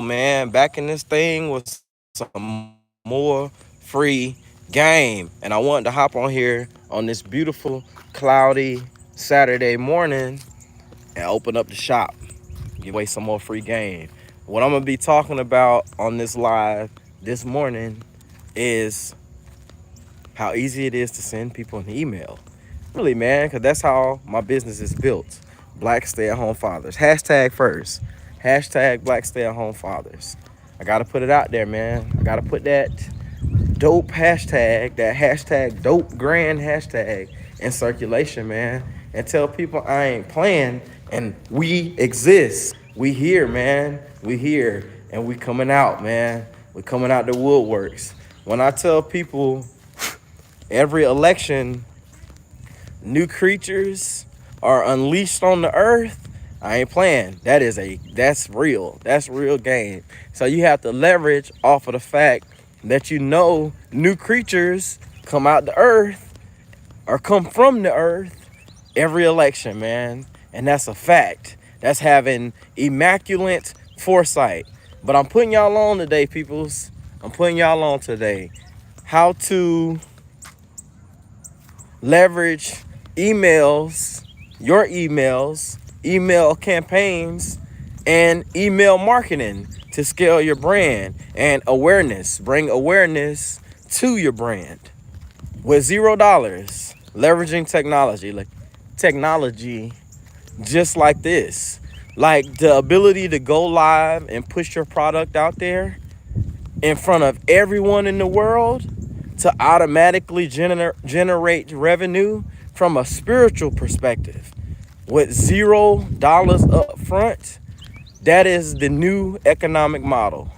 man, back in this thing with some more free game. And I wanted to hop on here on this beautiful, cloudy Saturday morning and open up the shop, give away some more free game. What I'm gonna be talking about on this live this morning is how easy it is to send people an email. Really, man, because that's how my business is built. Black stay-at-home fathers. Hashtag first. Hashtag Black stay-at-home fathers. I gotta put it out there, man. I gotta put that dope hashtag, that hashtag dope grand hashtag in circulation, man. And tell people I ain't playing and we exist. We here, man. We here and we coming out, man. We coming out the woodworks. When I tell people every election, new creatures are unleashed on the earth, I ain't playing. That's real. That's real game. So you have to leverage off of the fact that new creatures come out the earth or come from the earth every election, man. And that's a fact. That's having immaculate foresight. But I'm putting y'all on today, peoples. I'm putting y'all on today how to leverage emails, your emails, email campaigns, and email marketing to scale your brand and awareness. Bring awareness to your brand with $0, leveraging technology, like technology just like this. Like the ability to go live and push your product out there in front of everyone in the world to automatically generate revenue from a spiritual perspective with $0 up front. That is the new economic model.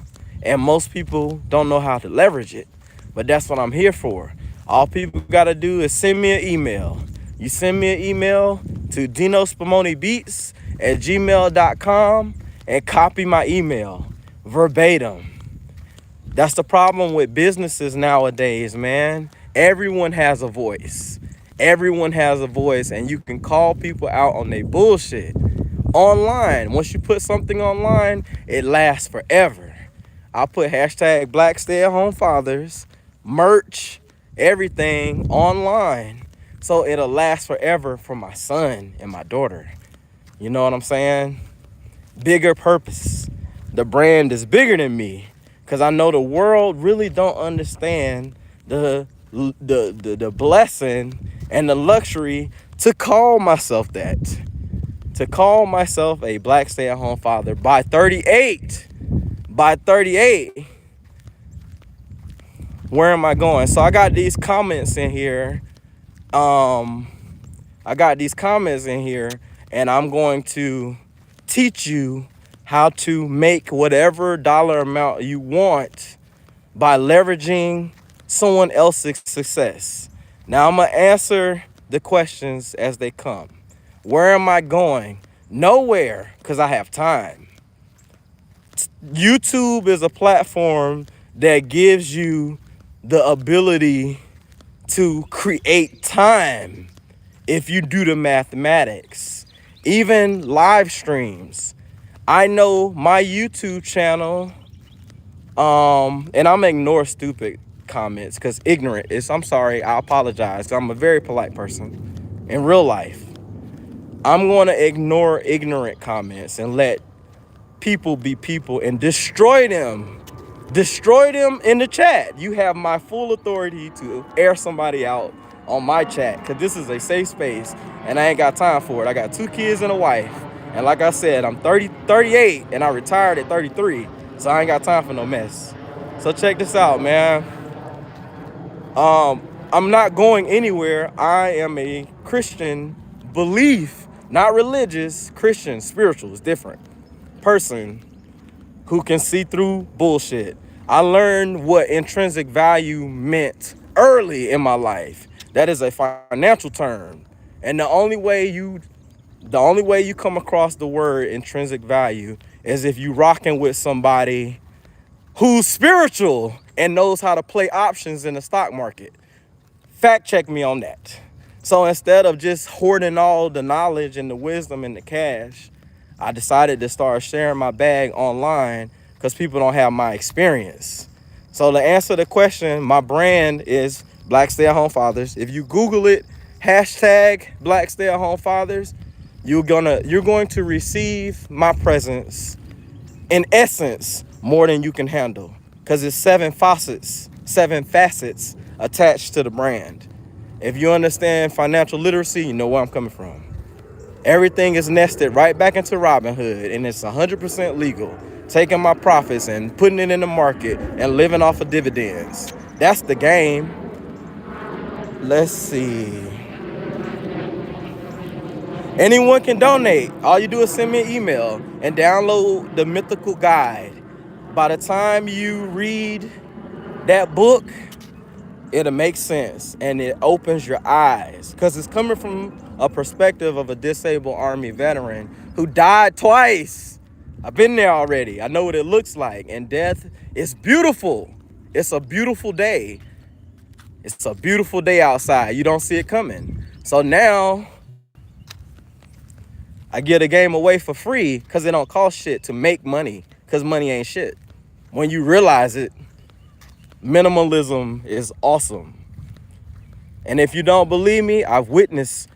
And most people don't know how to leverage it. But that's what I'm here for. All people got to do is send me an email. You send me an email to dinospamonebeats@gmail.com and copy my email verbatim. That's the problem with businesses nowadays, man. Everyone has a voice. Everyone has a voice, and you can call people out on their bullshit online. Once you put something online, it lasts forever. I'll put hashtag Black Stay-at-Home Fathers, merch, everything online, so it'll last forever for my son and my daughter. You know what I'm saying? Bigger purpose. The brand is bigger than me. Because I know the world really don't understand the blessing and the luxury to call myself that. To call myself a black stay-at-home father by 38. By 38. Where am I going? So I got these comments in here. And I'm going to teach you how to make whatever dollar amount you want by leveraging someone else's success. Now I'm gonna answer the questions as they come. Where am I going? Nowhere, because I have time. YouTube is a platform that gives you the ability to create time if you do the mathematics. Even live streams. I know my YouTube channel, and I'm gonna ignore stupid comments because ignorant is, I'm sorry, I apologize. I'm a very polite person in real life. I'm gonna ignore ignorant comments and let people be people and destroy them. Destroy them in the chat. You have my full authority to air somebody out on my chat because this is a safe space and I ain't got time for it. I got 2 kids and a wife. And like I said, I'm 38 and I retired at 33. So I ain't got time for no mess. So check this out, man. I'm not going anywhere. I am a Christian belief, not religious, Christian, spiritual is different. Person who can see through bullshit. I learned what intrinsic value meant early in my life. That is a financial term. And the only way you come across the word intrinsic value is if you rocking with somebody who's spiritual and knows how to play options in the stock market. Fact check me on that. So instead of just hoarding all the knowledge and the wisdom and the cash, I decided to start sharing my bag online because people don't have my experience. So to answer the question, my brand is Black Stay-at-Home Fathers. If you Google it, hashtag Black Stay-at-Home Fathers, you're going to receive my presence in essence more than you can handle, because it's seven facets attached to the brand. If you understand financial literacy, you know where I'm coming from. Everything is nested right back into Robinhood, and it's 100% legal. Taking my profits and putting it in the market and living off of dividends. That's the game. Let's see. Anyone can donate. All you do is send me an email and download the mythical guide. By the time you read that book, it'll make sense and it opens your eyes, because it's coming from a perspective of a disabled Army veteran who died twice. I've been there already. I know what it looks like, and death is beautiful. It's a beautiful day. It's a beautiful day outside. You don't see it coming. So now I get a game away for free because it don't cost shit to make money, because money ain't shit. When you realize it, minimalism is awesome. And if you don't believe me, I've witnessed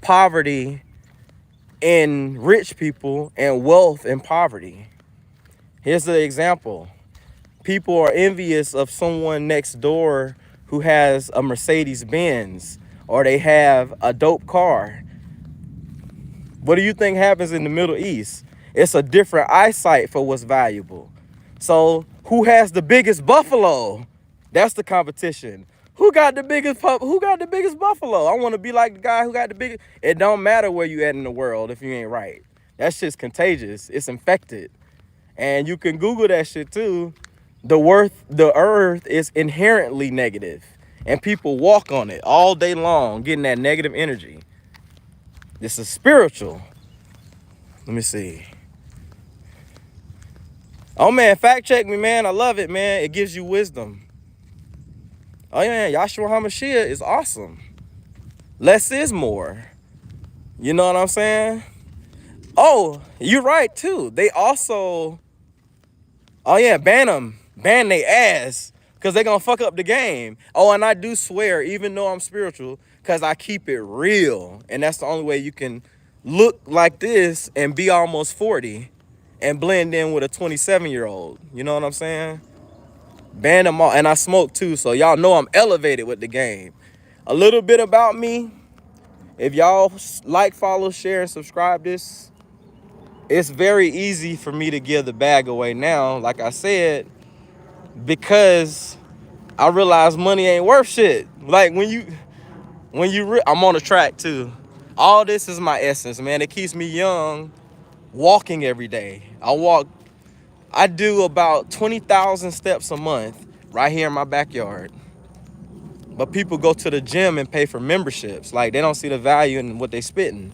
poverty in rich people and wealth in poverty. Here's the example. People are envious of someone next door who has a Mercedes Benz, or they have a dope car. What do you think happens in the Middle East? It's a different eyesight for what's valuable. So who has the biggest buffalo? That's the competition. Who got the biggest buffalo? I want to be like the guy who got the biggest. It don't matter where you at in the world if you ain't right. That shit's contagious. It's infected. And you can Google that shit too. The earth is inherently negative, and people walk on it all day long, getting that negative energy. This is spiritual. Let me see. Oh man, fact check me, man. I love it, man. It gives you wisdom. Oh yeah, Yahshua HaMashiach is awesome. Less is more. You know what I'm saying? Oh, you're right too. They also, oh yeah, ban they ass, because they gonna fuck up the game. Oh, and I do swear, even though I'm spiritual, because I keep it real. And that's the only way you can look like this and be almost 40 and blend in with a 27-year-old. You know what I'm saying? Ban them all. And I smoke too, so y'all know I'm elevated with the game. A little bit about me. If y'all like, follow, share, and subscribe this, it's very easy for me to give the bag away now, like I said, because I realize money ain't worth shit. Like I'm on the track too. All this is my essence, man. It keeps me young, walking every day. I do about 20,000 steps a month right here in my backyard. But people go to the gym and pay for memberships. Like, they don't see the value in what they spitting.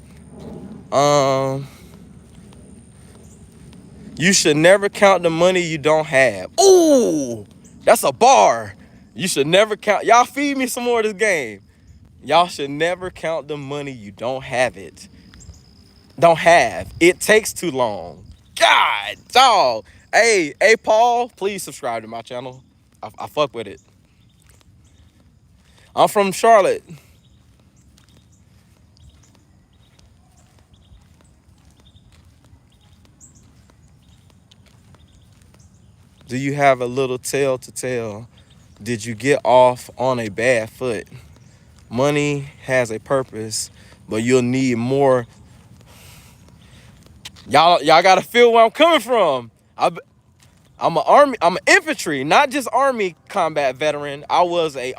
You should never count the money you don't have. Ooh, that's a bar. You should never count. Y'all feed me some more of this game. Y'all should never count the money you don't have it. Don't have. It takes too long. God, dog. Hey, Paul, please subscribe to my channel. I fuck with it. I'm from Charlotte. Do you have a little tale to tell? Did you get off on a bad foot? Money has a purpose, but you'll need more. Y'all gotta feel where I'm coming from. I'm an infantry, not just Army combat veteran. I was an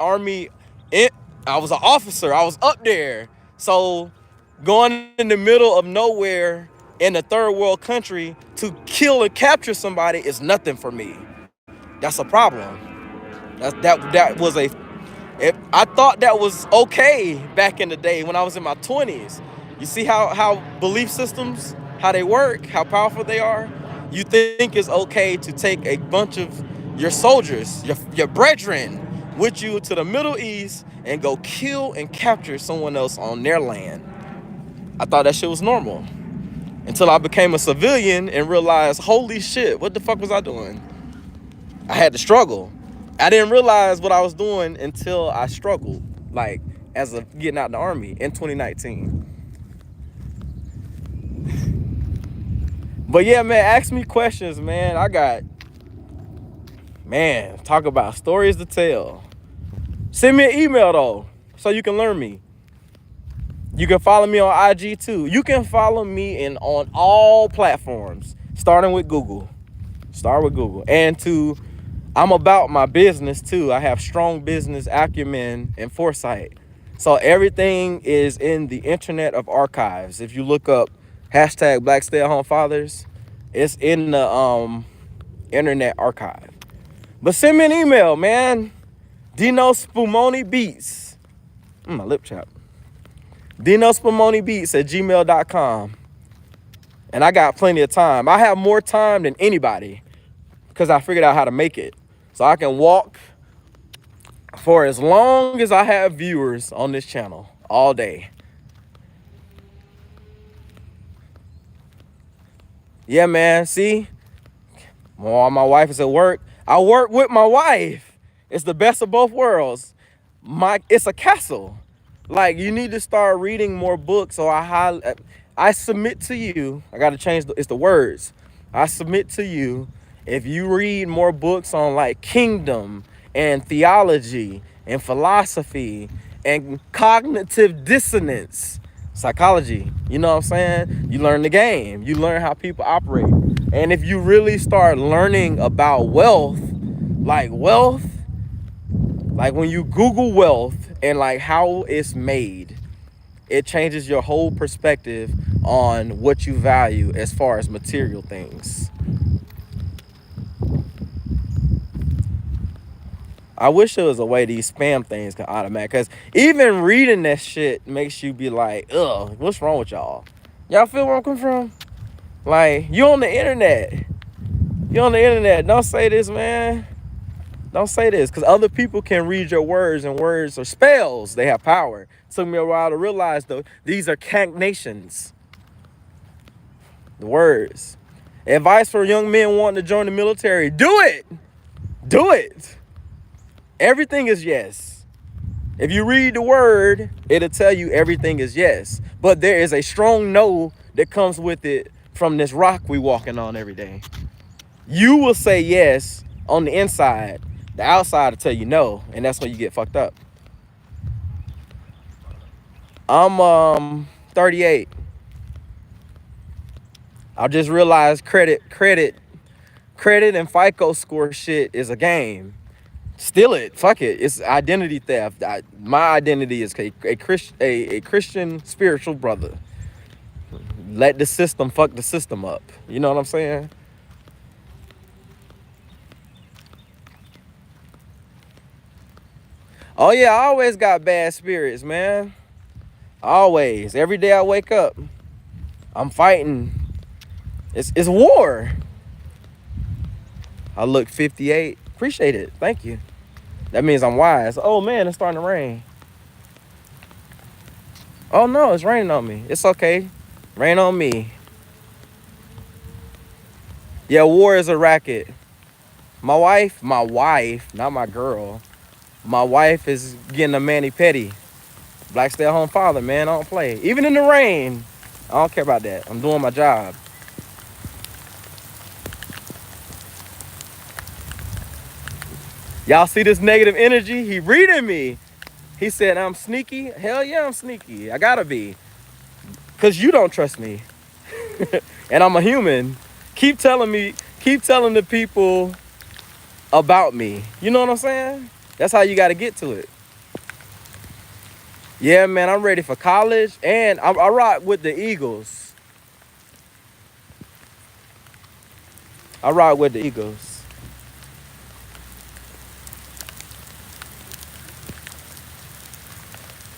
officer. I was up there. So going in the middle of nowhere in a third world country to kill and capture somebody is nothing for me. That's a problem. I thought that was okay back in the day when I was in my 20s. You see how belief systems, how they work, how powerful they are? You think it's okay to take a bunch of your soldiers, your brethren, with you to the Middle East and go kill and capture someone else on their land. I thought that shit was normal. until I became a civilian and realized, holy shit, what the fuck was I doing? I had to struggle. I didn't realize what I was doing until I struggled, like as of getting out the army in 2019. But yeah, man, ask me questions, man. Talk about stories to tell. Send me an email though, so you can learn me. You can follow me on IG too. You can follow me on all platforms, starting with Google. Start with Google. And I'm about my business too. I have strong business acumen and foresight. So everything is in the Internet of Archives. If you look up hashtag Blackstayathomefathers, it's in the Internet Archive. But send me an email, man. Dino Spumoni Beats. My lip chap. Dino Spumoni Beats at gmail.com. And I got plenty of time. I have more time than anybody because I figured out how to make it. So I can walk for as long as I have viewers on this channel all day. Yeah, man. See, while my wife is at work, I work with my wife. It's the best of both worlds. It's a castle. Like, you need to start reading more books. So I submit to you. I got to change it's the words. I submit to you, if you read more books on like kingdom and theology and philosophy and cognitive dissonance, psychology, you know what I'm saying? You learn the game. You learn how people operate. And if you really start learning about wealth, like when you Google wealth and like how it's made, it changes your whole perspective on what you value as far as material things. I wish there was a way these spam things could automatic, because even reading that shit makes you be like, ugh, what's wrong with y'all? Y'all feel where I'm coming from? Like, you on the internet. You on the internet. Don't say this, man. Don't say this, because other people can read your words, and words are spells. They have power. It took me a while to realize, though, these are cognations. The words. Advice for young men wanting to join the military. Do it. Do it. Everything is yes. If you read the word, it'll tell you everything is yes. But there is a strong no that comes with it from this rock we walking on every day. You will say yes on the inside. The outside will tell you no, and that's when you get fucked up. I'm 38. I just realized credit and FICO score shit is a game. Steal it. Fuck it. It's identity theft. My identity is a Christian spiritual brother. Let the system fuck the system up. You know what I'm saying? Oh yeah, I always got bad spirits, man. Always. Every day I wake up, I'm fighting. It's war. I look 58. Appreciate it. Thank you. That means I'm wise. Oh man, it's starting to rain. Oh no, it's raining on me. It's okay. Rain on me. Yeah, war is a racket. My wife, not my girl. My wife is getting a mani-pedi. Black stay-at-home father, man. I don't play. Even in the rain, I don't care about that. I'm doing my job. Y'all see this negative energy? He reading me. He said I'm sneaky. Hell yeah, I'm sneaky. I gotta be. Because you don't trust me. And I'm a human. Keep telling the people about me. You know what I'm saying? That's how you got to get to it. Yeah, man, I'm ready for college. And I rock with the Eagles. I rock with the Eagles.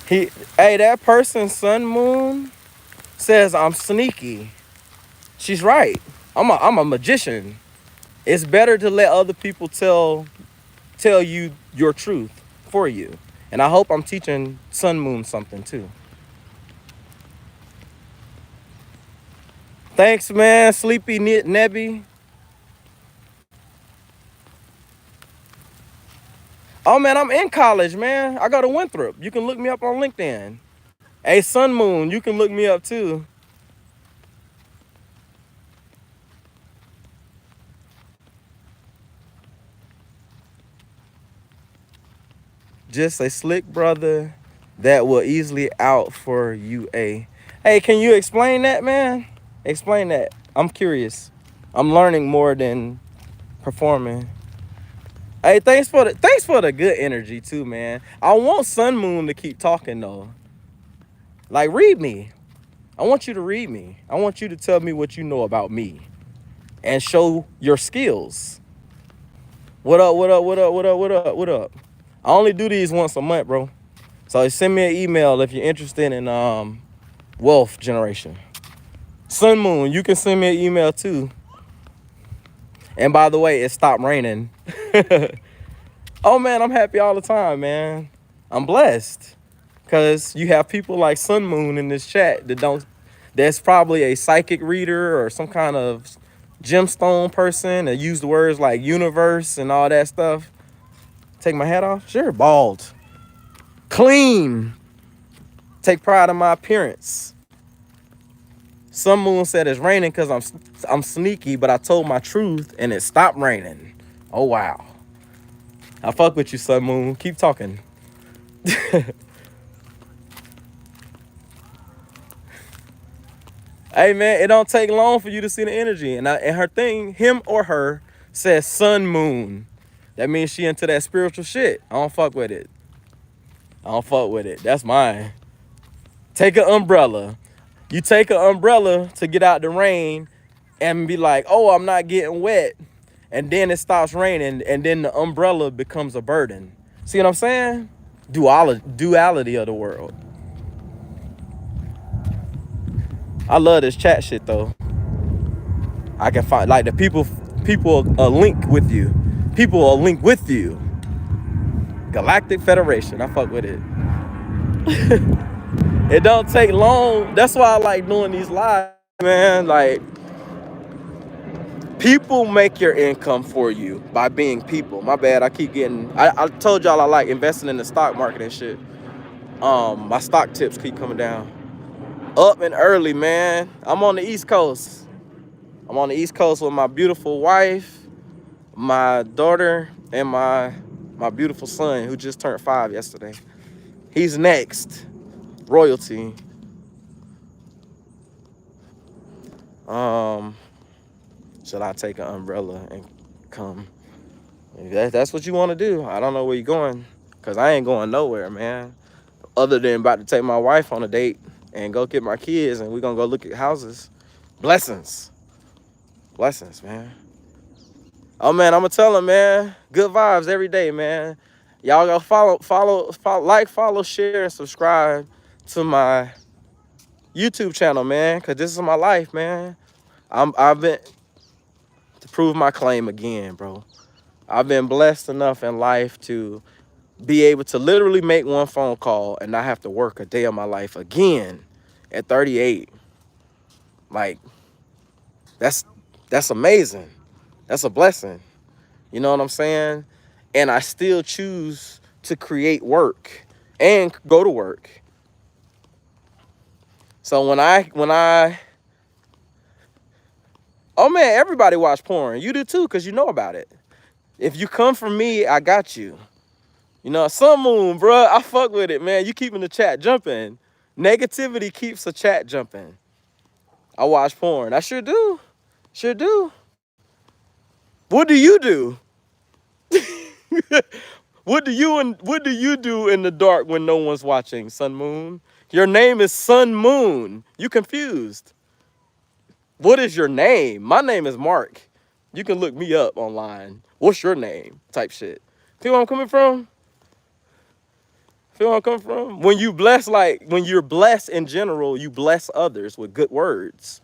Hey, that person, Sun Moon, says I'm sneaky. She's right. I'm a magician. It's better to let other people tell you your truth for you. And I hope I'm teaching Sun Moon something too. Thanks, man. Sleepy Nebby. Oh man, I'm in college, man. I go to Winthrop. You can look me up on LinkedIn. Hey, Sun Moon, you can look me up too. Just a slick brother that will easily out for you. Hey, can you explain that, man? Explain that. I'm curious. I'm learning more than performing. Hey, thanks for the good energy too, man. I want Sun Moon to keep talking though. Like, read me. I want you to read me. I want you to tell me what you know about me and show your skills. What up? What up? What up? What up? What up? What up? I only do these once a month, bro. So send me an email if you're interested in wealth generation. Sun Moon, you can send me an email too. And by the way, it stopped raining. Oh man, I'm happy all the time, man. I'm blessed. Cause you have people like Sun Moon in this chat that's probably a psychic reader or some kind of gemstone person that use the words like universe and all that stuff. Take my hat off? Sure, bald. Clean. Take pride in my appearance. Sun Moon said it's raining because I'm sneaky, but I told my truth and it stopped raining. Oh wow. I fuck with you, Sun Moon. Keep talking. Hey man, it don't take long for you to see the energy. And her thing, him or her, says Sun Moon. That means she into that spiritual shit. I don't fuck with it. I don't fuck with it. That's mine. Take an umbrella. You take an umbrella to get out the rain and be like, oh, I'm not getting wet. And then it stops raining and then the umbrella becomes a burden. See what I'm saying? Duality of the world. I love this chat shit though. I can find like the people link with you. People will link with you. Galactic Federation. I fuck with it. It don't take long. That's why I like doing these lives, man. Like, people make your income for you by being people. My bad. I told y'all I like investing in the stock market and shit. My stock tips keep coming down. Up and early, man. I'm on the East Coast. I'm on the East Coast with my beautiful wife, my daughter, and my beautiful son who just turned 5 yesterday. He's next. Royalty. Should I take an umbrella and come? If that's what you want to do. I don't know where you're going, because I ain't going nowhere, man. Other than about to take my wife on a date and go get my kids, and we're going to go look at houses. Blessings. Blessings, man. Oh, man, I'm going to tell them, man. Good vibes every day, man. Y'all go follow, share, and subscribe to my YouTube channel, man, because this is my life, man. I've been to prove my claim again, bro. I've been blessed enough in life to be able to literally make one phone call and not have to work a day of my life again at 38. Like, that's amazing. That's a blessing. You know what I'm saying? And I still choose to create work and go to work. So when I oh man, everybody watch porn. You do too, because you know about it. If you come from me, I got you. You know, Sun Moon, bro, I fuck with it, man. You keeping the chat jumping. Negativity keeps the chat jumping. I watch porn. I sure do. Sure do. What do you do? What do you do in the dark when no one's watching, Sun Moon? Your name is Sun Moon. You confused. What is your name? My name is Mark. You can look me up online. What's your name? Type shit. Feel where I'm coming from? Feel where I'm coming from? When you bless, like, when you're blessed in general, you bless others with good words.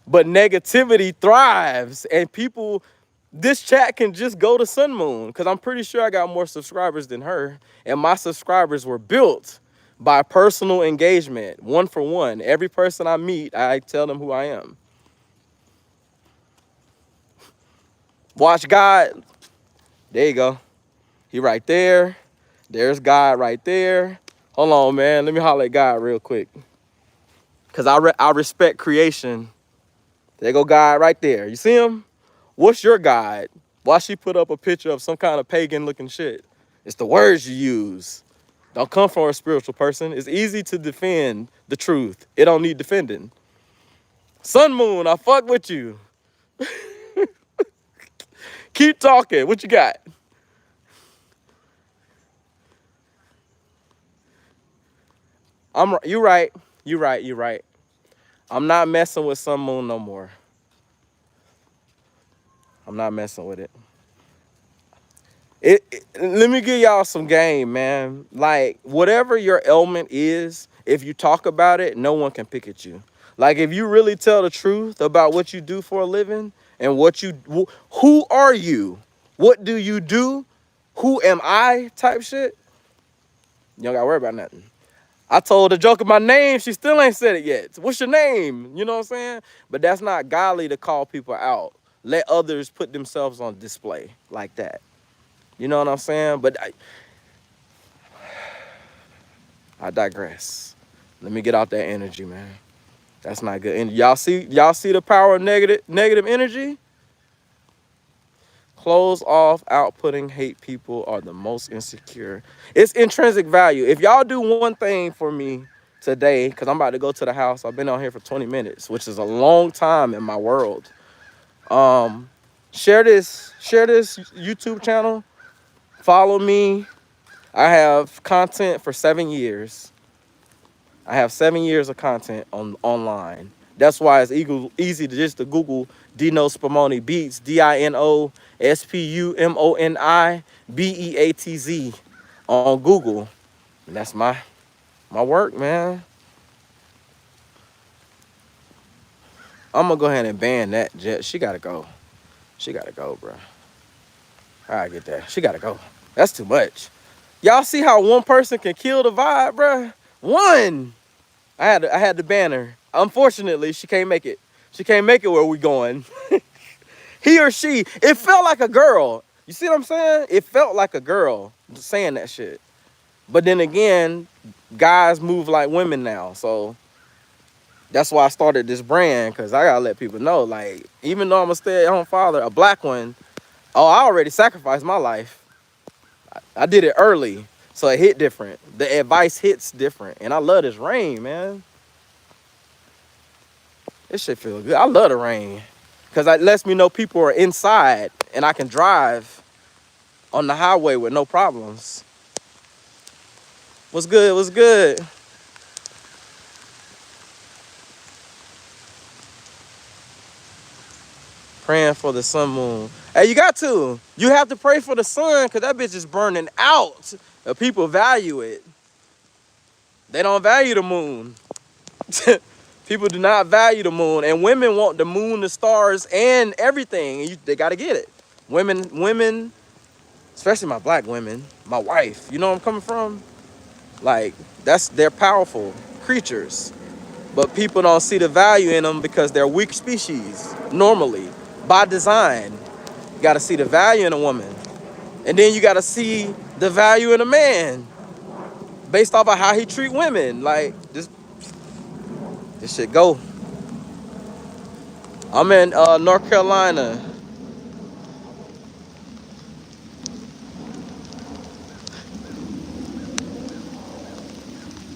But negativity thrives, and people, this chat can just go to Sun Moon, because I'm pretty sure I got more subscribers than her, and my subscribers were built by personal engagement, 1-for-1. Every person I meet, I tell them who I am. Watch God. There you go. He right there. There's God right there. Hold on, man. Let me holler at God real quick. Because I respect creation. There go God right there. You see him? What's your God? Why she put up a picture of some kind of pagan looking shit? It's the words you use. Don't come from a spiritual person. It's easy to defend the truth. It don't need defending. Sun Moon, I fuck with you. Keep talking. What you got? You right. You right. You right. I'm not messing with Sun Moon no more. I'm not messing with it. Let me give y'all some game, man. Like, whatever your ailment is, if you talk about it, no one can pick at you. Like, if you really tell the truth about what you do for a living and who are you? What do you do? Who am I? Type shit. You don't gotta worry about nothing. I told the joke of my name, she still ain't said it yet. What's your name? You know what I'm saying? But that's not godly to call people out. Let others put themselves on display like that. You know what I'm saying? But I digress. Let me get out that energy, man. That's not good. And y'all see the power of negative energy? Closed off, outputting, hate people are the most insecure. It's intrinsic value. If y'all do one thing for me today, because I'm about to go to the house. I've been on here for 20 minutes, which is a long time in my world. Share this YouTube channel. Follow me. I have content for 7 years. I have 7 years of content online. That's why it's easy to just to Google Dino Spumoni Beats, DinoSpumoniBeatz on Google. And that's my work, man. I'm gonna go ahead and ban that jet. She gotta go. She gotta go, bro. I get that. She gotta go. That's too much. Y'all see how one person can kill the vibe, bro? One. I had to ban her. Unfortunately, she can't make it. She can't make it where we going. He or she, it felt like a girl. You see what I'm saying? It felt like a girl saying that shit. But then again, guys move like women now. So that's why I started this brand, because I gotta let people know, like, even though I'm a stay-at-home father, a black one, oh, I already sacrificed my life. I did it early, so it hit different. The advice hits different. And I love this rain, man. This shit feel good. I love the rain, because it lets me know people are inside and I can drive on the highway with no problems. What's good? What's good? Praying for the sun moon. Hey, you got to. You have to pray for the sun, because that bitch is burning out. The people value it. They don't value the moon. People do not value the moon. And women want the moon, the stars, and everything. They got to get it. Women, especially my black women, my wife, you know where I'm coming from? Like, they're powerful creatures. But people don't see the value in them because they're weak species, normally, by design. You gotta see the value in a woman. And then you gotta see the value in a man based off of how he treat women. Like, this shit go. I'm in North Carolina.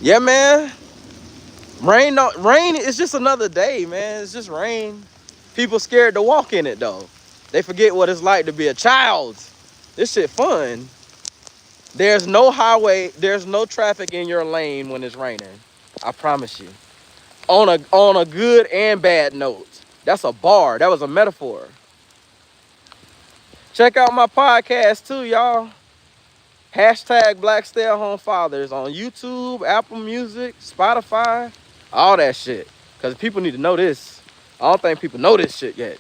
Yeah, man. Rain is just another day, man. It's just rain. People scared to walk in it, though. They forget what it's like to be a child. This shit fun. There's no highway, there's no traffic in your lane when it's raining. I promise you. On a good and bad note. That's a bar. That was a metaphor. Check out my podcast too, y'all. Hashtag Blackstayathomefathers on YouTube, Apple Music, Spotify, all that shit. Because people need to know this. I don't think people know this shit yet.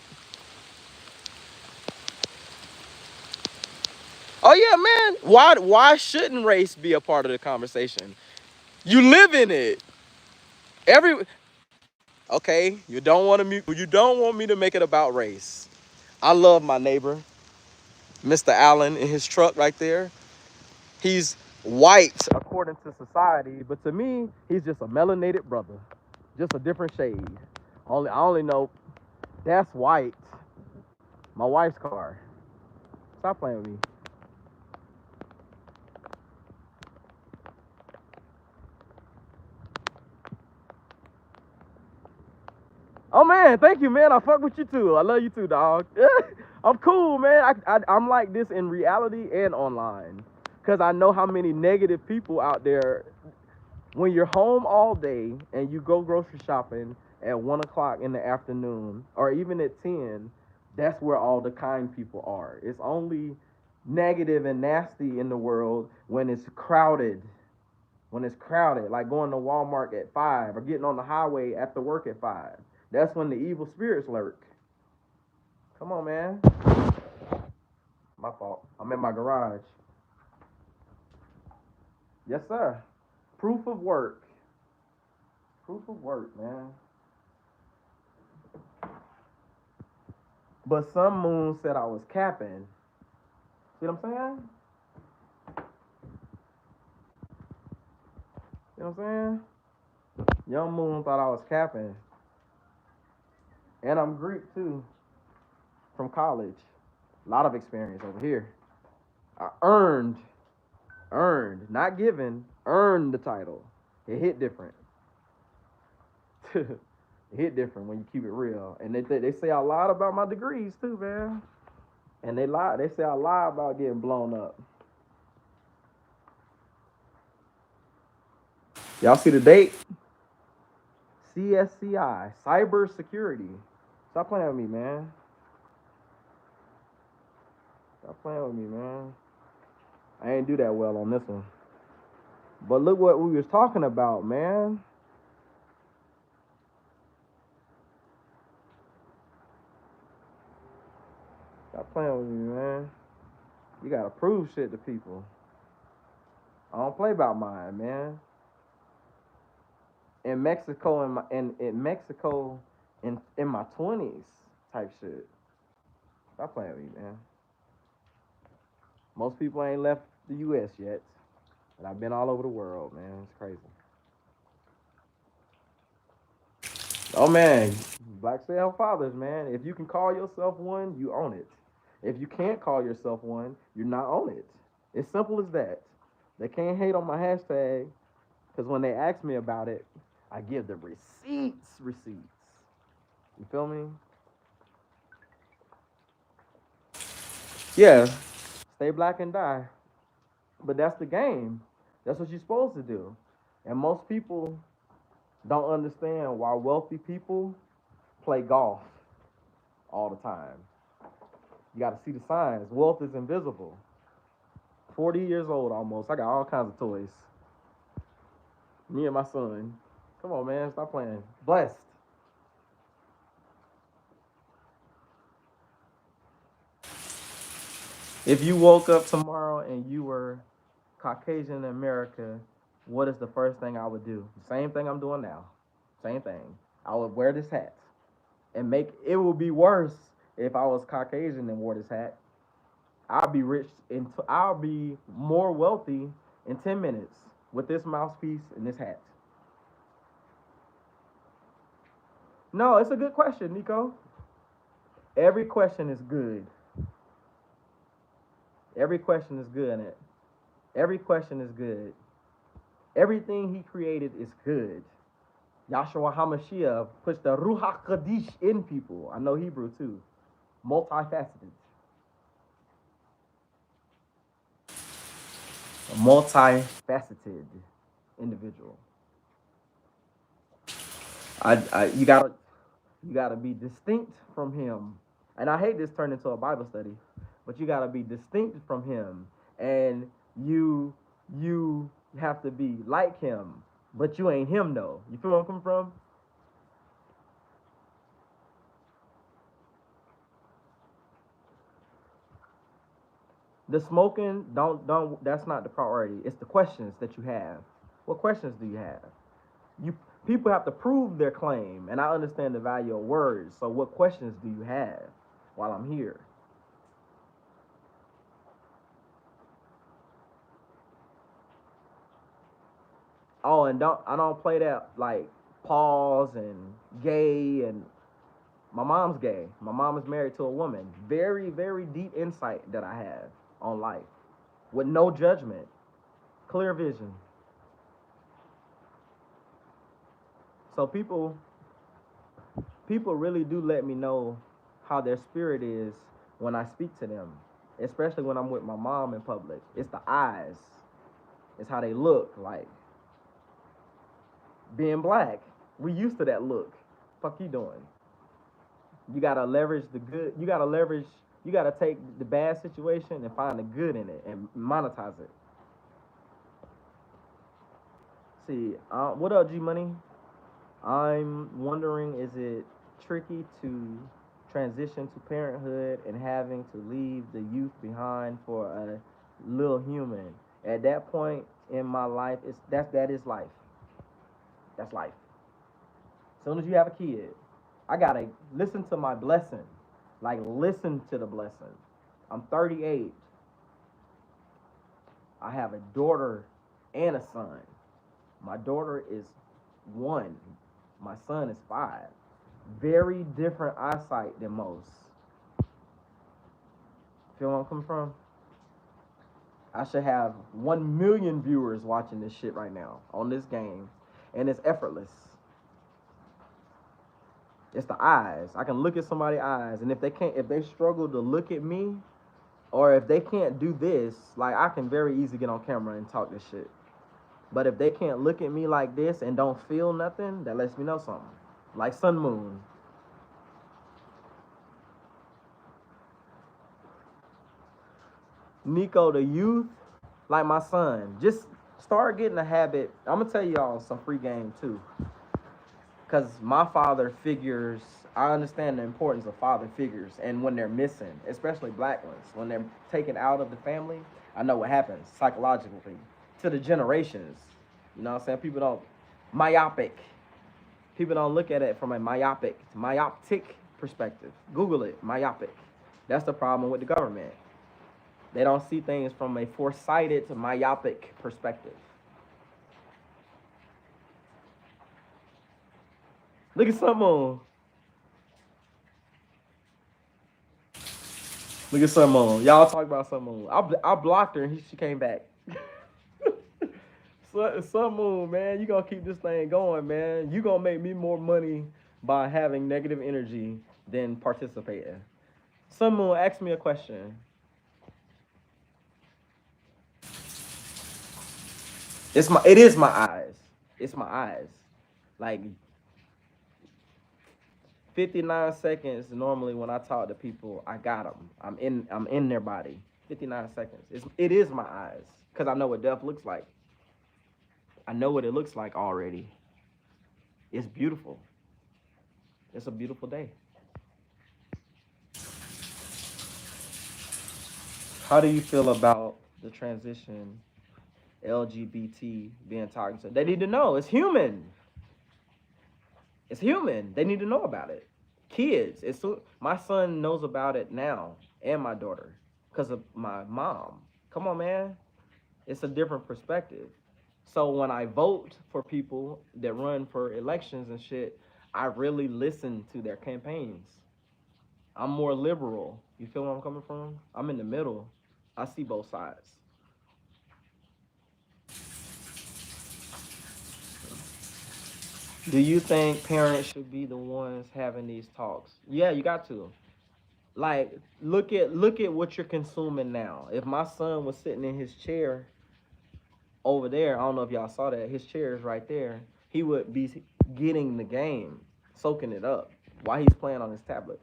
Oh yeah, man. Why shouldn't race be a part of the conversation? You live in it. Okay, you don't want me to make it about race. I love my neighbor, Mr. Allen, in his truck right there. He's white according to society, but to me, he's just a melanated brother, just a different shade. I only know that's white. My wife's car. Stop playing with me. Oh man, thank you, man. I fuck with you too. I love you too, dog. I'm cool, man. I'm like this in reality and online, cause I know how many negative people out there. When you're home all day and you go grocery shopping at 1 o'clock in the afternoon, or even at 10, that's where all the kind people are. It's only negative and nasty in the world when it's crowded. When it's crowded, like going to Walmart at 5 or getting on the highway after work at 5. That's when the evil spirits lurk. Come on, man. My fault. I'm in my garage. Yes, sir. Proof of work. Proof of work, man. But some moons said I was capping. See what I'm saying? You know what I'm saying? Young Moon thought I was capping. And I'm Greek too, from college. A lot of experience over here. I earned, not given, earned the title. It hit different. It hit different when you keep it real. And they say I lied about my degrees too, man. And they lie. They say I lie about getting blown up. Y'all see the date? CSCI, cyber security. Stop playing with me, man. Stop playing with me, man. I ain't do that well on this one. But look what we was talking about, man. Stop playing with me, man. You gotta prove shit to people. I don't play about mine, man. In Mexico, in Mexico, in my 20s, type shit. Stop playing with me, man. Most people ain't left the U.S. yet, but I've been all over the world, man. It's crazy. Oh man, Blackstayathomefathers, man. If you can call yourself one, you own it. If you can't call yourself one, you're not on it. It's simple as that. They can't hate on my hashtag because when they ask me about it, I give the receipts. Receipts. You feel me? Yeah. Stay black and die. But that's the game. That's what you're supposed to do. And most people don't understand why wealthy people play golf all the time. You got to see the signs. Wealth is invisible. 40 years old almost. I got all kinds of toys. Me and my son. Come on, man. Stop playing. Blessed. If you woke up tomorrow and you were Caucasian in America, what is the first thing I would do? Same thing I'm doing now. Same thing. I would wear this hat and make it would be worse if I was Caucasian and wore this hat. I'll be rich and I'll be more wealthy in 10 minutes with this mouthpiece and this hat. No, it's a good question, Nico. Every question is good. Every question is good. Every question is good. Everything he created is good. Yahshua HaMashiach puts the Ruach Kadosh in people. I know Hebrew too. Multifaceted. A multifaceted individual. You gotta be distinct from him. And I hate this turned into a Bible study, but you gotta be distinct from him. And you have to be like him, but you ain't him though. You feel where I'm coming from? The smoking, don't that's not the priority. It's the questions that you have. What questions do you have? You People have to prove their claim, and I understand the value of words. So what questions do you have? while I'm here. Oh, and I don't play that like pause and gay, and my mom's gay. My mom is married to a woman. Very, very deep insight that I have on life with no judgment, clear vision. So people really do let me know how their spirit is when I speak to them, especially when I'm with my mom in public. It's the eyes. It's how they look like. Being black, we used to that look. Fuck you doing? You gotta leverage the good. You gotta leverage. You gotta take the bad situation and find the good in it and monetize it. See, what up, G Money? I'm wondering, is it tricky to transition to parenthood and having to leave the youth behind for a little human? At that point in my life, that is life. That's life. As soon as you have a kid, I gotta listen to my blessing. Like, listen to the blessing. I'm 38. I have a daughter and a son. My daughter is 1. My son is 5. Very different eyesight than most. Feel where I'm coming from? I should have 1 million viewers watching this shit right now on this game, and it's effortless. It's the eyes. I can look at somebody's eyes, and if they struggle to look at me, or if they can't do this, like, I can very easily get on camera and talk this shit. But if they can't look at me like this and don't feel nothing, that lets me know something. Like Sun Moon. Nico, the youth, like my son, just start getting a habit. I'm gonna tell y'all some free game too. Cause my father figures, I understand the importance of father figures, and when they're missing, especially black ones, when they're taken out of the family, I know what happens psychologically to the generations. You know what I'm saying? People don't myopic. People don't look at it from a myopic perspective. Google it, myopic. That's the problem with the government. They don't see things from a foresighted, myopic perspective. Look at Sun Moon. Look at Sun Moon. Y'all talk about Sun Moon. I blocked her and she came back. Sun Moon, man, you gonna keep this thing going, man. You gonna make me more money by having negative energy than participating. Sun Moon, ask me a question. It is my eyes. It's my eyes. Like 59 seconds normally when I talk to people, I got them. I'm in their body. 59 seconds. It is my eyes because I know what death looks like. I know what it looks like already. It's beautiful. It's a beautiful day. How do you feel about the transition LGBT being toxic? They need to know. It's human. It's human. They need to know about it. Kids. My son knows about it now, and my daughter, because of my mom. Come on, man. It's a different perspective. So when I vote for people that run for elections and shit, I really listen to their campaigns. I'm more liberal. You feel where I'm coming from? I'm in the middle. I see both sides. Do you think parents should be the ones having these talks? Yeah, you got to. Like, look at what you're consuming now. If my son was sitting in his chair over there, I don't know if y'all saw that, his chair is right there. He would be getting the game, soaking it up while he's playing on his tablet.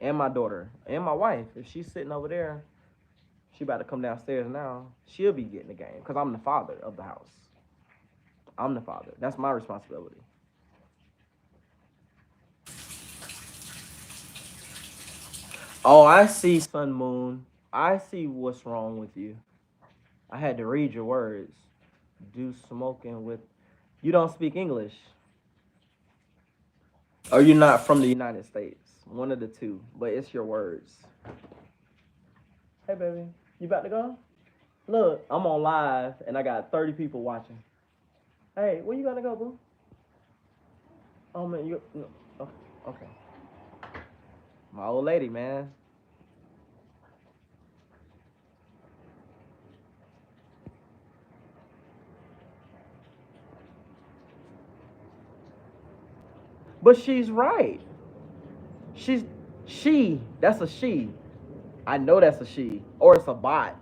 And my daughter and my wife, if she's sitting over there, she about to come downstairs now. She'll be getting the game because I'm the father of the house. I'm the father. That's my responsibility. Oh, I see, Sun Moon. I see what's wrong with you. I had to read your words. Do smoking with. You don't speak English. Or you're not from the United States. One of the two, but it's your words. Hey, baby, you about to go? Look, I'm on live and I got 30 people watching. Hey, where you gotta go, boo? Oh man, you no, okay, okay. My old lady, man. But she's right. She's that's a she. I know that's a she. Or it's a bot.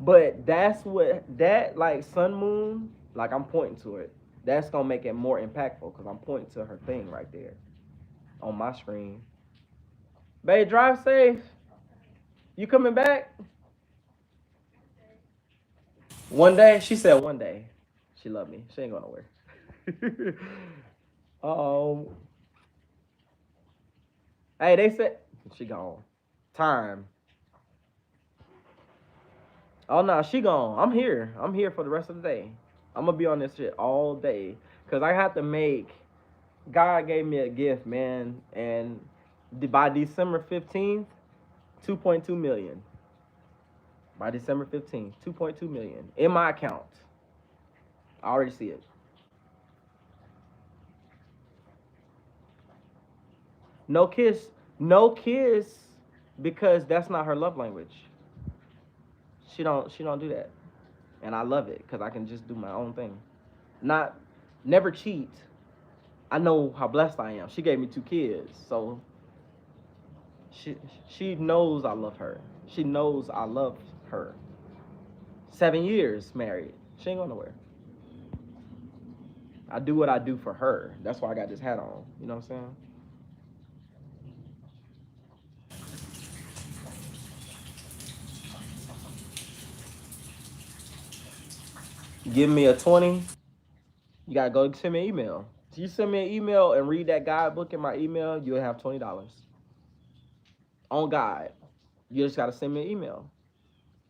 But that's what that like sun moon, like I'm pointing to it. That's gonna make it more impactful because I'm pointing to her thing right there on my screen. Babe, drive safe. You coming back? One day? She said one day. She loved me. She ain't going nowhere. um, hey, they said she gone. Time. Oh no, she gone. I'm here. I'm here for the rest of the day. I'm gonna be on this shit all day. Cause I have to make God gave me a gift, man. And by December 15th, 2.2 million. By December 15th, 2.2 million in my account. I already see it. No kiss, no kiss, because that's not her love language. She don't do that, and I love it because I can just do my own thing. Not never cheat. I know how blessed I am. She gave me 2 kids, so she she knows I love her. She knows I love her. 7 years married. She ain't going nowhere. I do what I do for her. That's why I got this hat on. You know what I'm saying? Give me a 20. You gotta go send me an email. If you send me an email and read that guidebook in my email, you'll have $20 on God. You just gotta send me an email.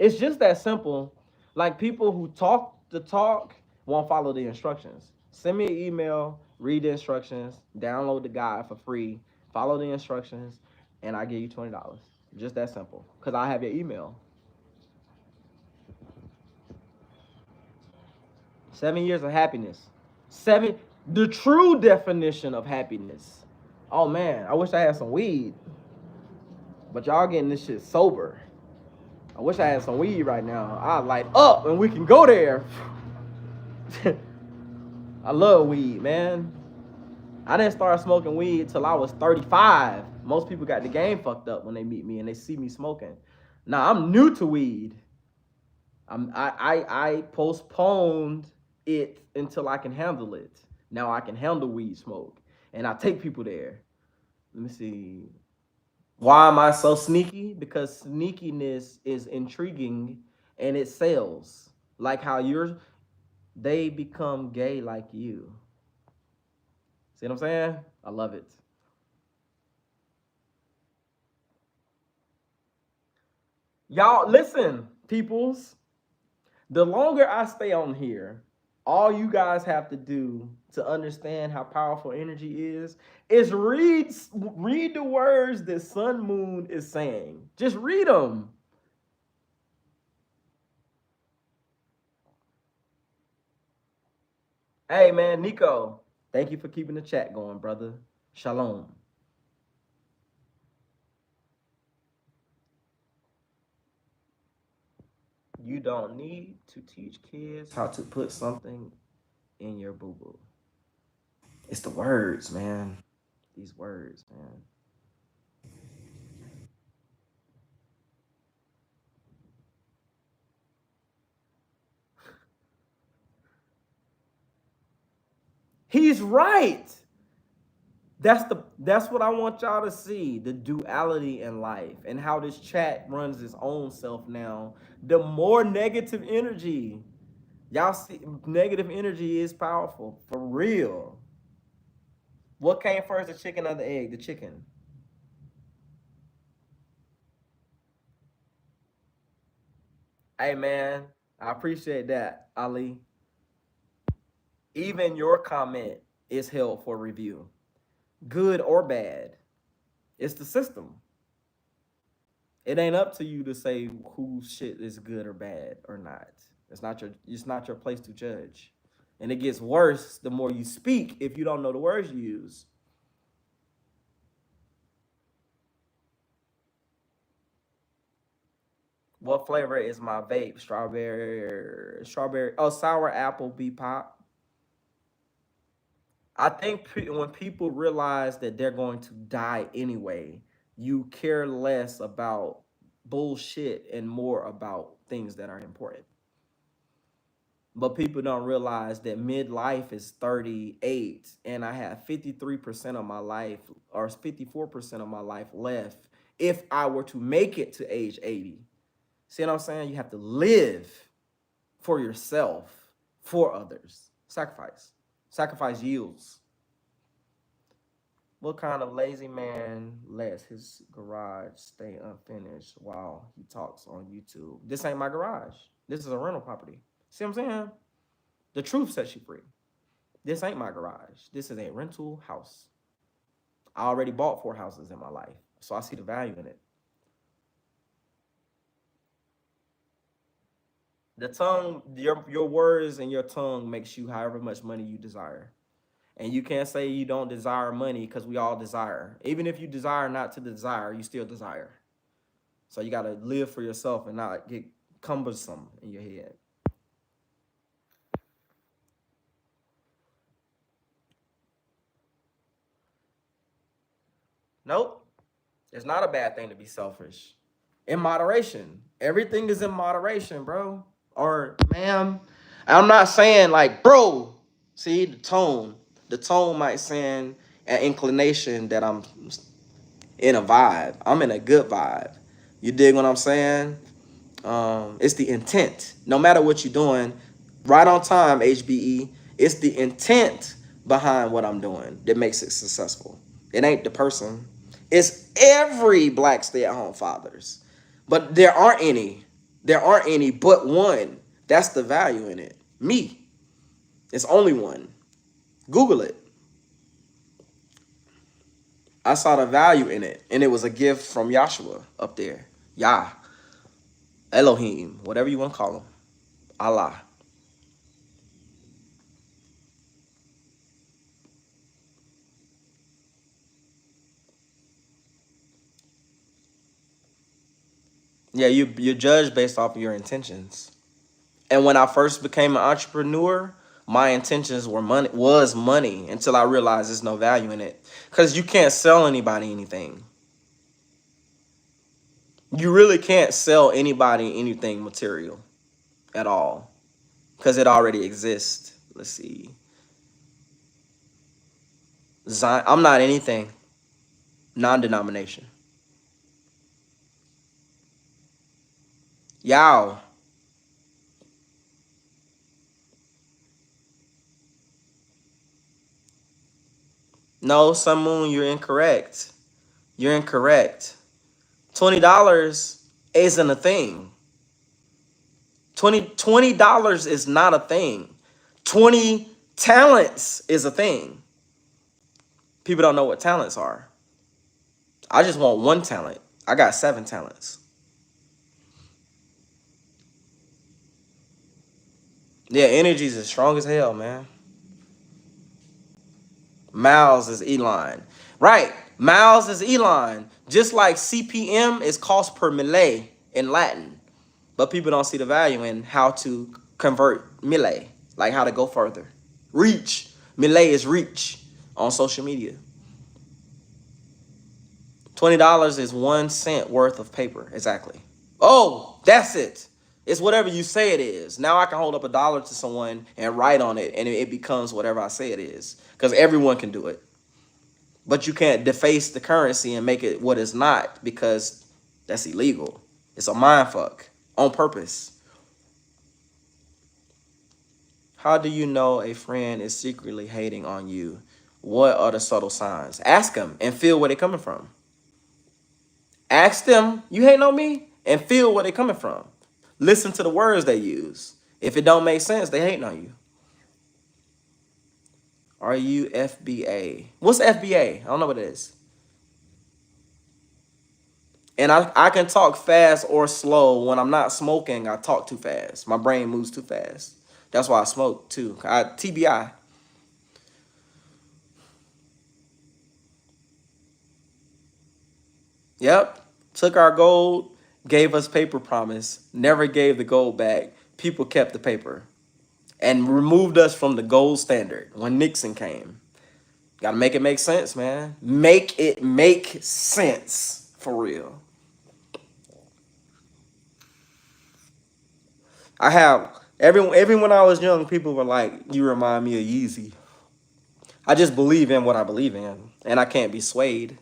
It's just that simple. Like people who talk the talk won't follow the instructions. Send me an email, read the instructions, download the guide for free, follow the instructions, and I give you $20. Just that simple. Cause I have your email. 7 years of happiness. The true definition of happiness. Oh man, I wish I had some weed. But y'all getting this shit sober. I wish I had some weed right now. I'd light up and we can go there. I love weed, man. I didn't start smoking weed till I was 35. Most people got the game fucked up when they meet me and they see me smoking. Now I'm new to weed. I postponed it until I can handle it. Now I can handle weed smoke. And I take people there. Let me see. Why am I so sneaky? Because sneakiness is intriguing and it sells. Like how they become gay like you. See what I'm saying? I love it. Y'all, listen, peoples. The longer I stay on here, all you guys have to do to understand how powerful energy is read the words that Sun Moon is saying. Just read them. Hey man, Nico, thank you for keeping the chat going, brother. Shalom. You don't need to teach kids how to put something in your boo boo. It's the words, man. These words, man. He's right. That's what I want y'all to see, the duality in life and how this chat runs its own self now. The more negative energy, y'all see negative energy is powerful for real. What came first, the chicken or the egg? The chicken. Hey man, I appreciate that, Ali. Even your comment is held for review, good or bad. It's the system. It ain't up to you to say whose shit is good or bad or not. It's not your place to judge. And it gets worse the more you speak if you don't know the words you use. What flavor is my vape? Strawberry. Oh, sour apple bee pop. I think when people realize that they're going to die anyway, you care less about bullshit and more about things that are important. But people don't realize that midlife is 38 and I have 53% of my life or 54% of my life left if I were to make it to age 80. See what I'm saying? You have to live for yourself, for others. Sacrifice. Sacrifice yields. What kind of lazy man lets his garage stay unfinished while he talks on YouTube? This ain't my garage. This is a rental property. See what I'm saying? The truth sets you free. This ain't my garage. This is a rental house. I already bought 4 houses in my life, so I see the value in it. The tongue, your words and your tongue makes you however much money you desire. And you can't say you don't desire money because we all desire. Even if you desire not to desire, you still desire. So you got to live for yourself and not get cumbersome in your head. Nope. It's not a bad thing to be selfish. In moderation. Everything is in moderation, bro. Or, ma'am. I'm not saying like, bro. See, the tone. The tone might send an inclination that I'm in a vibe. I'm in a good vibe. You dig what I'm saying? It's the intent. No matter what you're doing, right on time, HBE. It's the intent behind what I'm doing that makes it successful. It ain't the person. It's every black stay-at-home fathers. But there aren't any. There aren't any but one. That's the value in it. Me. It's only one. Google it. I saw the value in it, and it was a gift from Yahshua up there. Yah, Elohim, whatever you want to call him. Allah. Yeah, you're judged based off of your intentions. And when I first became an entrepreneur, my intentions were money until I realized there's no value in it. Because you can't sell anybody anything. You really can't sell anybody anything material at all. Because it already exists. Let's see. Zion, I'm not anything. Non-denomination. Yow. No, Sun Moon, you're incorrect. You're incorrect. $20 isn't a thing. $20 is not a thing. 20 talents is a thing. People don't know what talents are. I just want one talent. I got 7 talents. Yeah, energy's as strong as hell, man. Miles is Elon. Right. Miles is Elon. Just like CPM is cost per mille in Latin. But people don't see the value in how to convert mille. Like how to go further. Reach. Mille is reach on social media. $20 is 1 cent worth of paper. Exactly. Oh, that's it. It's whatever you say it is. Now I can hold up $1 to someone and write on it, and it becomes whatever I say it is. Because everyone can do it. But you can't deface the currency and make it what it's not, because that's illegal. It's a mind fuck on purpose. How do you know a friend is secretly hating on you? What are the subtle signs? Ask them and feel where they're coming from. Ask them, you hating on me? And feel where they're coming from. Listen to the words they use. If it don't make sense, they hating on you. Are you FBA? What's FBA? I don't know what it is. And I can talk fast or slow. When I'm not smoking, I talk too fast. My brain moves too fast. That's why I smoke too. TBI. Yep. Took our gold, gave us paper promise, never gave the gold back. People kept the paper and removed us from the gold standard when Nixon came. Gotta make it make sense, man. Make it make sense for real. I have every when I was young, people were like, "You remind me of Yeezy." I just believe in what I believe in, and I can't be swayed.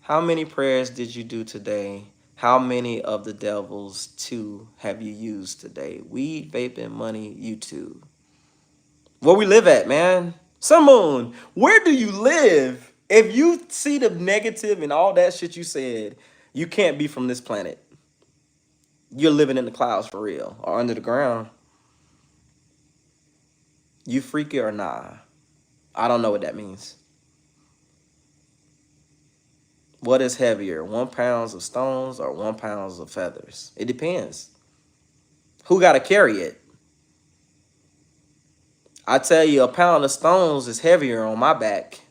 How many prayers did you do today? How many of the devil's two have you used today? Weed, vaping, money, YouTube. Where we live at, man? Simone, where do you live? If you see the negative and all that shit you said, you can't be from this planet. You're living in the clouds for real or under the ground. You freaky or nah? I don't know what that means. What is heavier, 1 pound of stones or 1 pound of feathers? It depends. Who got to carry it? I tell you, a pound of stones is heavier on my back.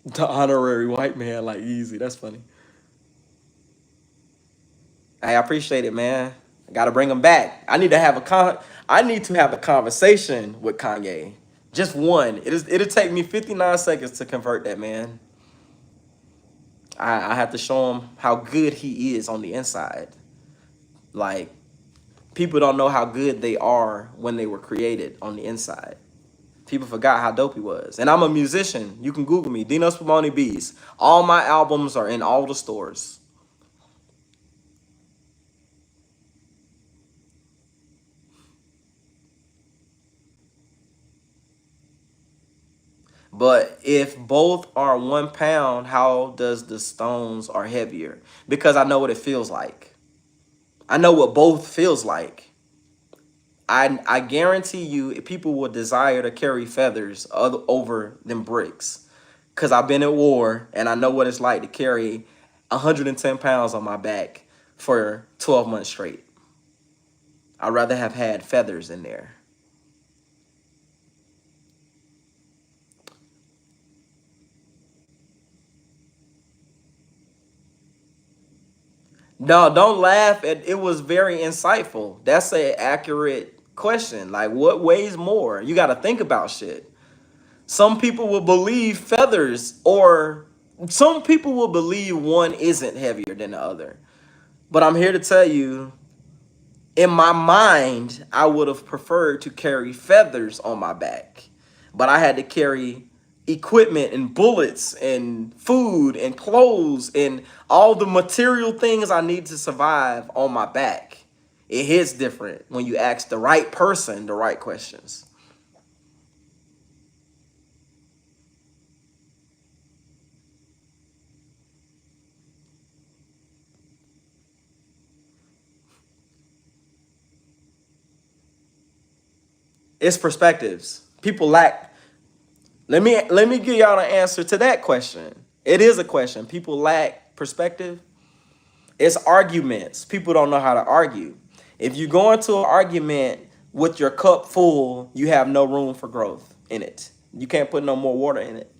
The honorary white man like easy. That's funny. Hey, I appreciate it, man. I gotta bring him back. I need to have a conversation with Kanye. Just one. It'll take me 59 seconds to convert that man. I have to show him how good he is on the inside. Like, people don't know how good they are when they were created on the inside. People forgot how dope he was. And I'm a musician. You can Google me, Dino Spumoni Beats. All my albums are in all the stores. But if both are 1 pound, how does the stones are heavier? Because I know what it feels like. I know what both feels like. I guarantee you people will desire to carry feathers over them bricks. Because I've been at war and I know what it's like to carry 110 pounds on my back for 12 months straight. I'd rather have had feathers in there. No, don't laugh at it. Was very insightful. That's an accurate question. Like, what weighs more? You got to think about shit. Some people will believe feathers, or some people will believe one isn't heavier than the other. But I'm here to tell you, in my mind, I would have preferred to carry feathers on my back, but I had to carry equipment and bullets and food and clothes and all the material things I need to survive on my back. It hits different when you ask the right person the right questions. It's perspectives. People lack. Let me give y'all an answer to that question. It is a question. People lack perspective. It's arguments. People don't know how to argue. If you go into an argument with your cup full, you have no room for growth in it. You can't put no more water in it.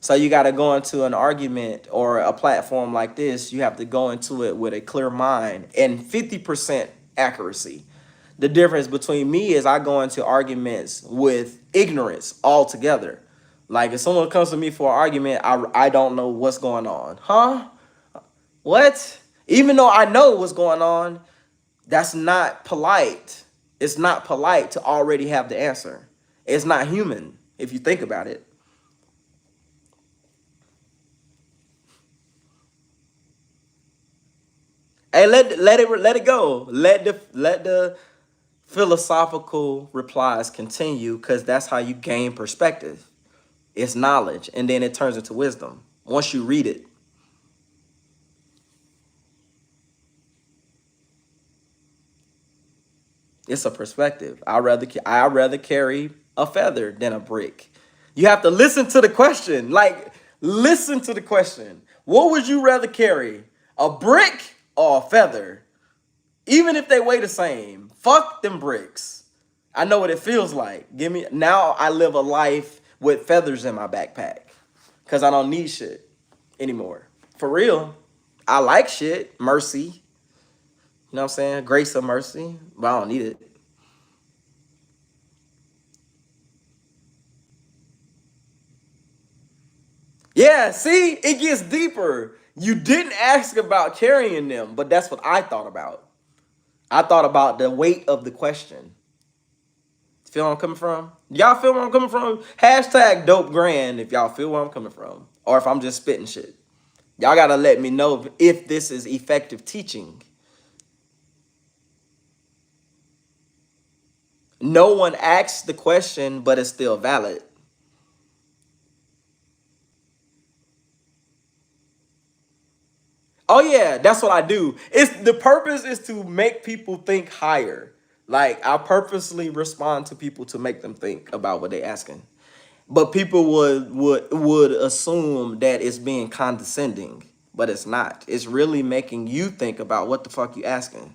So you got to go into an argument or a platform like this. You have to go into it with a clear mind and 50% accuracy. The difference between me is I go into arguments with ignorance altogether. Like if someone comes to me for an argument, I don't know what's going on. Huh? What? Even though I know what's going on, that's not polite. It's not polite to already have the answer. It's not human if you think about it. Hey, let it go. Let the philosophical replies continue because that's how you gain perspective. It's knowledge, and then it turns into wisdom once you read it. It's a perspective. I rather carry a feather than a brick. You have to listen to the question. Like, listen to the question. What would you rather carry? A brick or a feather? Even if they weigh the same. Fuck them bricks. I know what it feels like. Give me now I live a life with feathers in my backpack. Cause I don't need shit anymore. For real. I like shit. Mercy. You know what I'm saying? Grace of mercy. But I don't need it. Yeah, see, it gets deeper. You didn't ask about carrying them, but that's what I thought about. I thought about the weight of the question. Feel where I'm coming from? Y'all feel where I'm coming from? Hashtag dope grand if y'all feel where I'm coming from. Or if I'm just spitting shit. Y'all gotta let me know if this is effective teaching. No one asked the question, but it's still valid. Oh yeah, that's what I do. It's the purpose is to make people think higher. Like I purposely respond to people to make them think about what they asking. But people would assume that it's being condescending, but it's not. It's really making you think about what the fuck you asking.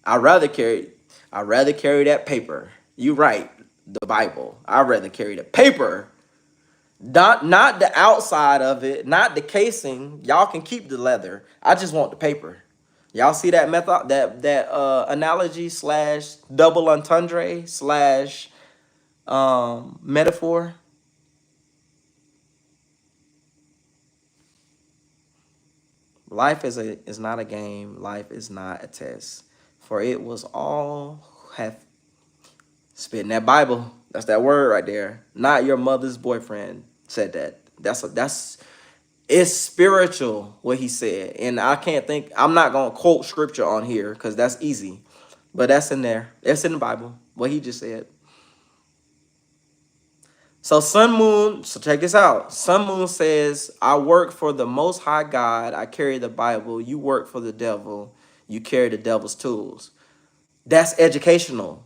I rather carry I rather carry that paper. You right, the Bible. I'd rather carry the paper. Not the outside of it, not the casing. Y'all can keep the leather. I just want the paper. Y'all see that method, that analogy slash double entendre slash metaphor? Life is not a game. Life is not a test. For it was all have spitting that Bible. That's that word right there. Not your mother's boyfriend said that. That's it's spiritual what he said. And I can't think I'm not gonna quote scripture on here because that's easy. But that's in there. It's in the Bible. What he just said. So Sun Moon, so check this out. Sun Moon says, I work for the most high God. I carry the Bible. You work for the devil. You carry the devil's tools. That's educational.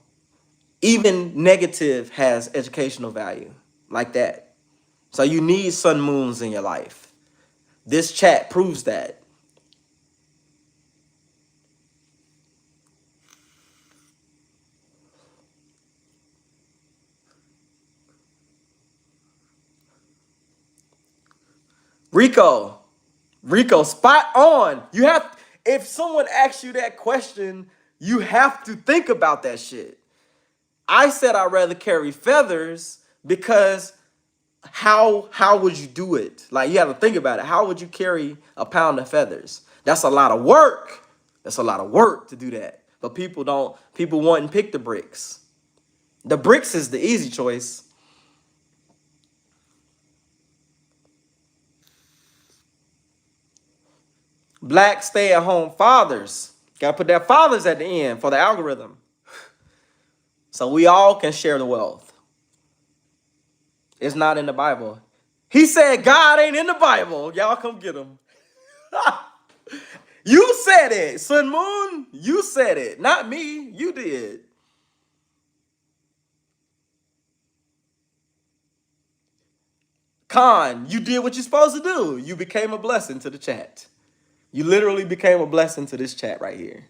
Even negative has educational value like that. So you need sun moons in your life. This chat proves that. Rico, Rico, spot on. You have, if someone asks you that question, you have to think about that shit. I said I'd rather carry feathers because how would you do it? Like you have to think about it. How would you carry a pound of feathers? That's a lot of work. That's a lot of work to do that. But people don't. People want and pick the bricks. The bricks is the easy choice. Black stay-at-home fathers. Gotta put that fathers at the end for the algorithm. So we all can share the wealth. It's not in the Bible. He said God ain't in the Bible. Y'all come get him. You said it, Sun Moon. You said it, not me. You did. Khan, you did what you're supposed to do. You became a blessing to the chat. You literally became a blessing to this chat right here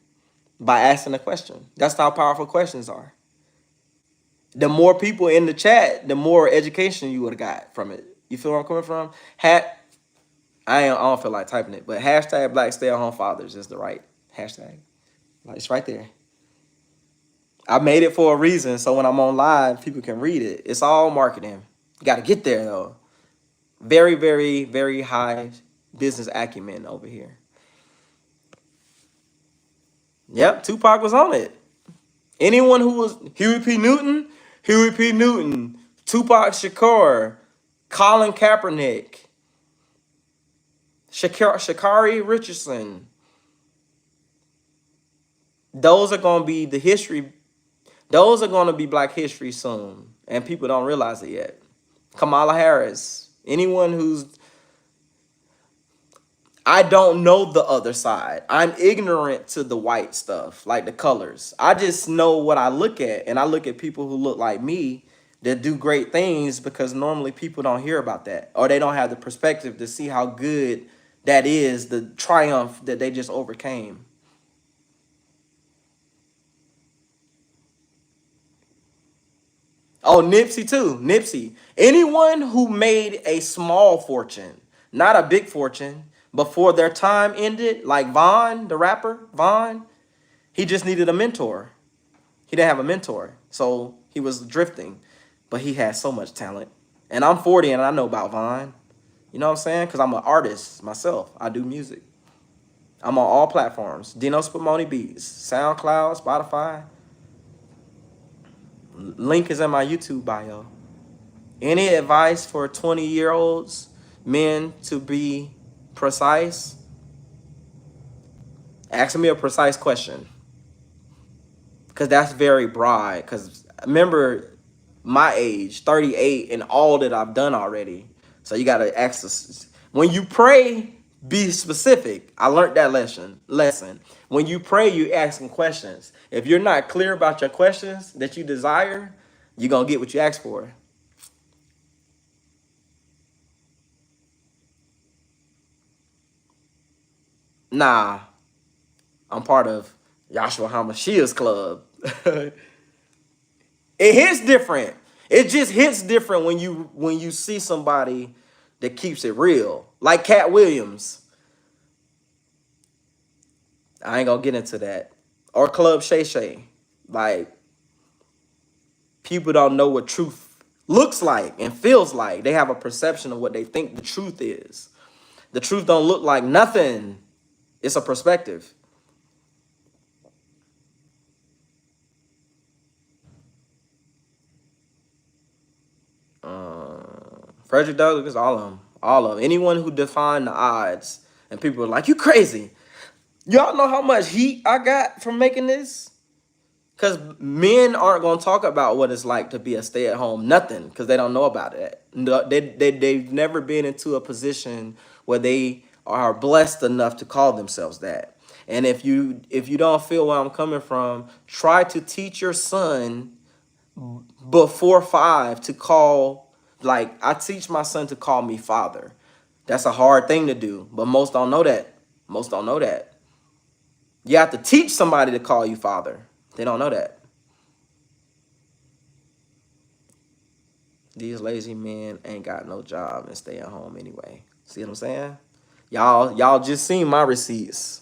by asking a question. That's how powerful questions are. The more people in the chat, the more education you would have got from it. You feel where I'm coming from? I don't feel like typing it, but hashtag Black Stay at Home Fathers is the right hashtag. Like, it's right there. I made it for a reason, so when I'm on live, people can read it. It's all marketing. You got to get there though. Very, very, very high business acumen over here. Yep, Tupac was on it. Anyone who was Huey P. Newton, Tupac Shakur, Colin Kaepernick, Shakari Richardson. Those are gonna be the history. Those are gonna be Black history soon, and people don't realize it yet. Kamala Harris. Anyone who's I don't know the other side. I'm ignorant to the white stuff, like the colors. I just know what I look at, and I look at people who look like me that do great things, because normally people don't hear about that, or they don't have the perspective to see how good that is, the triumph that they just overcame. Oh, Nipsey too. Nipsey. Anyone who made a small fortune, not a big fortune, before their time ended, like Vaughn, the rapper, Vaughn, he just needed a mentor. He didn't have a mentor, so he was drifting, but he had so much talent. And I'm 40 and I know about Vaughn. You know what I'm saying? Because I'm an artist myself. I do music. I'm on all platforms. Dino Spumoni Beats, SoundCloud, Spotify. Link is in my YouTube bio. Any advice for 20-year-olds, men, to be precise? Ask me a precise question, because that's very broad. Because remember, my age, 38, and all that I've done already. So you got to ask us. When you pray, be specific. I learned that lesson. When you pray, you asking questions. If you're not clear about your questions that you desire, you're going to get what you ask for. Nah, I'm part of Joshua Hamashia's club. It hits different. It just hits different when you see somebody that keeps it real. Like Cat Williams. I ain't gonna get into that. Or Club Shay Shay. Like, people don't know what truth looks like and feels like. They have a perception of what they think the truth is. The truth don't look like nothing. It's a perspective. Frederick Douglass, all of them. All of them. Anyone who defined the odds, and people are like, you crazy. Y'all know how much heat I got from making this? Because men aren't going to talk about what it's like to be a stay-at-home nothing, because they don't know about it. They've never been into a position where they are blessed enough to call themselves that. And if you don't feel where I'm coming from, try to teach your son before 5 to call, like, I teach my son to call me father. That's a hard thing to do, but most don't know that. Most don't know that. You have to teach somebody to call you father. They don't know that. These lazy men ain't got no job and stay at home anyway. See what I'm saying? Y'all just seen my receipts.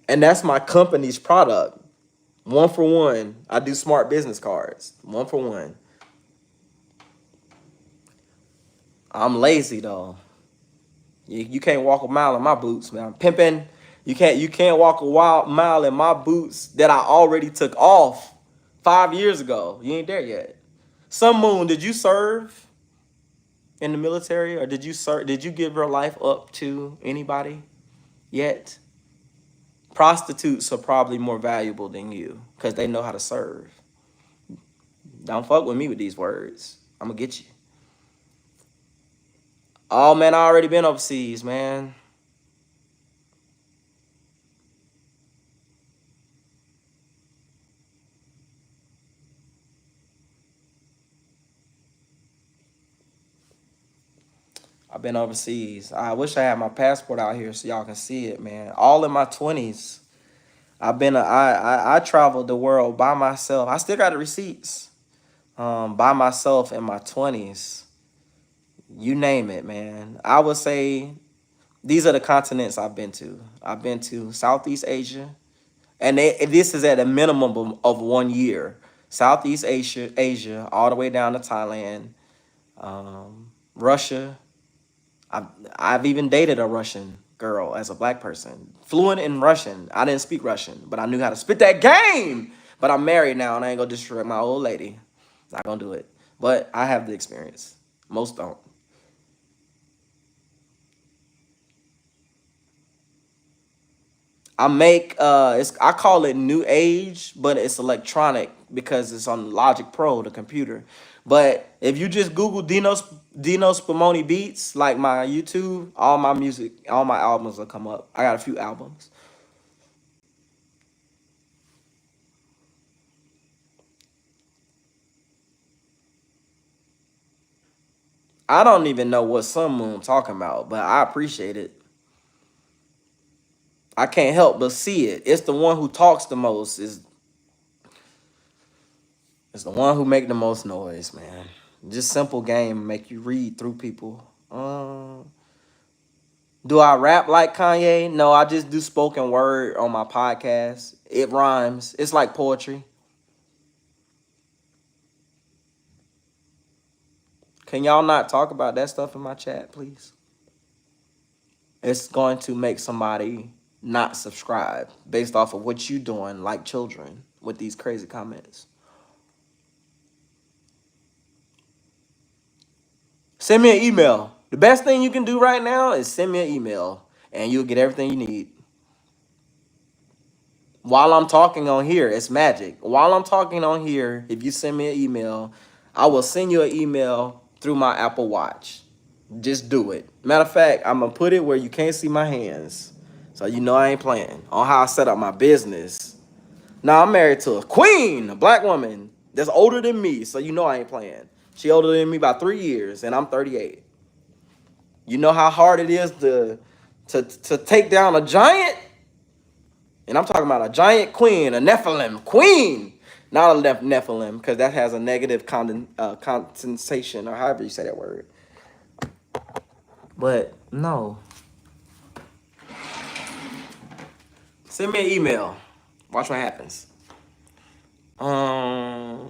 And that's my company's product. 1 for 1. I do smart business cards. 1 for 1. I'm lazy though. You can't walk a mile in my boots, man. I'm pimping. You can't walk a mile in my boots that I already took off 5 years ago. You ain't there yet. Sun Moon, did you serve in the military, or did you give your life up to anybody yet? Prostitutes are probably more valuable than you because they know how to serve. Don't fuck with me with these words. I'm gonna get you. Oh man, I already been overseas, man. I've been overseas. I wish I had my passport out here so y'all can see it, man. All in my 20s. I traveled the world by myself. I still got the receipts. By myself in my 20s. You name it, man. I would say these are the continents I've been to. I've been to Southeast Asia, and this is at a minimum of 1 year. Southeast Asia, all the way down to Thailand, Russia. I've even dated a Russian girl as a black person, fluent in Russian. I didn't speak Russian, but I knew how to spit that game. But I'm married now, and I ain't gonna disrespect my old lady. Not gonna do it. But I have the experience. Most don't. I call it new age, but it's electronic because it's on Logic Pro, the computer. But if you just Google Dino Spumoni beats, like my YouTube, all my music, all my albums will come up. I got a few albums. I don't even know what Sun Moon talking about, but I appreciate it. I can't help but see it. It's the one who talks the most. Is the one who make the most noise, man. Just simple game make you read through people. Do I rap like Kanye? No, I just do spoken word on my podcast. It rhymes. It's like poetry. Can y'all not talk about that stuff in my chat, please? It's going to make somebody not subscribe based off of what you doing like children with these crazy comments. Send me an email. The best thing you can do right now is send me an email and you'll get everything you need. While I'm talking on here, it's magic. While I'm talking on here, if you send me an email, I will send you an email through my Apple Watch. Just do it. Matter of fact, I'm going to put it where you can't see my hands. So you know I ain't playing on how I set up my business. Now I'm married to a queen, a black woman that's older than me. So you know I ain't playing. She older than me by 3 years and I'm 38. You know how hard it is to take down a giant? And I'm talking about a giant queen, a Nephilim queen. Not a Nephilim, because that has a negative condensation, or however you say that word. But no. Send me an email. Watch what happens. Let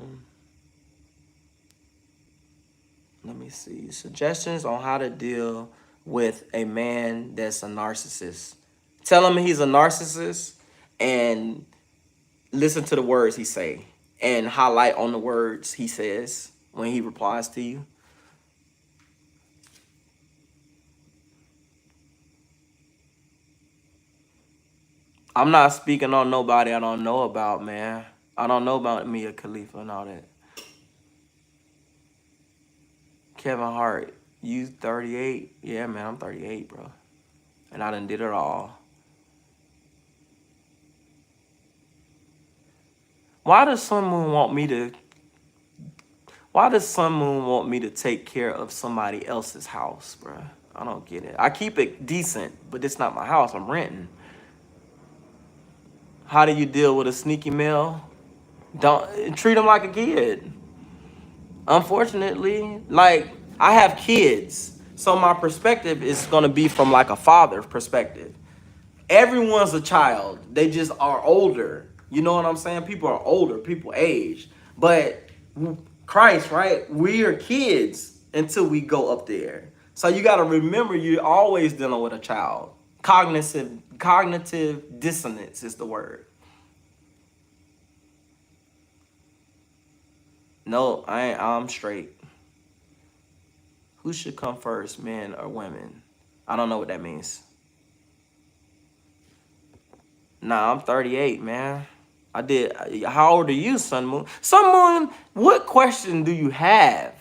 me see. Suggestions on how to deal with a man that's a narcissist. Tell him he's a narcissist and listen to the words he say and highlight on the words he says when he replies to you. I'm not speaking on nobody I don't know about, man. I don't know about Mia Khalifa and all that. Kevin Hart, you 38? Yeah, man, I'm 38, bro. And I done did it all. Why does Sun Moon want me to take care of somebody else's house, bro? I don't get it. I keep it decent, but it's not my house. I'm renting. How do you deal with a sneaky male? Don't treat him like a kid. Unfortunately, like I have kids, so my perspective is gonna be from like a father perspective. Everyone's a child. They just are older. You know what I'm saying? People are older. People age. But Christ, right? We are kids until we go up there. So you got to remember you're always dealing with a child. Cognitive dissonance is the word. No, I'm straight. Who should come first, men or women? I don't know what that means. Nah, I'm 38, man. I did. How old are you, Sun Moon? Sun Moon, what question do you have?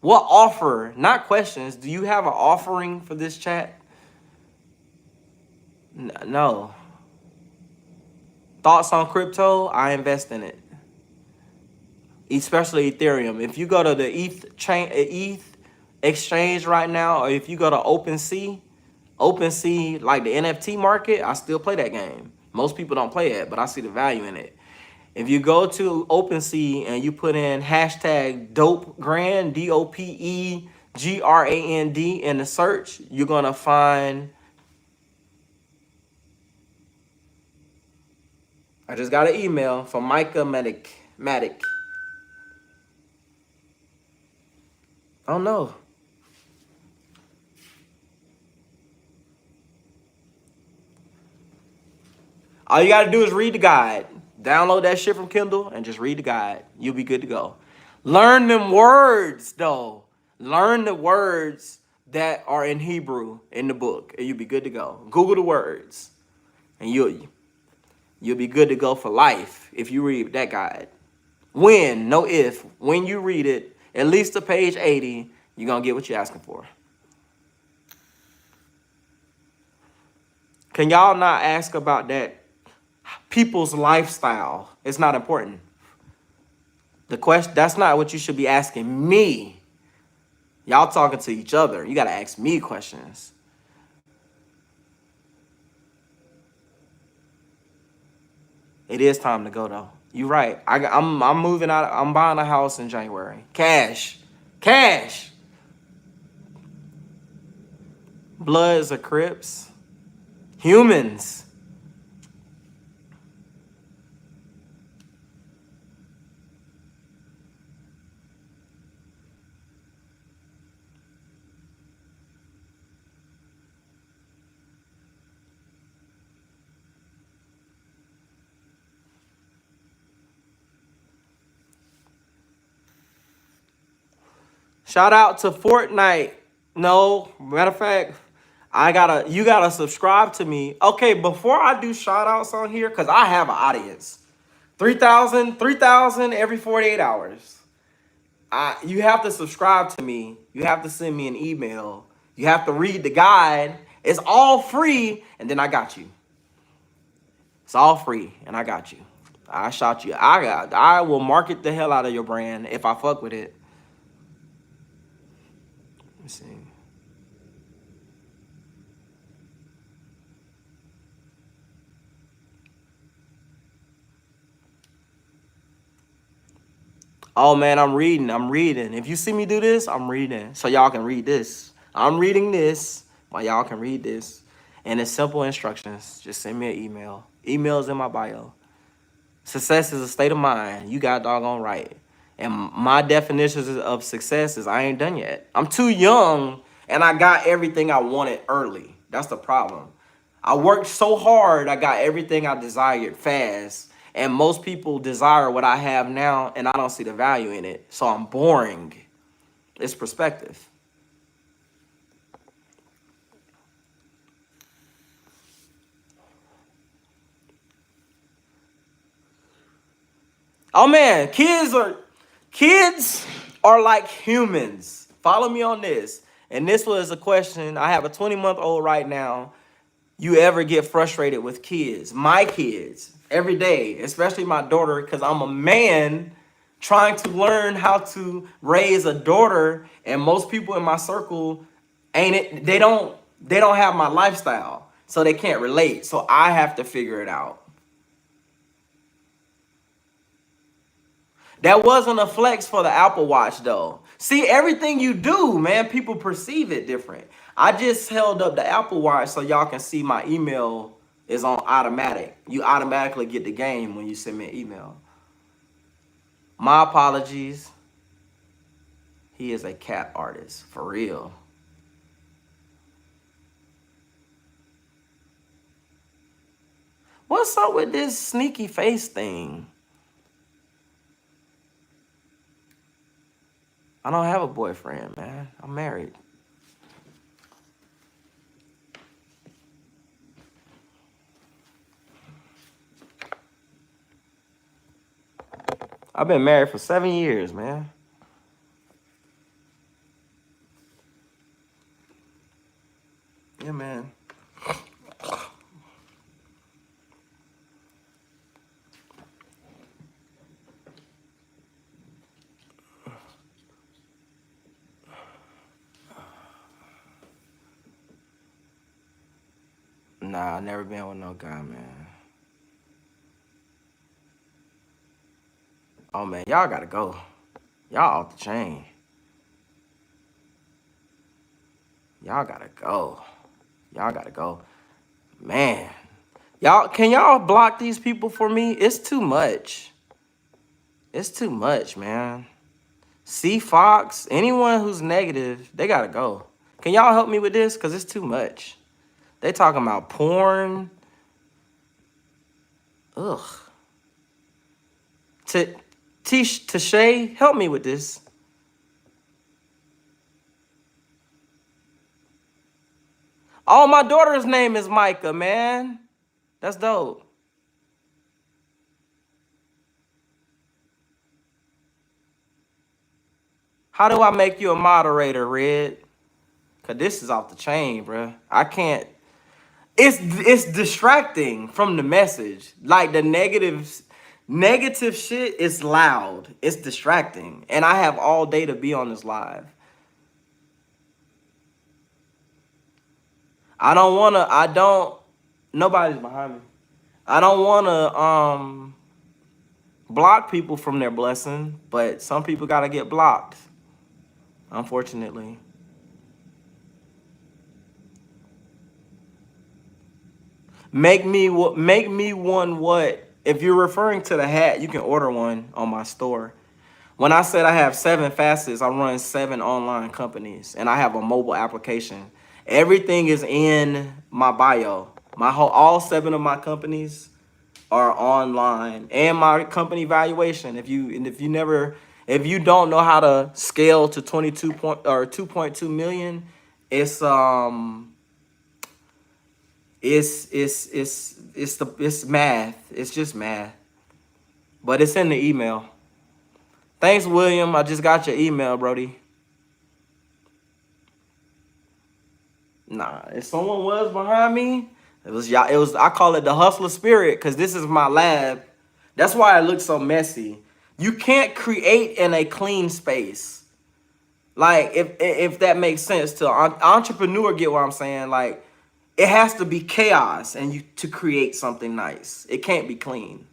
What offer, not questions, do you have an offering for this chat? No. Thoughts on crypto? I invest in it. Especially Ethereum. If you go to the ETH exchange right now, or if you go to OpenSea, like the NFT market, I still play that game. Most people don't play it, but I see the value in it. If you go to OpenSea and you put in hashtag DopeGrand, DOPEGRAND in the search, you're gonna find. I just got an email from Micah Matic. I don't know. All you gotta do is read the guide. Download that shit from Kindle and just read the guide. You'll be good to go. Learn them words, though. Learn the words that are in Hebrew in the book, and you'll be good to go. Google the words, and You'll be good to go for life if you read that guide. When, no if, when you read it, at least to page 80, you're going to get what you're asking for. Can y'all not ask about that? People's lifestyle. It's not important. The question, that's not what you should be asking me. Y'all talking to each other. You got to ask me questions. It is time to go, though. You're right. I'm moving out. I'm buying a house in January. Cash. Cash. Bloods or Crips. Humans. Shout out to Fortnite. No, matter of fact, you gotta subscribe to me. Okay, before I do shout outs on here, because I have an audience. 3,000 every 48 hours. You have to subscribe to me. You have to send me an email. You have to read the guide. It's all free, and then I got you. It's all free, and I got you. I shot you. I will market the hell out of your brand if I fuck with it. Let's see. Oh man, I'm reading. If you see me do this, I'm reading. So y'all can read this. I'm reading this while y'all can read this. And it's simple instructions. Just send me an email. Email's in my bio. Success is a state of mind. You got doggone right. And my definitions of success is I ain't done yet. I'm too young and I got everything I wanted early. That's the problem. I worked so hard, I got everything I desired fast. And most people desire what I have now, and I don't see the value in it. So I'm boring. It's perspective. Oh man, kids are like humans. Follow me on this. And this was a question. I have a 20-month-old right now. You ever get frustrated with kids? My kids, every day, especially my daughter, because I'm a man trying to learn how to raise a daughter, and most people in my circle they don't have my lifestyle, so they can't relate. So I have to figure it out. That wasn't a flex for the Apple Watch, though. See, everything you do, man, people perceive it different. I just held up the Apple Watch so y'all can see my email is on automatic. You automatically get the game when you send me an email. My apologies. He is a cat artist, for real. What's up with this sneaky face thing? I don't have a boyfriend, man. I'm married. I've been married for 7 years, man. Yeah, man. Nah, I never been with no guy, man. Oh, man, y'all gotta go. Y'all off the chain. Y'all gotta go. Y'all gotta go. Man. Can y'all block these people for me? It's too much. It's too much, man. C Fox, anyone who's negative, they gotta go. Can y'all help me with this? Because it's too much. They talking about porn. Ugh. Tashay, help me with this. Oh, my daughter's name is Micah, man. That's dope. How do I make you a moderator, Red? Cause this is off the chain, bro. I can't. It's distracting from the message. Like the negative shit is loud. It's distracting, and I have all day to be on this live. I don't wanna. I don't. Nobody's behind me. I don't wanna block people from their blessing, but some people gotta get blocked. Unfortunately. Make me what? Make me one what? If you're referring to the hat, you can order one on my store. When I said I have 7 facets, I run 7 online companies, and I have a mobile application. Everything is in my bio. All 7 of my companies are online, and my company valuation. If you don't know how to scale to 2.2 million, it's it's math. It's just math. But it's in the email. Thanks, William. I just got your email, Brody. Nah, if someone was behind me, it was y'all. It was, I call it the hustler spirit, because this is my lab. That's why it looks so messy. You can't create in a clean space. Like, if that makes sense to entrepreneur, get what I'm saying? Like, it has to be chaos and you to create something nice. It can't be clean.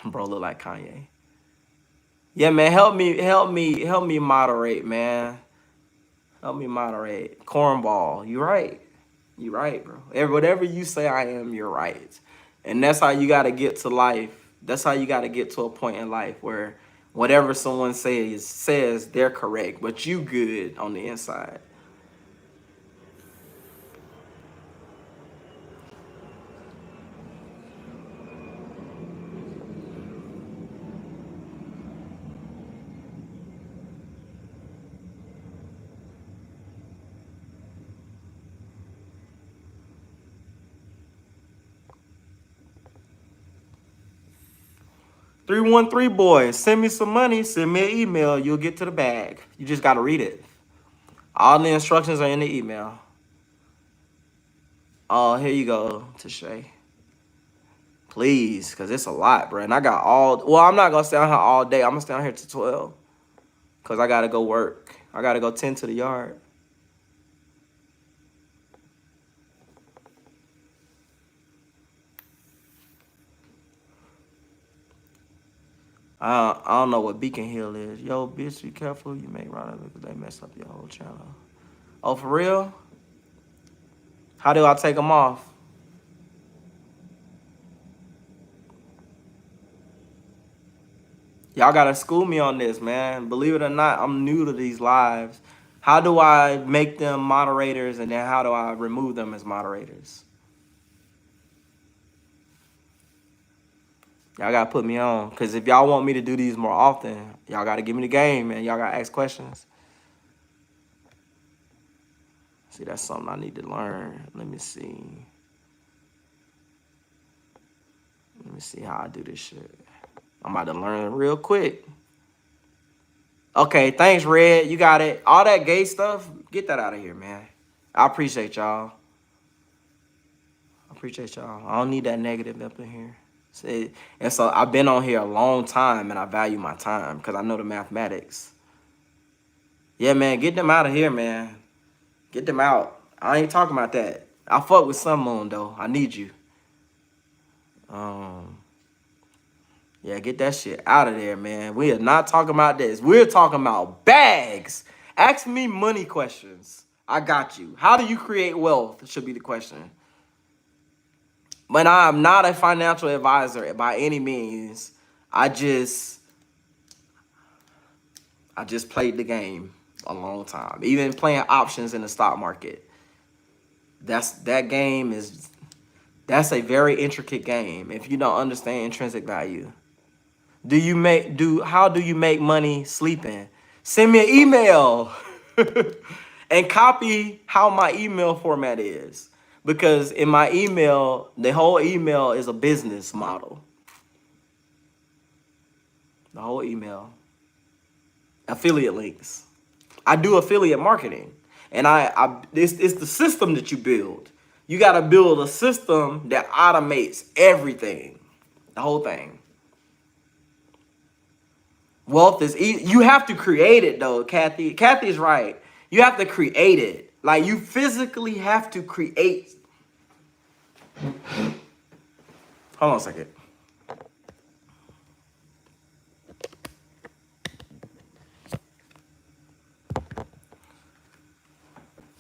Bro, look like Kanye. Yeah, man, help me moderate, man. Help me moderate. Cornball, you right. You right, bro. Whatever you say I am, you're right. And that's how you gotta get to life. That's how you gotta get to a point in life where whatever someone says they're correct, but you good on the inside. 313 boys, send me some money, send me an email, you'll get to the bag. You just gotta read it. All the instructions are in the email. Oh, here you go, Tashay. Please, because it's a lot, bro. And I got I'm not gonna stay on here all day. I'm gonna stay on here till 12. Because I gotta go work. I gotta go tend to the yard. I don't know what Beacon Hill is. Yo, bitch, be careful. You may run it because they mess up your whole channel. Oh, for real? How do I take them off? Y'all gotta school me on this, man. Believe it or not, I'm new to these lives. How do I make them moderators, and then how do I remove them as moderators? Y'all gotta put me on, because if y'all want me to do these more often, y'all gotta give me the game, man. Y'all gotta ask questions. See, that's something I need to learn. Let me see. Let me see how I do this shit. I'm about to learn real quick. Okay, thanks, Red. You got it. All that gay stuff, get that out of here, man. I appreciate y'all. I don't need that negative up in here. See, and so I've been on here a long time, and I value my time because I know the mathematics. Yeah, man, get them out of here, man. Get them out. I ain't talking about that. I fuck with Sun Moon, though. I need you. Yeah, get that shit out of there, man. We are not talking about this. We're talking about bags. Ask me money questions. I got you. How do you create wealth? Should be the question. But I'm not a financial advisor by any means. I just played the game a long time. Even playing options in the stock market. That's a very intricate game if you don't understand intrinsic value. How do you make money sleeping? Send me an email and copy how my email format is. Because in my email, the whole email is a business model. The whole email. Affiliate links. I do affiliate marketing. And it's the system that you build. You got to build a system that automates everything. The whole thing. Wealth is easy. You have to create it though, Kathy. Kathy's right. You have to create it. Like you physically have to create. Hold on a second.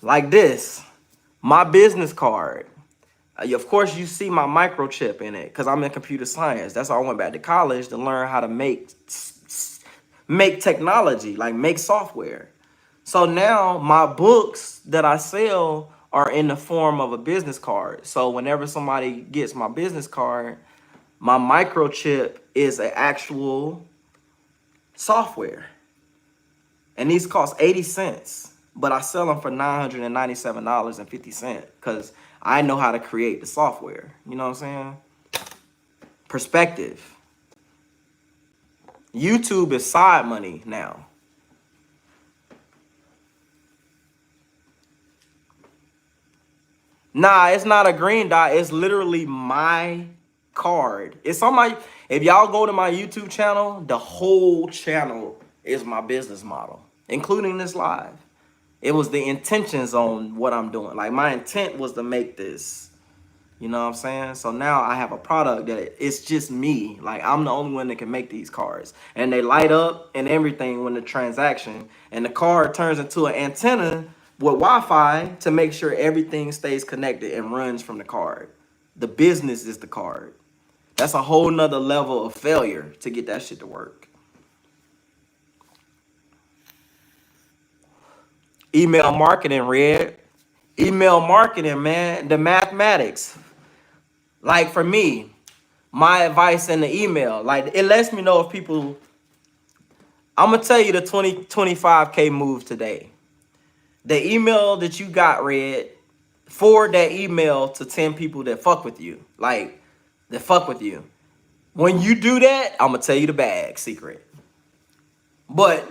Like this, my business card. Of course, you see my microchip in it because I'm in computer science. That's why I went back to college to learn how to make technology, like make software. So now my books that I sell are in the form of a business card. So whenever somebody gets my business card, my microchip is an actual software. And these cost 80 cents, but I sell them for $997.50 because I know how to create the software. You know what I'm saying? Perspective. YouTube is side money now. Nah, it's not a green dot. It's literally my card. It's on my, if y'all go to my YouTube channel, the whole channel is my business model, including this live. It was the intentions on what I'm doing. Like my intent was to make this. You know what I'm saying? So now I have a product that it's just me. Like I'm the only one that can make these cards. And they light up and everything when the transaction. And the card turns into an antenna with Wi-Fi to make sure everything stays connected and runs from the card. The business is the card. That's a whole nother level of failure to get that shit to work. Email marketing, Red. Email marketing, man. The mathematics. Like for me, my advice in the email, like it lets me know if people, I'm gonna tell you the 25K move today. The email that you got, Red, forward that email to 10 people that fuck with you. Like, that fuck with you. When you do that, I'm gonna tell you the bag secret. But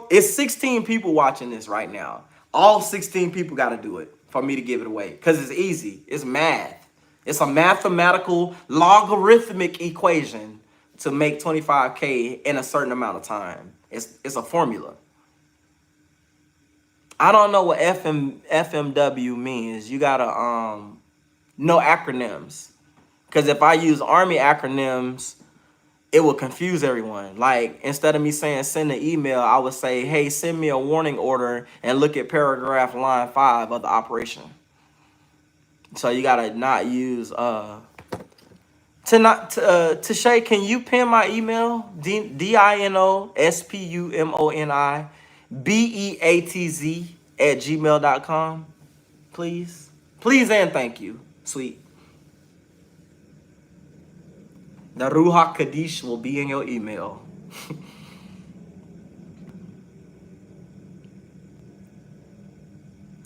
it's 16 people watching this right now. All 16 people gotta do it for me to give it away. Because it's easy. It's math. It's a mathematical logarithmic equation to make 25K in a certain amount of time. It's a formula. I don't know what FMW means. You gotta know acronyms. Because if I use Army acronyms, it will confuse everyone. Like instead of me saying send an email, I would say, hey, send me a warning order and look at paragraph line 5 of the operation. So you gotta not use Tashay, can you pin my email? DINOSPUMONIBEATZ@gmail.com, please? Please and thank you, sweet. The Ruach Kadish will be in your email.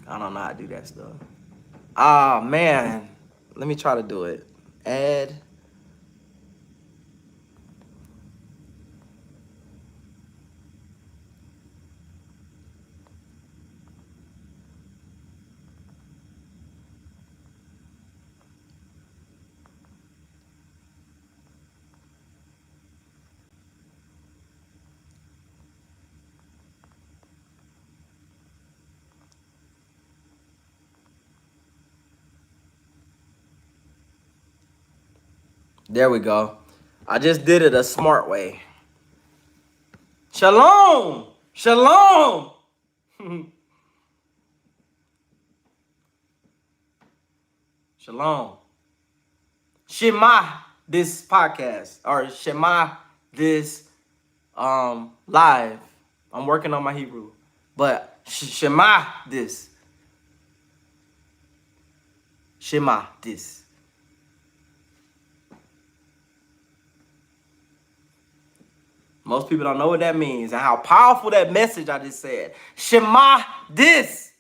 I don't know how to do that stuff. Ah, man. Let me try to do it. Add. There we go. I just did it a smart way. Shalom. Shalom. Shalom. Shema this podcast or Shema this live. I'm working on my Hebrew. But Shema this. Shema this. Most people don't know what that means and how powerful that message I just said. Shema this.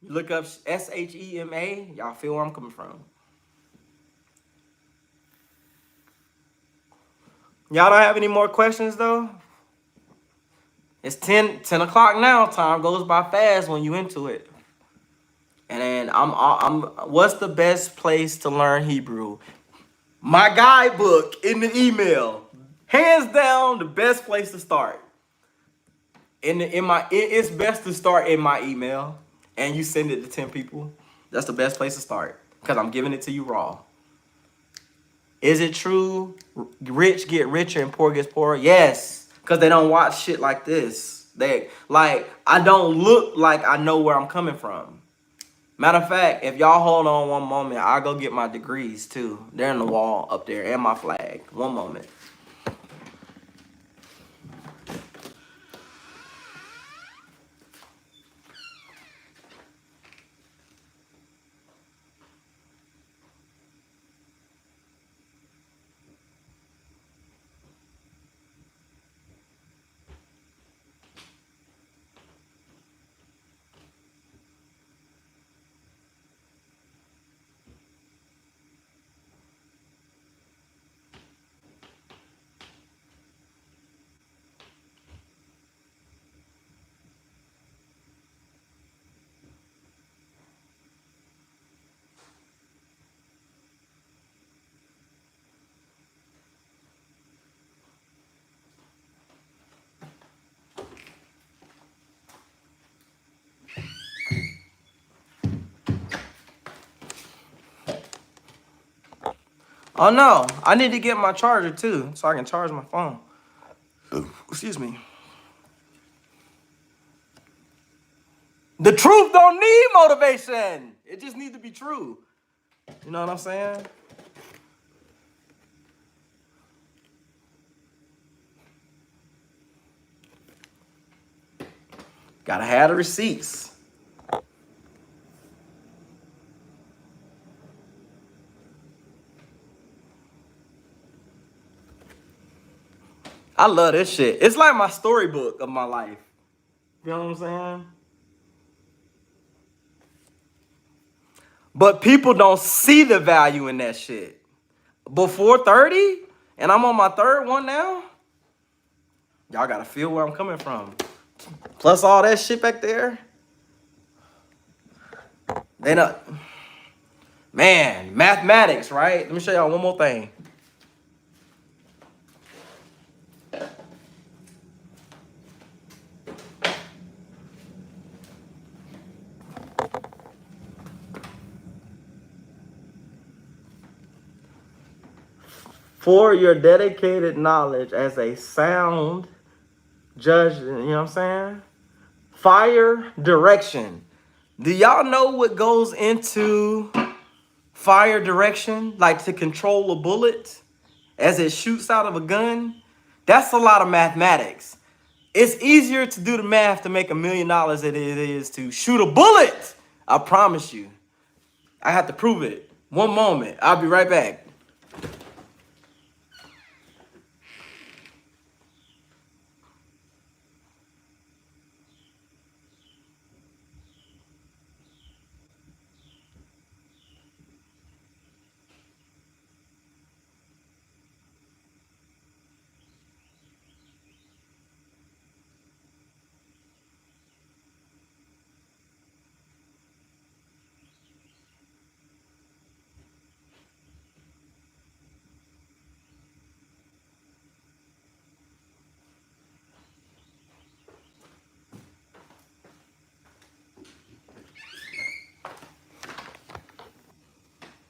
You look up SHEMA, y'all feel where I'm coming from. Y'all don't have any more questions though? It's 10 o'clock now. Time goes by fast when you into it. And then I'm what's the best place to learn Hebrew? My guidebook in the email. Hands down, the best place to start. It's best to start in my email and you send it to 10 people. That's the best place to start because I'm giving it to you raw. Is it true? Rich get richer and poor gets poorer? Yes, because they don't watch shit like this. I don't look like I know where I'm coming from. Matter of fact, if y'all hold on one moment, I'll go get my degrees too. They're in the wall up there and my flag. One moment. Oh no, I need to get my charger too so I can charge my phone. Excuse me. The truth don't need motivation. It just needs to be true. You know what I'm saying? Gotta have the receipts. I love this shit. It's like my storybook of my life. You know what I'm saying? But people don't see the value in that shit. Before 30, and I'm on my third one now, y'all gotta feel where I'm coming from. Plus all that shit back there. They not, man, mathematics, right? Let me show y'all one more thing. For your dedicated knowledge as a sound judge, you know what I'm saying? Fire direction. Do y'all know what goes into fire direction? Like to control a bullet as it shoots out of a gun? That's a lot of mathematics. It's easier to do the math to make $1 million than it is to shoot a bullet. I promise you. I have to prove it. One moment. I'll be right back.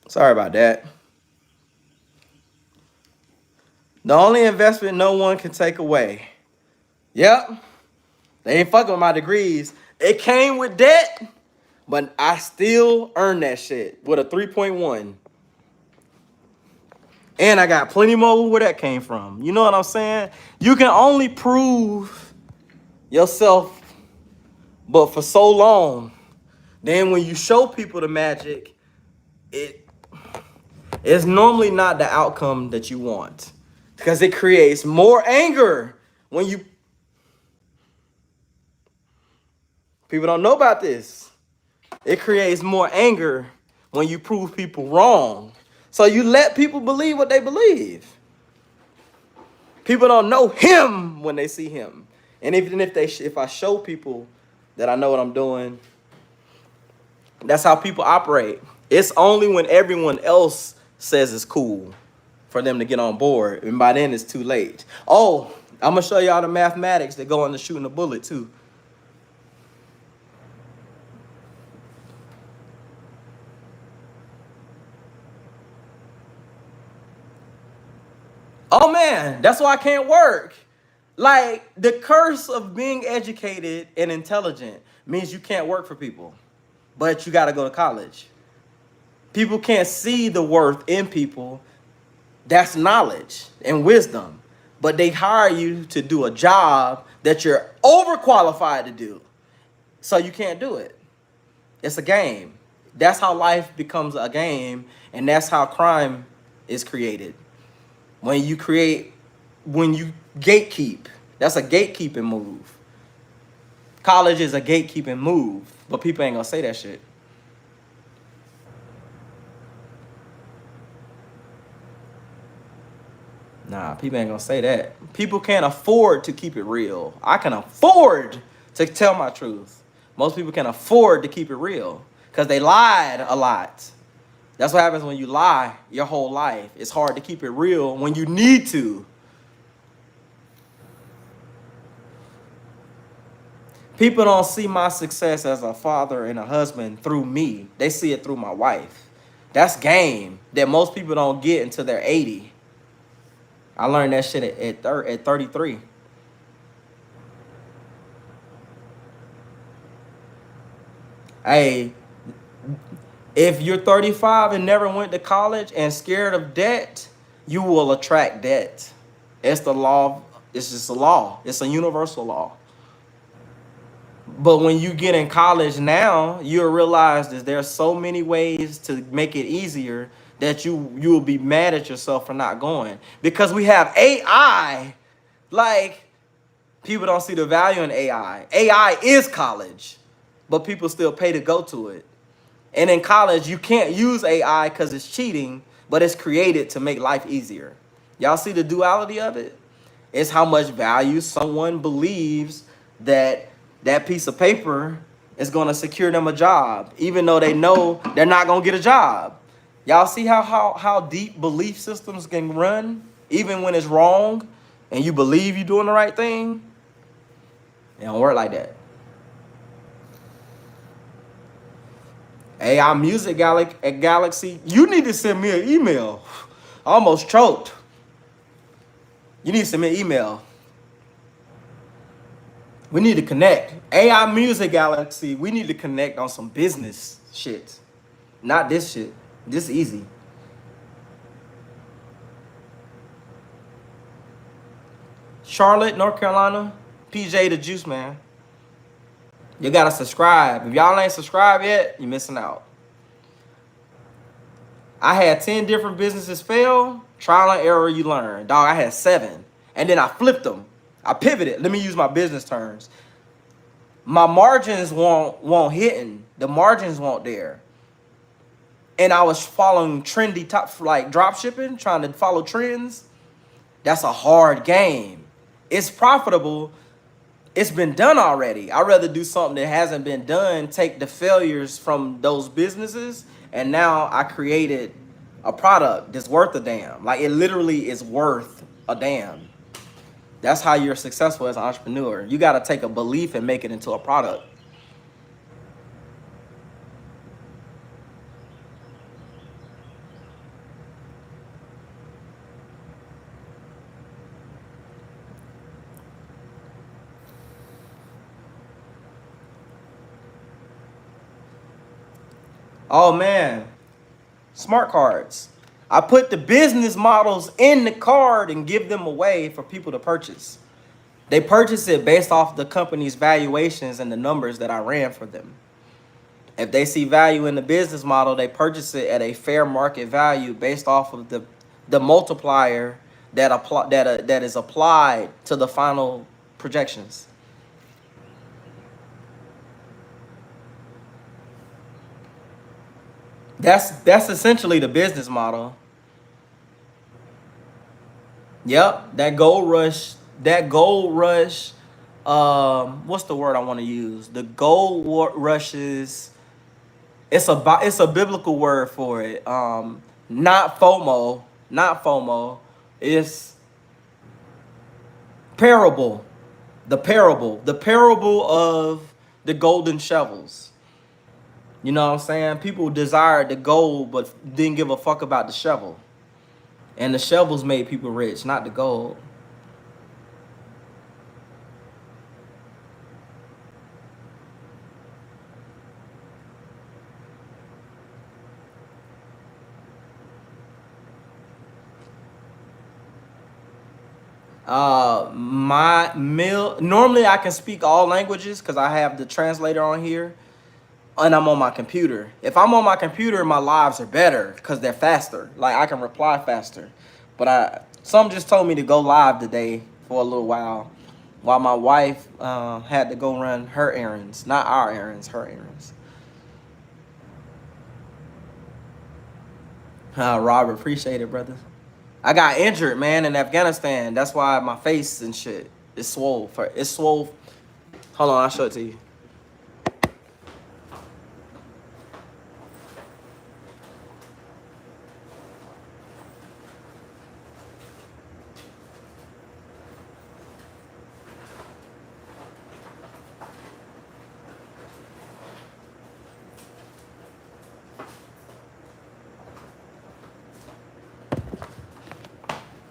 Sorry about that. The only investment no one can take away. Yep. They ain't fucking with my degrees. It came with debt, but I still earned that shit with a 3.1. And I got plenty more where that came from. You know what I'm saying? You can only prove yourself but for so long. Then when you show people the magic, it's normally not the outcome that you want. Because it creates more anger when you... People don't know about this. It creates more anger when you prove people wrong. So you let people believe what they believe. People don't know him when they see him. And even if I show people that I know what I'm doing, that's how people operate. It's only when everyone else says it's cool for them to get on board, and by then it's too late. Oh, I'm gonna show y'all the mathematics that go into shooting a bullet too. Oh man, that's why I can't work. Like, the curse of being educated and intelligent means you can't work for people, but you got to go to college. People can't see the worth in people. That's knowledge and wisdom, but they hire you to do a job that you're overqualified to do, so you can't do it. It's a game. That's how life becomes a game, and that's how crime is created. When you create, when you gatekeep, that's a gatekeeping move. College is a gatekeeping move, but people ain't gonna say that shit. Nah, people ain't gonna say that. People can't afford to keep it real. I can afford to tell my truth. Most people can afford to keep it real because they lied a lot. That's what happens when you lie your whole life. It's hard to keep it real when you need to. People don't see my success as a father and a husband through me. They see it through my wife. That's game that most people don't get until they're 80. I learned that shit at 33. Hey, if you're 35 and never went to college and scared of debt, you will attract debt. It's the law. It's just a law. It's a universal law. But when you get in college now, you'll realize that there's so many ways to make it easier that you will be mad at yourself for not going. Because we have AI. Like, people don't see the value in AI. AI is college, but people still pay to go to it. And in college, you can't use AI because it's cheating, but it's created to make life easier. Y'all see the duality of it? It's how much value someone believes that that piece of paper is going to secure them a job, even though they know they're not going to get a job. Y'all see how deep belief systems can run, even when it's wrong, and you believe you're doing the right thing? It don't work like that. AI Music Galaxy, you need to send me an email. I almost choked. You need to send me an email. We need to connect. AI Music Galaxy, we need to connect on some business shit. Not this shit. This is easy. Charlotte, North Carolina, PJ the Juice Man. You gotta subscribe. If y'all ain't subscribed yet, you're missing out. I had 10 different businesses fail. Trial and error, you learn. Dog, I had 7. And then I flipped them. I pivoted. Let me use my business terms. My margins won't hitting. The margins weren't there. And I was following trendy top, like drop shipping, trying to follow trends. That's a hard game. It's profitable. It's been done already. I'd rather do something that hasn't been done, take the failures from those businesses, and now I created a product that's worth a damn. Like, it literally is worth a damn. That's how you're successful as an entrepreneur. You got to take a belief and make it into a product. Oh man, smart cards. I put the business models in the card and give them away for people to purchase. They purchase it based off the company's valuations and the numbers that I ran for them. If they see value in the business model, they purchase it at a fair market value based off of the multiplier that is applied to the final projections. That's essentially the business model. Yep, that gold rush. That gold rush. What's the word I want to use? The rushes. It's a biblical word for it. Not FOMO. Not FOMO. It's parable. The parable. The parable of the golden shovels. You know what I'm saying? People desired the gold, but didn't give a fuck about the shovel. And the shovels made people rich, not the gold. My meal. Normally, I can speak all languages because I have the translator on here, and I'm on my computer. If I'm on my computer, my lives are better because they're faster. Like I can reply faster. But some just told me to go live today for a little while my wife had to go run her errands, not our errands, her errands. Robert, appreciate it, brother. I got injured, man, in Afghanistan. That's why my face and shit is swole. It's swole. Hold on, I'll show it to you.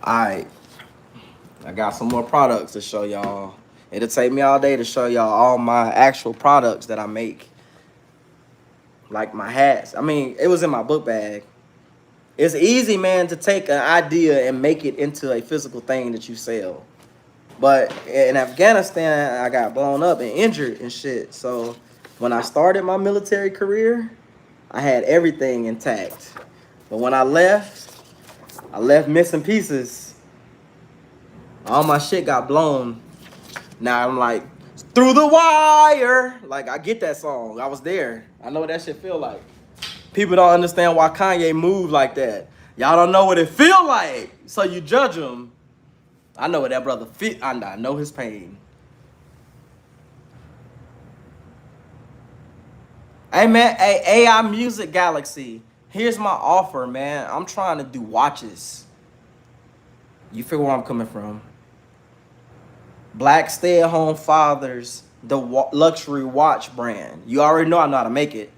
All right, I got some more products to show y'all. It'll take me all day to show y'all all my actual products that I make. Like my hats. I mean, it was in my book bag. It's easy, man, to take an idea and make it into a physical thing that you sell. But in Afghanistan, I got blown up and injured and shit. So when I started my military career, I had everything intact. But when I left missing pieces. All my shit got blown. Now I'm like, through the wire. Like, I get that song. I was there. I know what that shit feel like. People don't understand why Kanye moved like that. Y'all don't know what it feel like. So you judge him. I know what that brother feel. I know his pain. Hey, man. Hey, AI Music Galaxy. Here's my offer, man. I'm trying to do watches. You figure where I'm coming from. Blackstayathomefathers, the luxury watch brand. You already know I know how to make it,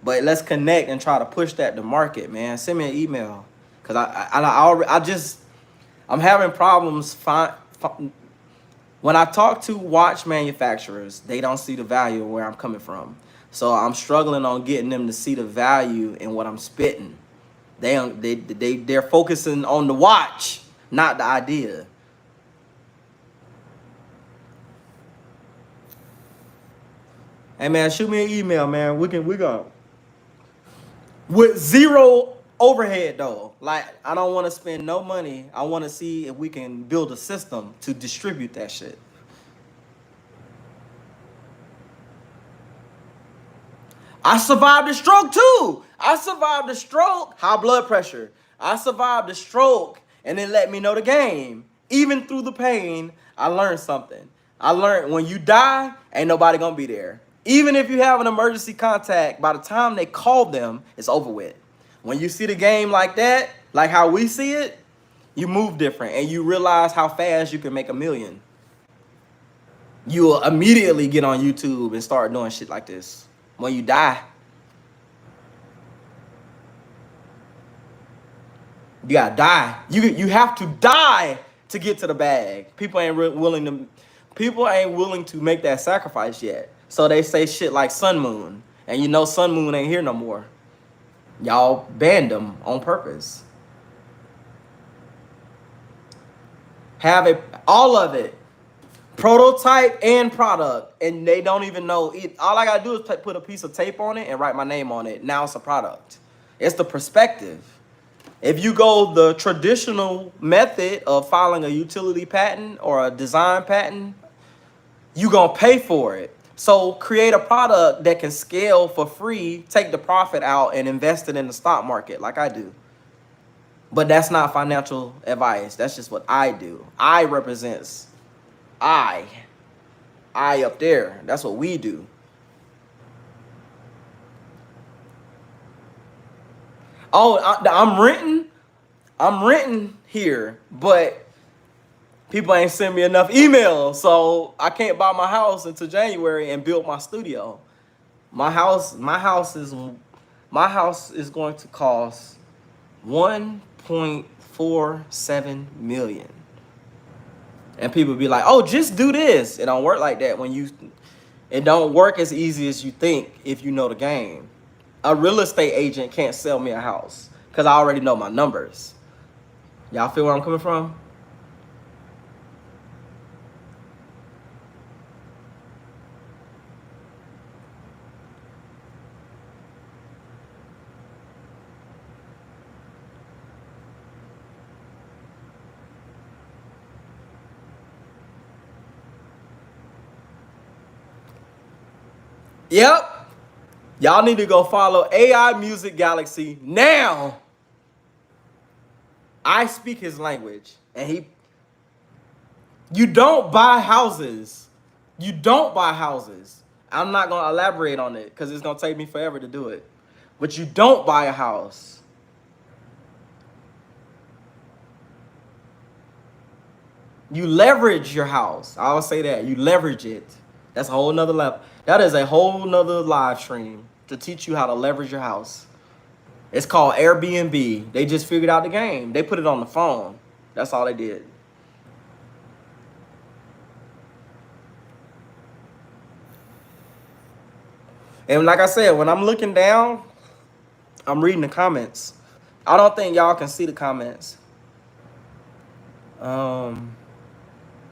but let's connect and try to push that to market, man. Send me an email, cause I'm having problems. When I talk to watch manufacturers, they don't see the value of where I'm coming from. So I'm struggling on getting them to see the value in what I'm spitting. They're focusing on the watch, not the idea. Hey man, shoot me an email, man. We go with zero overhead though. Like I don't want to spend no money. I want to see if we can build a system to distribute that shit. I survived a stroke too. I survived a stroke, high blood pressure. I survived a stroke, and it let me know the game. Even through the pain, I learned something. I learned when you die, ain't nobody gonna be there. Even if you have an emergency contact, by the time they call them, it's over with. When you see the game like that, like how we see it, you move different, and you realize how fast you can make a million. You will immediately get on YouTube and start doing shit like this. When you die, you gotta die. You have to die to get to the bag. People ain't willing to make that sacrifice yet. So they say shit like Sun Moon, and you know Sun Moon ain't here no more. Y'all banned them on purpose. Have it, all of it, prototype and product, and they don't even know it. All I gotta do is put a piece of tape on it and write my name on it. Now it's a product. It's the perspective. If you go the traditional method of filing a utility patent or a design patent, you gonna pay for it. So create a product that can scale for free, take the profit out, and invest it in the stock market like I do. But that's not financial advice. That's just what I do. I represents I. I up there. That's what we do. Oh, I'm renting. I'm renting here, but people ain't send me enough emails, so I can't buy my house until January and build my studio. My house is going to cost 1.47 million. And people be like, "Oh, just do this." It don't work like that it don't work as easy as you think if you know the game. A real estate agent can't sell me a house because I already know my numbers. Y'all feel where I'm coming from? Yep. Y'all need to go follow AI Music Galaxy now. I speak his language, and you don't buy houses. You don't buy houses. I'm not gonna elaborate on it because it's gonna take me forever to do it. But you don't buy a house. You leverage your house. I will say that. You leverage it. That's a whole nother level. That is a whole nother live stream to teach you how to leverage your house. It's called Airbnb. They just figured out the game. They put it on the phone. That's all they did. And like I said, when I'm looking down, I'm reading the comments. I don't think y'all can see the comments.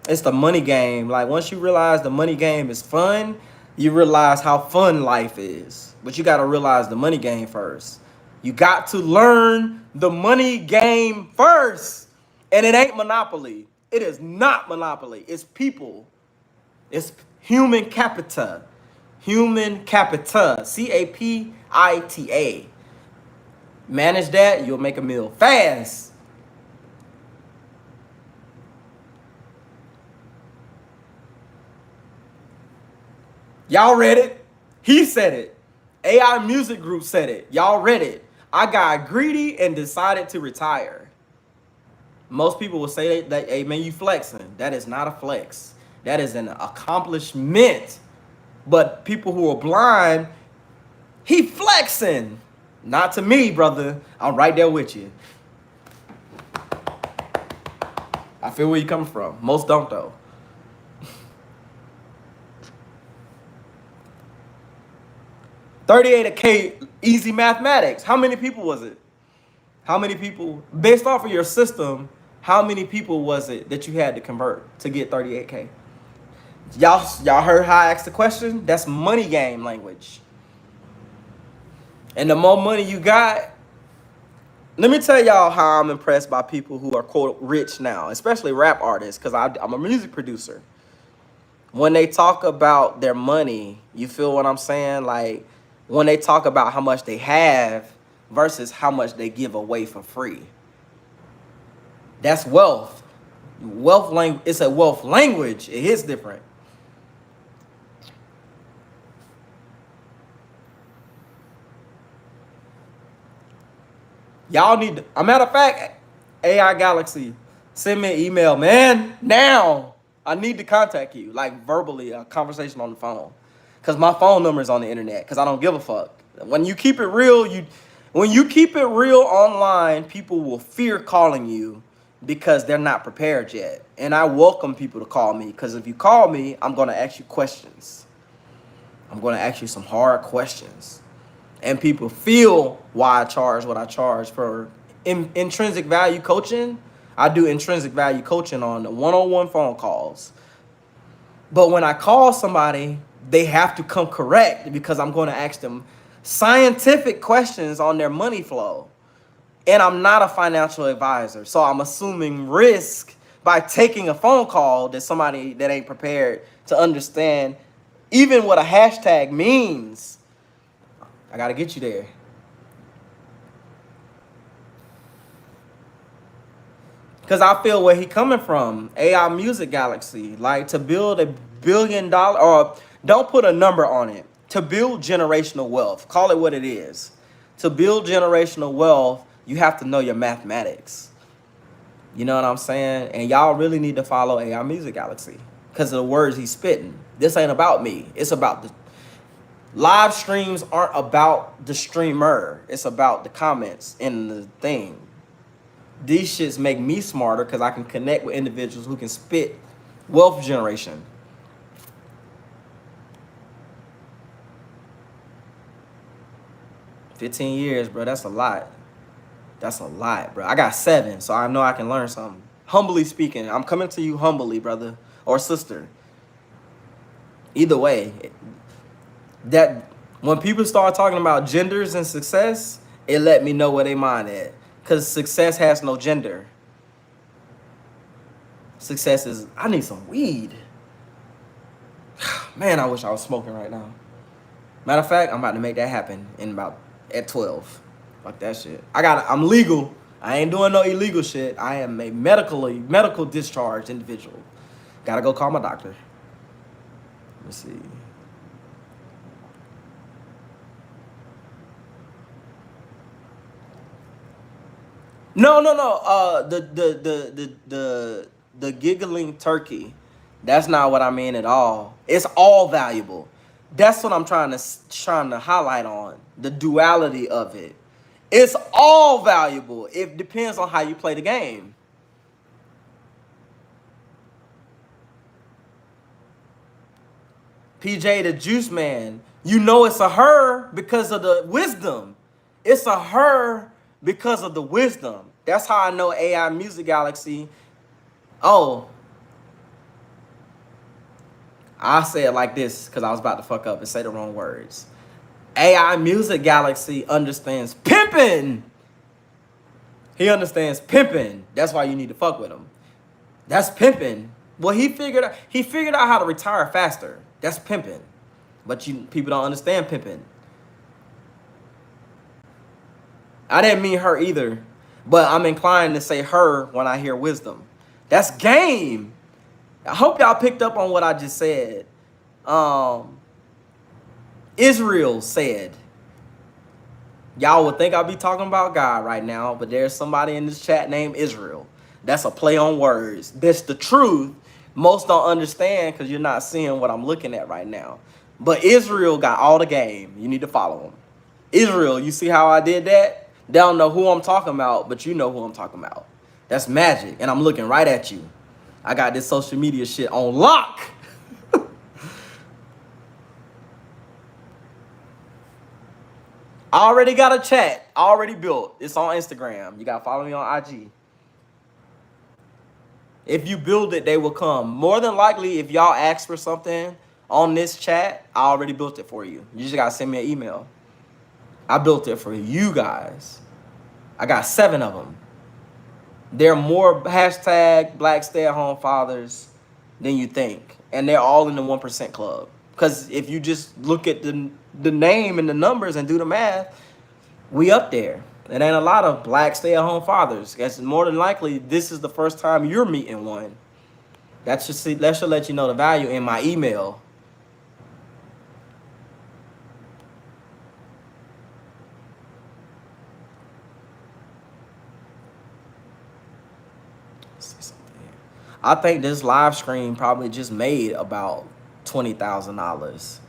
It's the money game. Like once you realize the money game is fun, you realize how fun life is. But you got to realize the money game first. You got to learn the money game first. And it ain't Monopoly. It is not Monopoly. It's people. It's human capita. Human capita. CAPITA. Manage that, you'll make a meal fast. Y'all read it? He said it. AI Music Group said it. Y'all read it. I got greedy and decided to retire. Most people will say that, hey man, you flexing. That is not a flex. That is an accomplishment. But people who are blind, he flexing. Not to me, brother. I'm right there with you. I feel where you're coming from. Most don't though. $38K, easy mathematics. How many people was it? How many people, based off of your system, how many people was it that you had to convert to get 38K? Y'all heard how I asked the question? That's money game language. And the more money you got, let me tell y'all how I'm impressed by people who are quote rich now, especially rap artists, because I'm a music producer. When they talk about their money, you feel what I'm saying? Like when they talk about how much they have versus how much they give away for free. That's wealth. Wealth language. It's a wealth language. It is different. Y'all need to, a matter of fact, AI Galaxy, send me an email, man. Now I need to contact you, like verbally, a conversation on the phone. Cause my phone number is on the internet. Cause I don't give a fuck. When you keep it real, when you keep it real online, people will fear calling you because they're not prepared yet. And I welcome people to call me. Cause if you call me, I'm gonna ask you questions. I'm gonna ask you some hard questions. And people feel why I charge what I charge for intrinsic value coaching. I do intrinsic value coaching on the one-on-one phone calls. But when I call somebody, they have to come correct because I'm going to ask them scientific questions on their money flow. And I'm not a financial advisor, so I'm assuming risk by taking a phone call that somebody that ain't prepared to understand even what a hashtag means. I gotta get you there. Because I feel where he coming from. AI Music Galaxy. Like, to build $1 billion, or don't put a number on it. To build generational wealth. Call it what it is. To build generational wealth, you have to know your mathematics. You know what I'm saying? And y'all really need to follow AI Music Galaxy. Because of the words he's spitting. This ain't about me. It's about the live streams aren't about the streamer. It's about the comments and the thing. These shits make me smarter because I can connect with individuals who can spit wealth generation. $15 years, bro. That's a lot. That's a lot, bro. I got 7, so I know I can learn something. Humbly speaking, I'm coming to you humbly, brother or sister. Either way, that when people start talking about genders and success, it let me know where they mind at. Because success has no gender. Success is, I need some weed. Man, I wish I was smoking right now. Matter of fact, I'm about to make that happen at 12. Fuck that shit. I'm legal. I ain't doing no illegal shit. I am a medical discharged individual. Gotta go call my doctor. Let's see. No. The giggling turkey. That's not what I mean at all. It's all valuable. That's what I'm trying to highlight on. The duality of it. It's all valuable. It depends on how you play the game. PJ the Juice Man. You know it's a her because of the wisdom. It's a her because of the wisdom. That's how I know AI Music Galaxy. Oh, I say it like this because I was about to fuck up and say the wrong words. AI Music Galaxy understands pimping. He understands pimping. That's why you need to fuck with him. That's pimping. Well, he figured out how to retire faster. That's pimping. But people don't understand pimping. I didn't mean her either, but I'm inclined to say her when I hear wisdom. That's game. I hope y'all picked up on what I just said. Israel said, y'all would think I'd be talking about God right now, but there's somebody in this chat named Israel. That's a play on words. That's the truth. Most don't understand because you're not seeing what I'm looking at right now. But Israel got all the game. You need to follow him. Israel, you see how I did that? They don't know who I'm talking about, but you know who I'm talking about. That's magic, and I'm looking right at you. I got this social media shit on lock. I already got a chat. Already built. It's on Instagram. You got to follow me on IG. If you build it, they will come. More than likely, if y'all ask for something on this chat, I already built it for you. You just got to send me an email. I built it for you guys. I got 7 of them. They're more hashtag #BlackStayAtHomeFathers than you think. And they're all in the 1% club. Because if you just look at the name and the numbers and do the math, we up there. It ain't a lot of Black stay-at-home fathers. Guess more than likely, this is the first time you're meeting one. That should let you know the value in my email. I think this live stream probably just made about $20,000.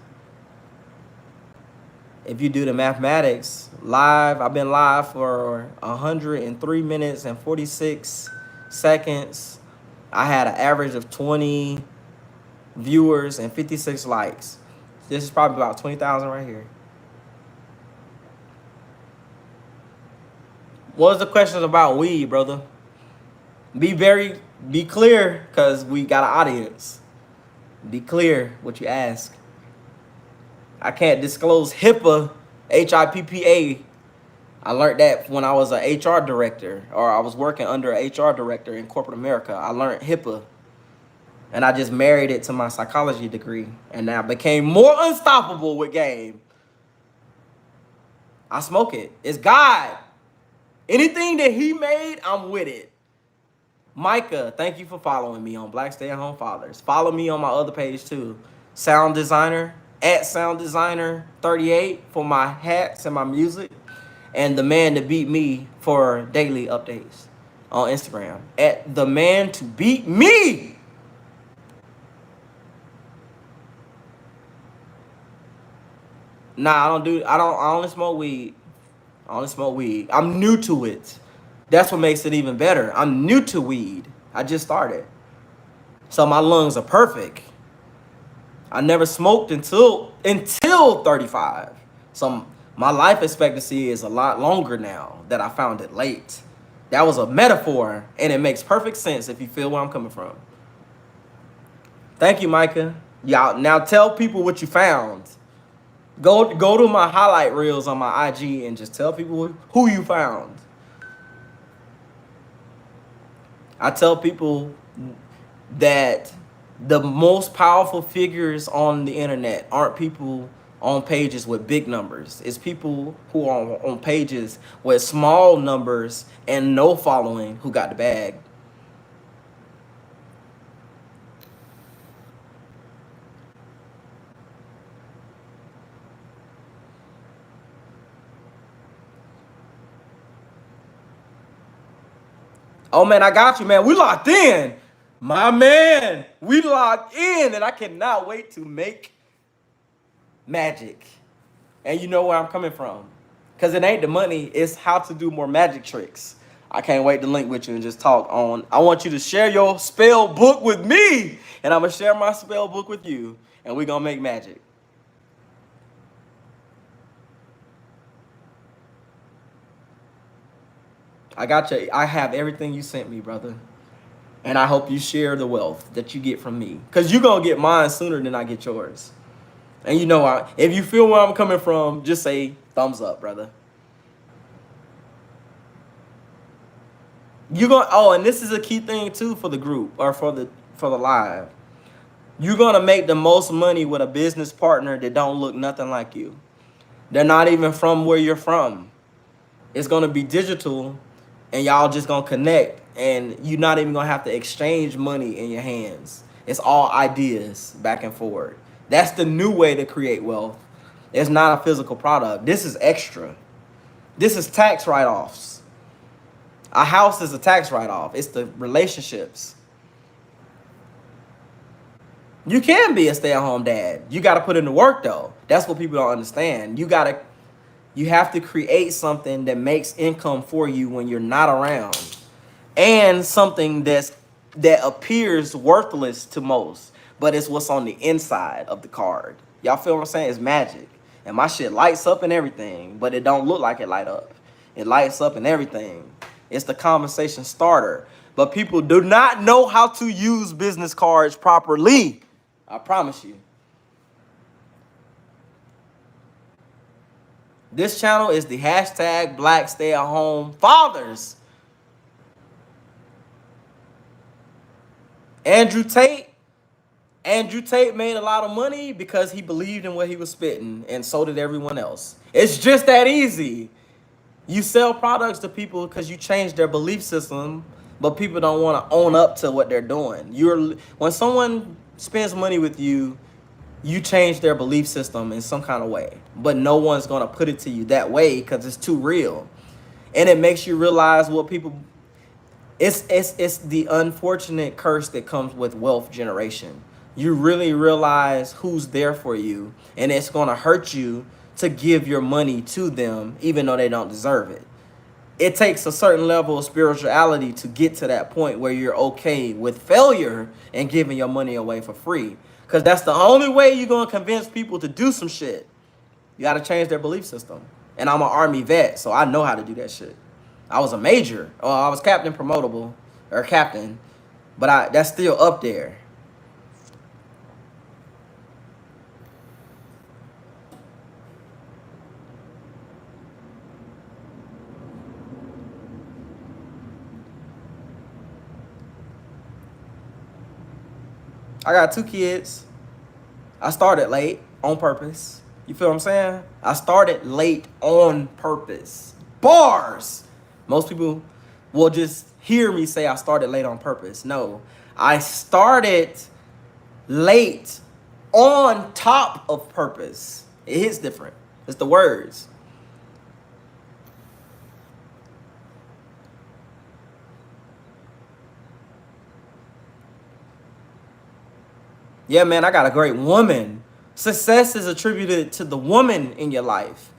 If you do the mathematics, I've been live for 103 minutes and 46 seconds. I had an average of 20 viewers and 56 likes. This is probably about 20,000 right here. What was the questions about weed, brother? Be clear, because we got an audience. Be clear what you ask. I can't disclose HIPAA, HIPPA. I learned that when I was an HR director, or I was working under an HR director in corporate America. I learned HIPAA, and I just married it to my psychology degree, and I became more unstoppable with game. I smoke it. It's God. Anything that he made, I'm with it. Micah, thank you for following me on Blackstayathomefathers. Follow me on my other page too. Sound Designer, at Sound Designer 38 for my hats and my music. And The Man to Beat Me for daily updates on Instagram. At The Man to Beat Me! Nah, I only smoke weed. I only smoke weed. I'm new to it. That's what makes it even better. I'm new to weed. I just started. So my lungs are perfect. I never smoked until 35. So my life expectancy is a lot longer now that I found it late. That was a metaphor, and it makes perfect sense if you feel where I'm coming from. Thank you, Micah. Y'all now tell people what you found. Go to my highlight reels on my IG and just tell people who you found. I tell people that the most powerful figures on the internet aren't people on pages with big numbers. It's people who are on pages with small numbers and no following who got the bag. Oh man, I got you, man. We locked in. My man, we locked in, and I cannot wait to make magic. And you know where I'm coming from. Because it ain't the money, it's how to do more magic tricks. I can't wait to link with you and just talk on. I want you to share your spell book with me, and I'm going to share my spell book with you, and we're going to make magic. I got you. I have everything you sent me, brother. And I hope you share the wealth that you get from me. Because you're going to get mine sooner than I get yours. And you know, if you feel where I'm coming from, just say thumbs up, brother. You're going and this is a key thing too for the group or for the live. You're going to make the most money with a business partner that don't look nothing like you. They're not even from where you're from. It's going to be digital, and y'all just going to connect, and you're not even going to have to exchange money in your hands. It's all ideas back and forward. That's the new way to create wealth. It's not a physical product. This is extra. This is tax write-offs. A house is a tax write-off. It's the relationships. You can be a stay-at-home dad. You got to put in the work, though. That's what people don't understand. You have to create something that makes income for you when you're not around, and something that appears worthless to most, but it's what's on the inside of the card. Y'all feel what I'm saying? It's magic. And my shit lights up and everything, but it don't look like it light up. It lights up and everything. It's the conversation starter. But people do not know how to use business cards properly. I promise you. This channel is the hashtag #BlackStayAtHomeFathers. Andrew Tate made a lot of money because he believed in what he was spitting, and so did everyone else. It's just that easy. You sell products to people because you change their belief system, but people don't want to own up to what they're doing. When someone spends money with you, you change their belief system in some kind of way, but no one's going to put it to you that way because it's too real. And it makes you realize what people... It's the unfortunate curse that comes with wealth generation. You really realize who's there for you, and it's going to hurt you to give your money to them even though they don't deserve it. It takes a certain level of spirituality to get to that point where you're okay with failure and giving your money away for free. Because that's the only way you're going to convince people to do some shit. You got to change their belief system. And I'm an Army vet, so I know how to do that shit. I was a major. Oh, I was captain promotable, or captain, but that's still up there. I got 2 kids. I started late on purpose. You feel what I'm saying? I started late on purpose. Bars! Most people will just hear me say I started late on purpose. No, I started late on top of purpose. It hits different. It's the words. Yeah, man, I got a great woman. Success is attributed to the woman in your life.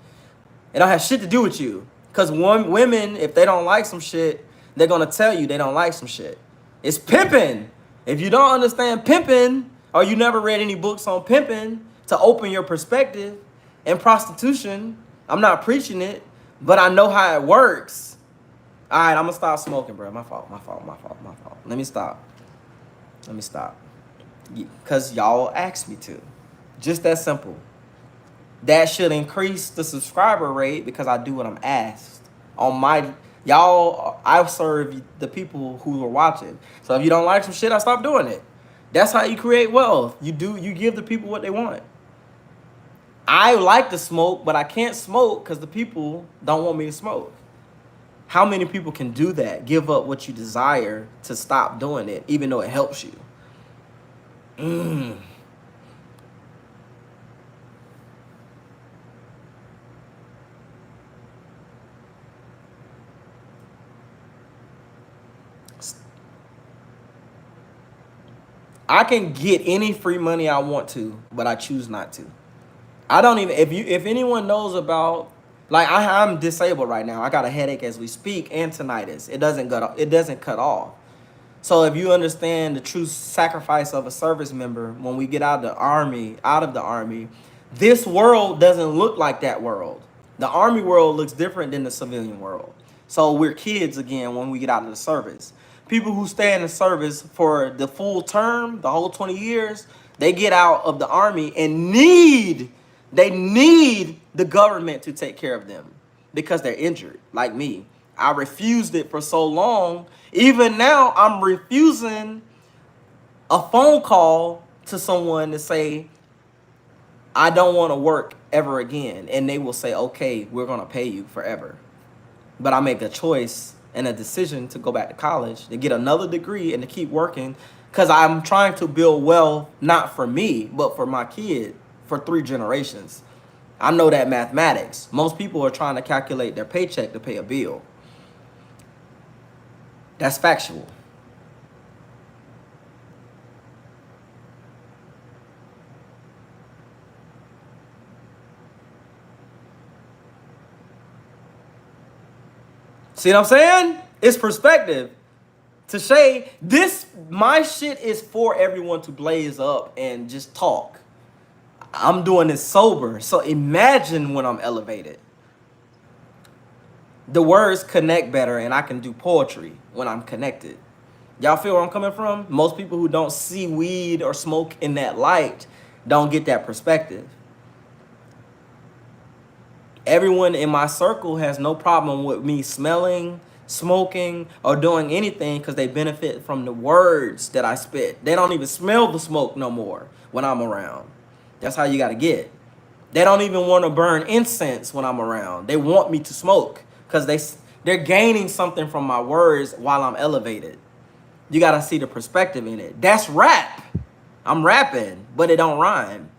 It don't have shit to do with you. Because women, if they don't like some shit, they're going to tell you they don't like some shit. It's pimping. If you don't understand pimping, or you never read any books on pimping to open your perspective, and prostitution, I'm not preaching it, but I know how it works. All right, I'm going to stop smoking, bro. My fault. Let me stop. Because y'all asked me to. Just that simple. That should increase the subscriber rate because I do what I'm asked. I serve the people who are watching. So if you don't like some shit, I stop doing it. That's how you create wealth. You give the people what they want. I like to smoke, but I can't smoke because the people don't want me to smoke. How many people can do that? Give up what you desire to stop doing it, even though it helps you. I can get any free money I want to, but I choose not to. I don't even, if anyone knows about, like I'm disabled right now. I got a headache as we speak and tinnitus. It doesn't cut off. So if you understand the true sacrifice of a service member when we get out of the army, this world doesn't look like that world. The army world looks different than the civilian world. So we're kids again when we get out of the service. People who stay in the service for the full term, the whole 20 years, they get out of the army and need the government to take care of them because they're injured, like me. I refused it for so long. Even now, I'm refusing a phone call to someone to say, I don't want to work ever again. And they will say, okay, we're going to pay you forever. But I make a choice and a decision to go back to college, to get another degree and to keep working because I'm trying to build wealth, not for me, but for my kid, for 3 generations. I know that mathematics. Most people are trying to calculate their paycheck to pay a bill. That's factual. See what I'm saying? It's perspective. To say my shit is for everyone to blaze up and just talk. I'm doing this sober. So imagine when I'm elevated. The words connect better and I can do poetry when I'm connected. Y'all feel where I'm coming from? Most people who don't see weed or smoke in that light don't get that perspective. Everyone in my circle has no problem with me smelling, smoking, or doing anything because they benefit from the words that I spit. They don't even smell the smoke no more when I'm around. That's how you got to get. They don't even want to burn incense when I'm around. They want me to smoke because they're gaining something from my words while I'm elevated. You got to see the perspective in it. That's rap. I'm rapping, but it don't rhyme.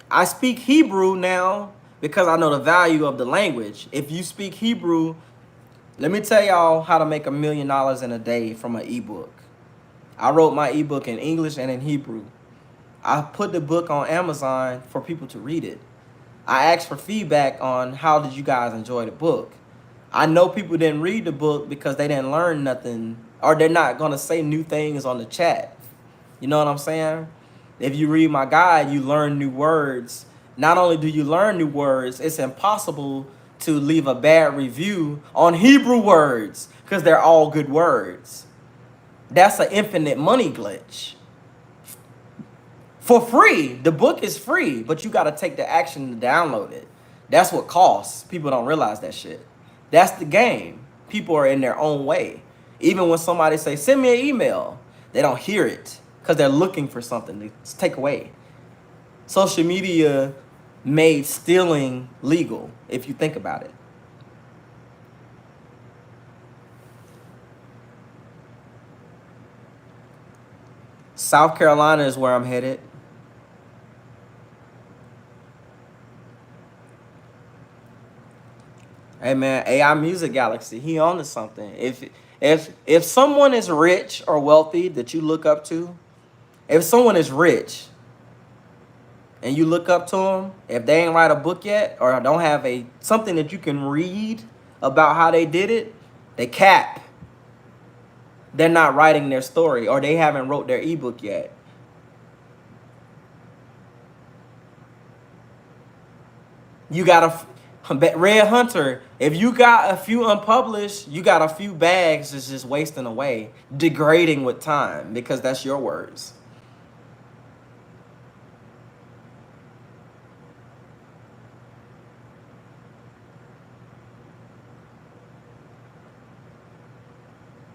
I speak Hebrew now because I know the value of the language. If you speak Hebrew, let me tell y'all how to make $1 million in a day from an ebook. I wrote my ebook in English and in Hebrew. I put the book on Amazon for people to read it. I asked for feedback on how did you guys enjoy the book. I know people didn't read the book because they didn't learn nothing, or they're not going to say new things on the chat. You know what I'm saying? If you read my guide, you learn new words. Not only do you learn new words, it's impossible to leave a bad review on Hebrew words because they're all good words. That's an infinite money glitch. For free. The book is free, but you got to take the action to download it. That's what costs. People don't realize that shit. That's the game. People are in their own way. Even when somebody say, send me an email. They don't hear it because they're looking for something to take away. Social media made stealing legal, if you think about it. South Carolina is where I'm headed. Hey man, AI Music Galaxy, he on to something. If someone is rich or wealthy that you look up to, if someone is rich and you look up to them, if they ain't write a book yet or don't have a something that you can read about how they did it, they cap. They're not writing their story or they haven't wrote their ebook yet. You got a Red Hunter. If you got a few unpublished, you got a few bags that's just wasting away, degrading with time because that's your words.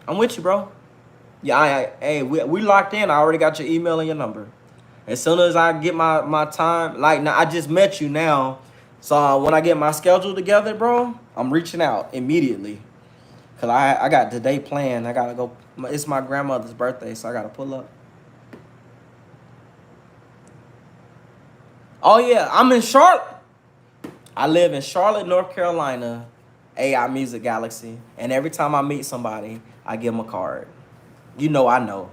I'm with you, bro. Yeah, hey, we locked in. I already got your email and your number. As soon as I get my time, like now, I just met you now. So when I get my schedule together, bro, I'm reaching out immediately. Cause I got today planned. I gotta go. It's my grandmother's birthday, so I gotta pull up. Oh yeah, I'm in Charlotte. I live in Charlotte, North Carolina, AI Music Galaxy. And every time I meet somebody, I give them a card. You know I know.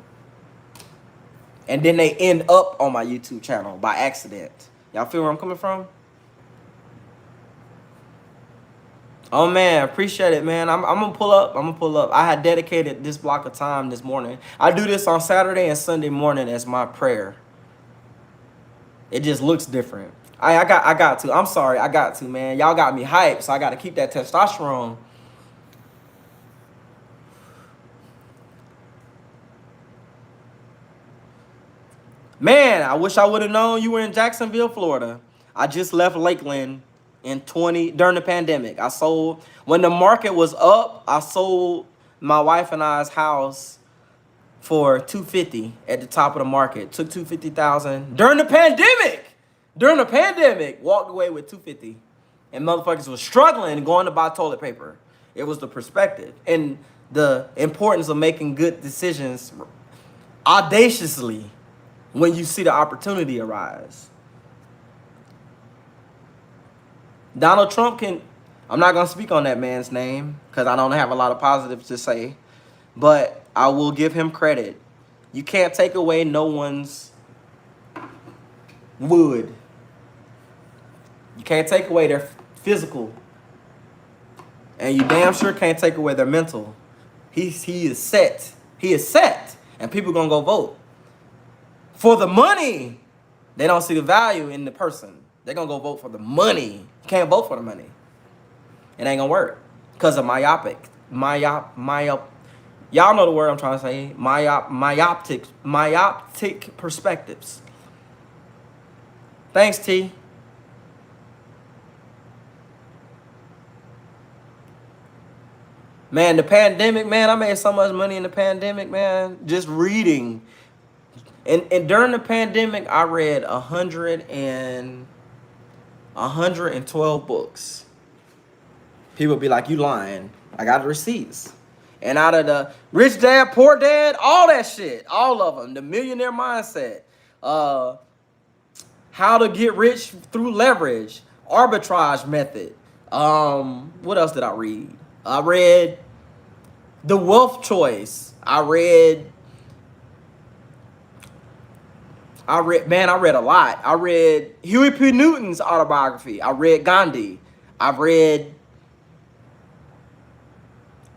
And then they end up on my YouTube channel by accident. Y'all feel where I'm coming from? Oh man, appreciate it, man. I'm gonna pull up. I'm gonna pull up. I had dedicated this block of time this morning. I do this on Saturday and Sunday morning as my prayer. It just looks different. I got to. I'm sorry, I got to, man. Y'all got me hyped, so I got to keep that testosterone. Man, I wish I would have known you were in Jacksonville, Florida. I just left Lakeland in during the pandemic. I sold when the market was up. I sold my wife and I's house for $250 at the top of the market. Took $250,000 during the pandemic. During the pandemic, walked away with $250, and motherfuckers was struggling going to buy toilet paper. It was the perspective and the importance of making good decisions audaciously when you see the opportunity arise. Donald Trump can, I'm not going to speak on that man's name because I don't have a lot of positives to say, but I will give him credit. You can't take away no one's wood. You can't take away their physical. And you damn sure can't take away their mental. He is set. He is set. And people going to go vote. For the money, they don't see the value in the person. They're going to go vote for the money. You can't vote for the money. It ain't going to work. Because of myopic. Y'all know the word I'm trying to say. Myopic perspectives. Thanks, T. Man, the pandemic, man, I made so much money in the pandemic, man. Just reading. And during the pandemic, I read 112 books. People be like, you lying. I got the receipts. And out of the Rich Dad, Poor Dad, all that shit, all of them, the Millionaire Mindset, how to get rich through leverage, arbitrage method. What else did I read? I read The Wealth Choice. I read, man, I read a lot. I read Huey P. Newton's autobiography. I read Gandhi. I read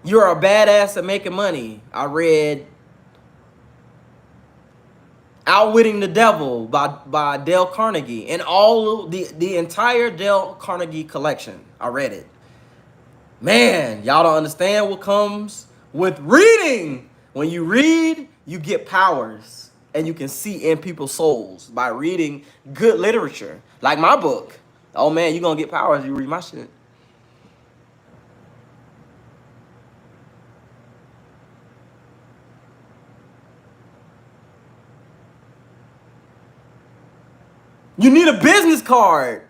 You're a Badass at Making Money. I read Outwitting the Devil by Dale Carnegie. And all the entire Dale Carnegie collection. I read it. Man, y'all don't understand what comes with reading. When you read, you get powers. And you can see in people's souls by reading good literature. Like my book. Oh man, you're going to get powers if you read my shit. You need a business card.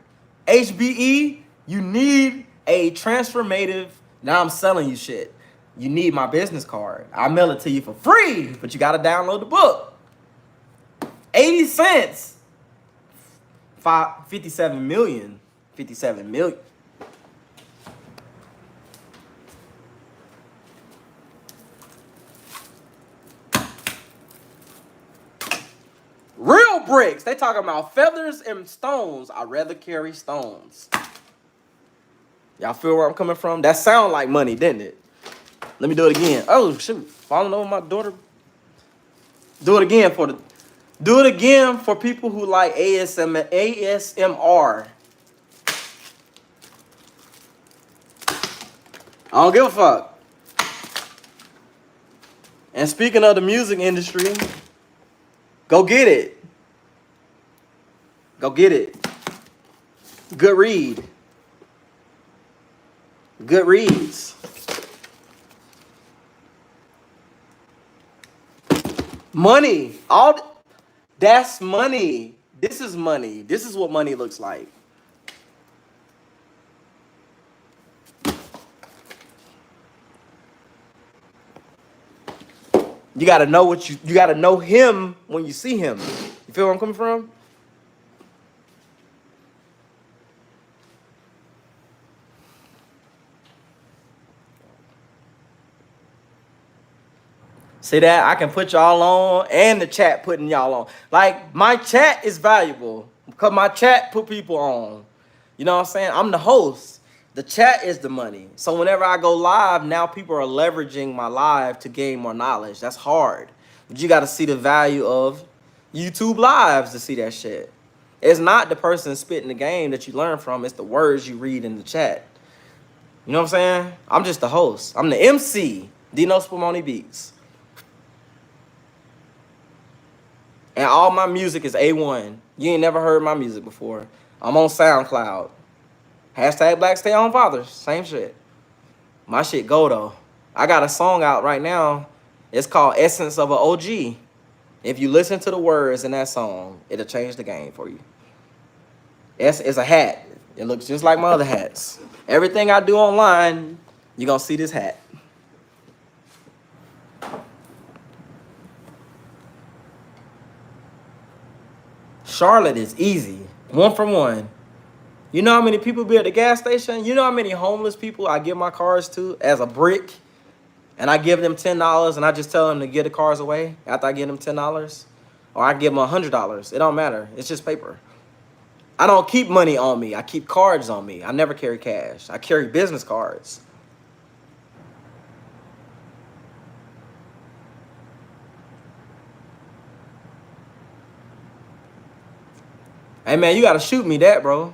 HBE, you need a transformative. Now I'm selling you shit. You need my business card. I mail it to you for free, but you gotta download the book. 80 cents. 57 million. 57 million. Real bricks. They talking about feathers and stones. I'd rather carry stones. Y'all feel where I'm coming from? That sound like money, didn't it? Let me do it again. Oh shoot, falling over my daughter. Do it again for the. Do it again for people who like ASMR. I don't give a fuck. And speaking of the music industry, go get it. Go get it. Good read. Good reads. Money. That's money. This is money. This is what money looks like. You gotta know what you gotta know him when you see him. You feel where I'm coming from? See that? I can put y'all on and the chat putting y'all on. Like, my chat is valuable because my chat put people on. You know what I'm saying? I'm the host. The chat is the money. So whenever I go live, now people are leveraging my live to gain more knowledge. That's hard. But you got to see the value of YouTube lives to see that shit. It's not the person spitting the game that you learn from. It's the words you read in the chat. You know what I'm saying? I'm just the host. I'm the MC. Dino Spumoni Beats. And all my music is A1. You ain't never heard my music before. I'm on SoundCloud. Hashtag Blackstayathomefathers. Same shit. My shit go though. I got a song out right now. It's called Essence of an OG. If you listen to the words in that song, it'll change the game for you. It's a hat. It looks just like my other hats. Everything I do online, you're gonna see this hat. Charlotte is easy. 1 for 1. You know how many people be at the gas station? You know how many homeless people I give my cars to as a brick? And I give them $10 and I just tell them to get the cars away after I give them $10? Or I give them $100. It don't matter. It's just paper. I don't keep money on me. I keep cards on me. I never carry cash. I carry business cards. Hey, man, you got to shoot me that, bro.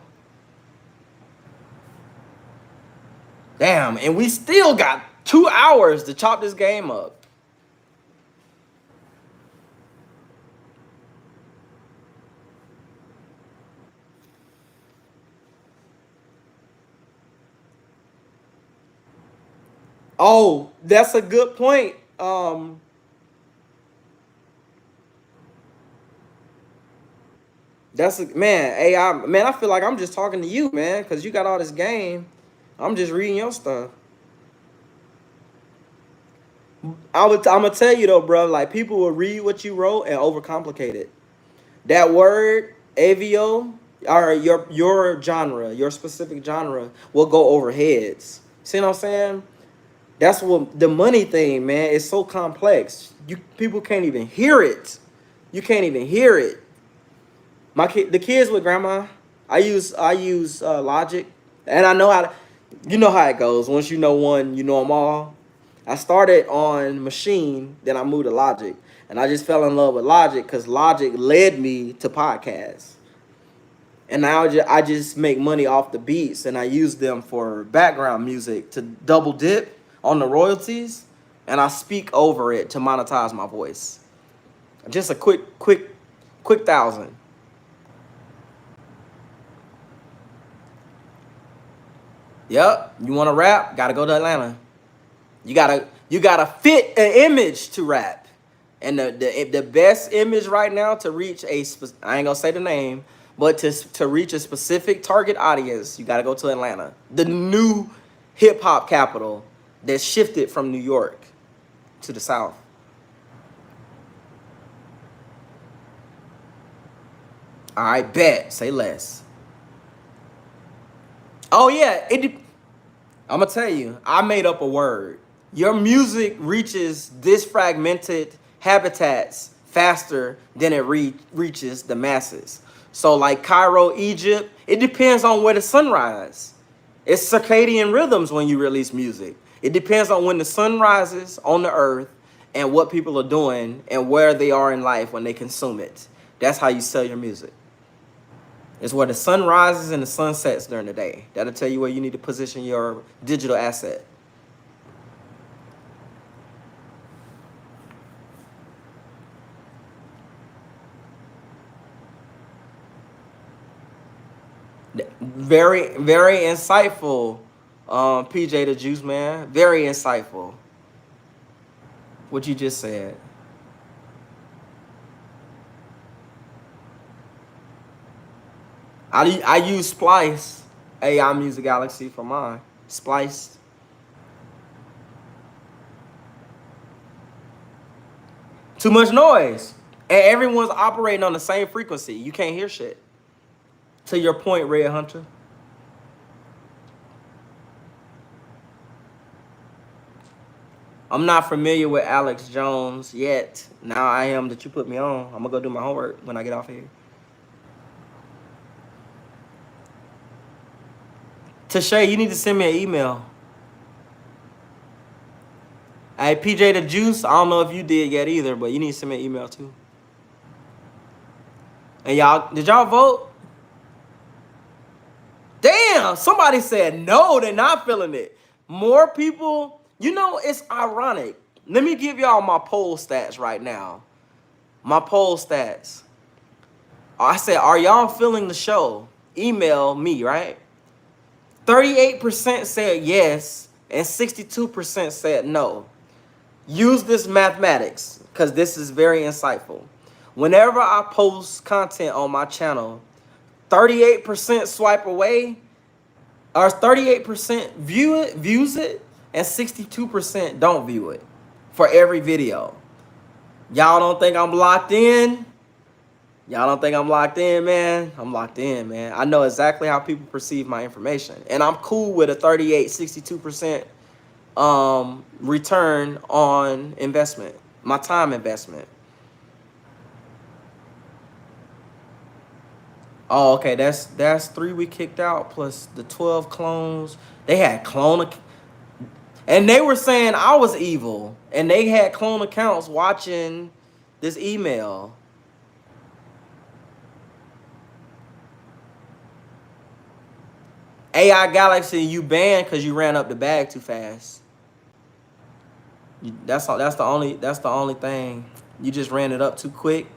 Damn, and we still got 2 hours to chop this game up. Oh, that's a good point. That's a man, AI, man, I feel like I'm just talking to you, man, because you got all this game. I'm just reading your stuff. I'm gonna tell you though, bro, like people will read what you wrote and overcomplicate it. That word, AVO, or your genre, your specific genre, will go over heads. See what I'm saying? That's what the money thing, man, is so complex. People can't even hear it. You can't even hear it. The kids with grandma, I use Logic, and I know how to. You know how it goes. Once you know one, you know them all. I started on Machine, then I moved to Logic, and I just fell in love with Logic because Logic led me to podcasts. And now I just make money off the beats, and I use them for background music to double dip on the royalties, and I speak over it to monetize my voice. Just a quick 1,000. Yep, you want to rap? Gotta go to Atlanta. You gotta fit an image to rap, and the best image right now to reach I ain't gonna say the name, But to reach a specific target audience, you got to go to Atlanta, the new hip hop capital that shifted from New York to the South. All right, bet. Say less. Oh yeah, I'm gonna tell you. I made up a word. Your music reaches this fragmented habitats faster than it reaches the masses. So like Cairo, Egypt, it depends on where the sun rises. It's circadian rhythms when you release music. It depends on when the sun rises on the earth and what people are doing and where they are in life when they consume it. That's how you sell your music. It's where the sun rises and the sun sets during the day. That'll tell you where you need to position your digital asset. Very, very insightful, PJ the Juice Man. Very insightful. What you just said. I use Splice, AI Music Galaxy for mine. Splice. Too much noise. And everyone's operating on the same frequency. You can't hear shit. To your point, Red Hunter. I'm not familiar with Alex Jones yet. Now I am that you put me on. I'm gonna go do my homework when I get off here. Tashay, you need to send me an email. Hey, PJ the Juice, I don't know if you did yet either, but you need to send me an email too. And y'all, did y'all vote? Damn, somebody said no, they're not feeling it. More people, you know, it's ironic. Let me give y'all my poll stats right now. My poll stats. I said, are y'all feeling the show? Email me, right? 38% said yes, and 62% said no. Use this mathematics, because this is very insightful. Whenever I post content on my channel, 38% swipe away, or 38% views it, and 62% don't view it for every video. Y'all don't think I'm locked in? Y'all don't think I'm locked in, man? I'm locked in, man. I know exactly how people perceive my information. And I'm cool with a 38, 62% return on investment, my time investment. Oh, okay, that's 3 we kicked out plus the 12 clones. They had and they were saying I was evil, and they had clone accounts watching this email. AI Galaxy, you banned because you ran up the bag too fast. That's the only thing. You just ran it up too quick.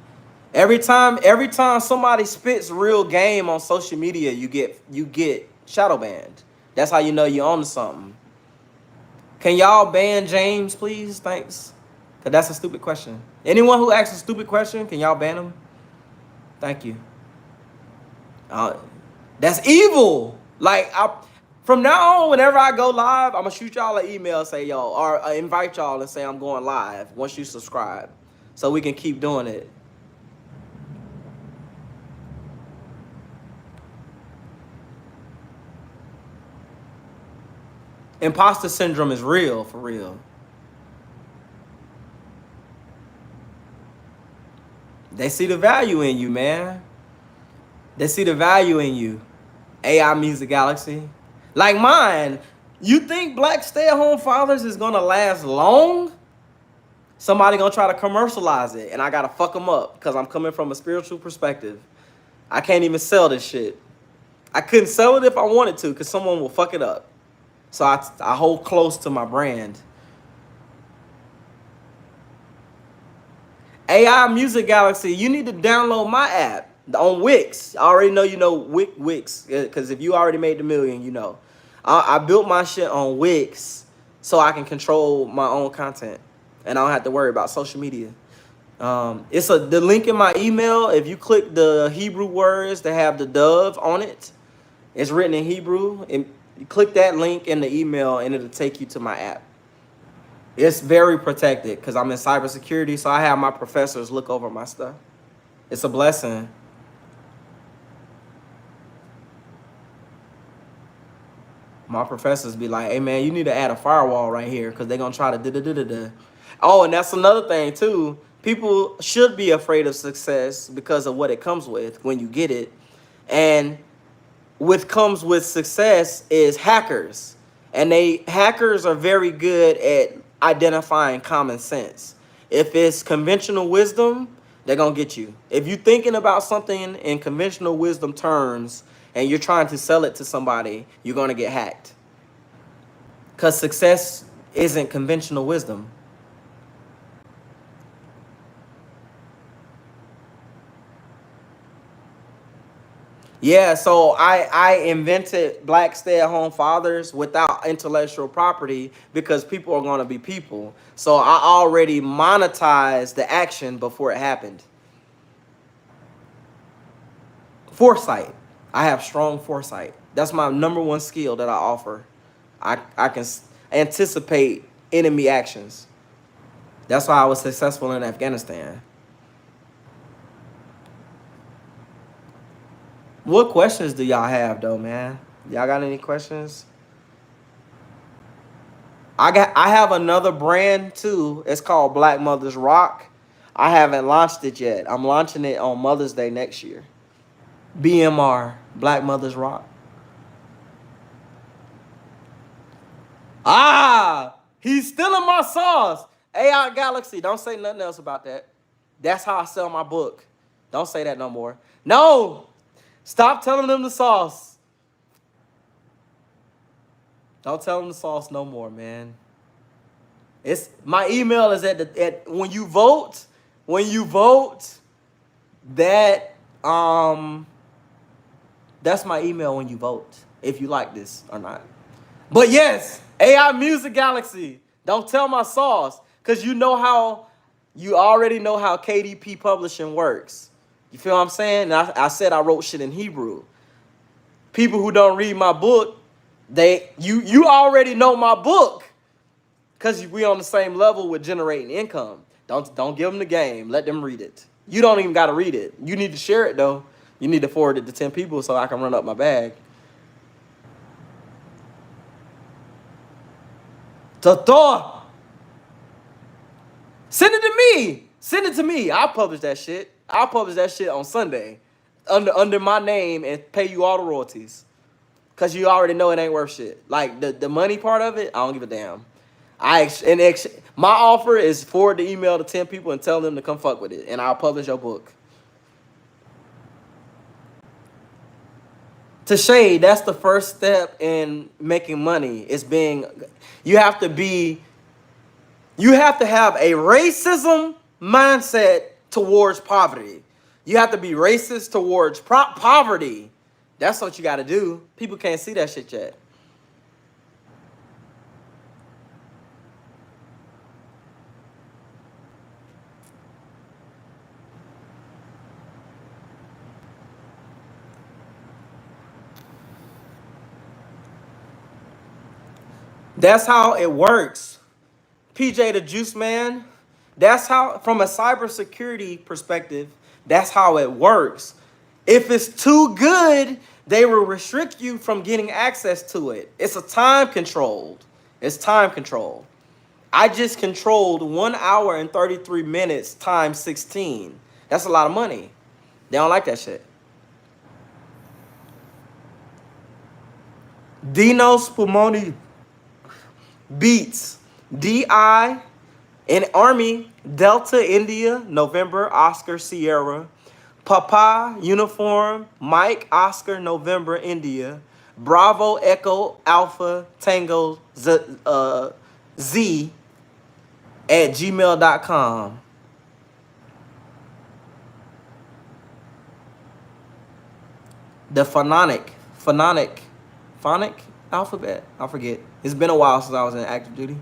Every time somebody spits real game on social media, you get shadow banned. That's how you know you own something. Can y'all ban James, please? Thanks. Cause that's a stupid question. Anyone who asks a stupid question, can y'all ban him? Thank you. That's evil. Like, from now on, whenever I go live, I'm gonna shoot y'all an email, say yo, or invite y'all and say I'm going live once you subscribe, so we can keep doing it. Imposter syndrome is real, for real. They see the value in you, man. They see the value in you. AI Music Galaxy. Like mine. You think Black Stay-at-Home Fathers is gonna last long? Somebody gonna try to commercialize it, and I gotta fuck them up because I'm coming from a spiritual perspective. I can't even sell this shit. I couldn't sell it if I wanted to because someone will fuck it up. So I hold close to my brand. AI Music Galaxy, you need to download my app on Wix. I already know you know Wix, because if you already made the million, you know. I built my shit on Wix so I can control my own content, and I don't have to worry about social media. It's the link in my email. If you click the Hebrew words that have the dove on it, it's written in Hebrew. And you click that link in the email, and it'll take you to my app. It's very protected because I'm in cybersecurity, so I have my professors look over my stuff. It's a blessing. My professors be like, "Hey man, you need to add a firewall right here because they're gonna try to da da da da da." Oh, and that's another thing too. People should be afraid of success because of what it comes with when you get it, and what comes with success is hackers, and hackers are very good at identifying common sense. If it's conventional wisdom, they're gonna get you. If you're thinking about something in conventional wisdom terms and you're trying to sell it to somebody, you're gonna get hacked. Because success isn't conventional wisdom. Yeah, so I invented Black Stay-at-Home Fathers without intellectual property because people are going to be people. So I already monetized the action before it happened. Foresight. I have strong foresight. That's my number one skill that I offer. I can anticipate enemy actions. That's why I was successful in Afghanistan. What questions do y'all have though, man? Y'all got any questions? I have another brand too. It's called Black Mothers Rock. I haven't launched it yet. I'm launching it on Mother's Day next year. BMR, Black Mothers Rock. Ah, he's stealing my sauce. AI Galaxy, don't say nothing else about that. That's how I sell my book. Don't say that no more. No, stop telling them the sauce. Don't tell them the sauce no more, man. It's my email is at when you vote, that that's my email when you vote. If you like this or not. But yes, AI Music Galaxy. Don't tell my sauce. Cause you already know how KDP publishing works. You feel what I'm saying? And I said I wrote shit in Hebrew. People who don't read my book, you already know my book. Cause we on the same level with generating income. Don't give them the game. Let them read it. You don't even gotta read it. You need to share it though. You need to forward it to 10 people so I can run up my bag. Tator. Send it to me. Send it to me. I'll publish that shit. I'll publish that shit on Sunday. Under my name and pay you all the royalties. Cause you already know it ain't worth shit. Like the money part of it, I don't give a damn. My offer is forward the email to 10 people and tell them to come fuck with it. And I'll publish your book. To shade, that's the first step in making money. You have to have a racism mindset towards poverty. You have to be racist towards poverty. That's what you got to do. People can't see that shit yet. That's how it works. PJ the Juice Man, that's how, from a cybersecurity perspective, that's how it works. If it's too good, they will restrict you from getting access to it. It's a time controlled. It's time controlled. I just controlled 1 hour and 33 minutes times 16. That's a lot of money. They don't like that shit. Dinos Pulmoni Beats. DI in Army, Delta India, November, Oscar Sierra. Papa Uniform, Mike Oscar November India. Bravo Echo Alpha Tango Z at gmail.com. The phonic alphabet. I forget. It's been a while since I was in active duty.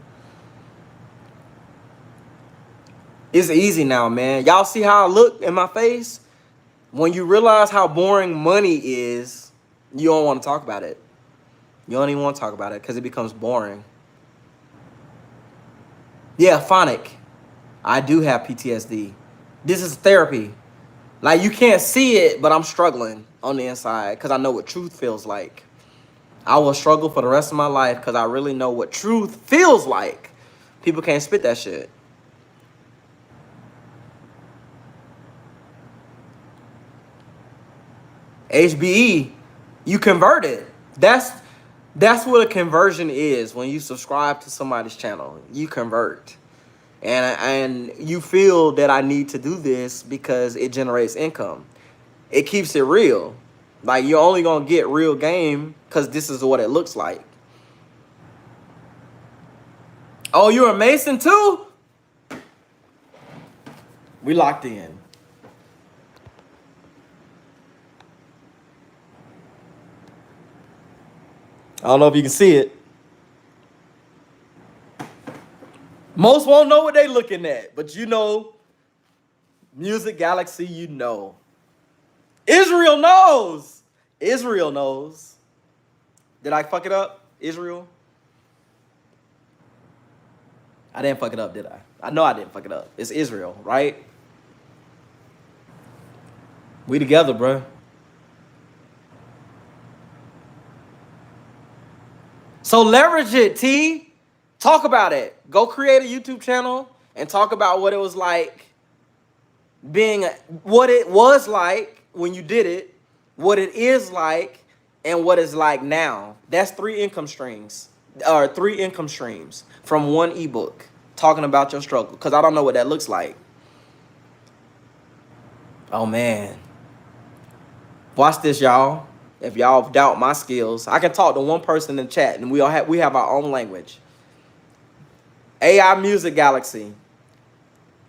It's easy now, man. Y'all see how I look in my face? When you realize how boring money is, you don't want to talk about it. You don't even want to talk about it because it becomes boring. Yeah, phonic. I do have PTSD. This is therapy. Like, you can't see it, but I'm struggling on the inside because I know what truth feels like. I will struggle for the rest of my life because I really know what truth feels like. People can't spit that shit. HBE, you converted. That's what a conversion is. When you subscribe to somebody's channel, you convert. And you feel that I need to do this because it generates income. It keeps it real. Like, you're only gonna get real game because this is what it looks like. Oh, you're a Mason too? We locked in. I don't know if you can see it. Most won't know what they looking at, but you know, Music Galaxy, you know. Israel knows. Israel knows. Did I fuck it up, Israel? I didn't fuck it up, did I? I know I didn't fuck it up. It's Israel, right? We together, bro. So leverage it, T. Talk about it. Go create a YouTube channel and talk about what it was like being, what it was like when you did it, what it is like, and what it's like now. That's 3 income streams from one ebook talking about your struggle, because I don't know what that looks like. Oh, man. Watch this, y'all. If y'all doubt my skills, I can talk to one person in the chat, and we have our own language. AI Music Galaxy.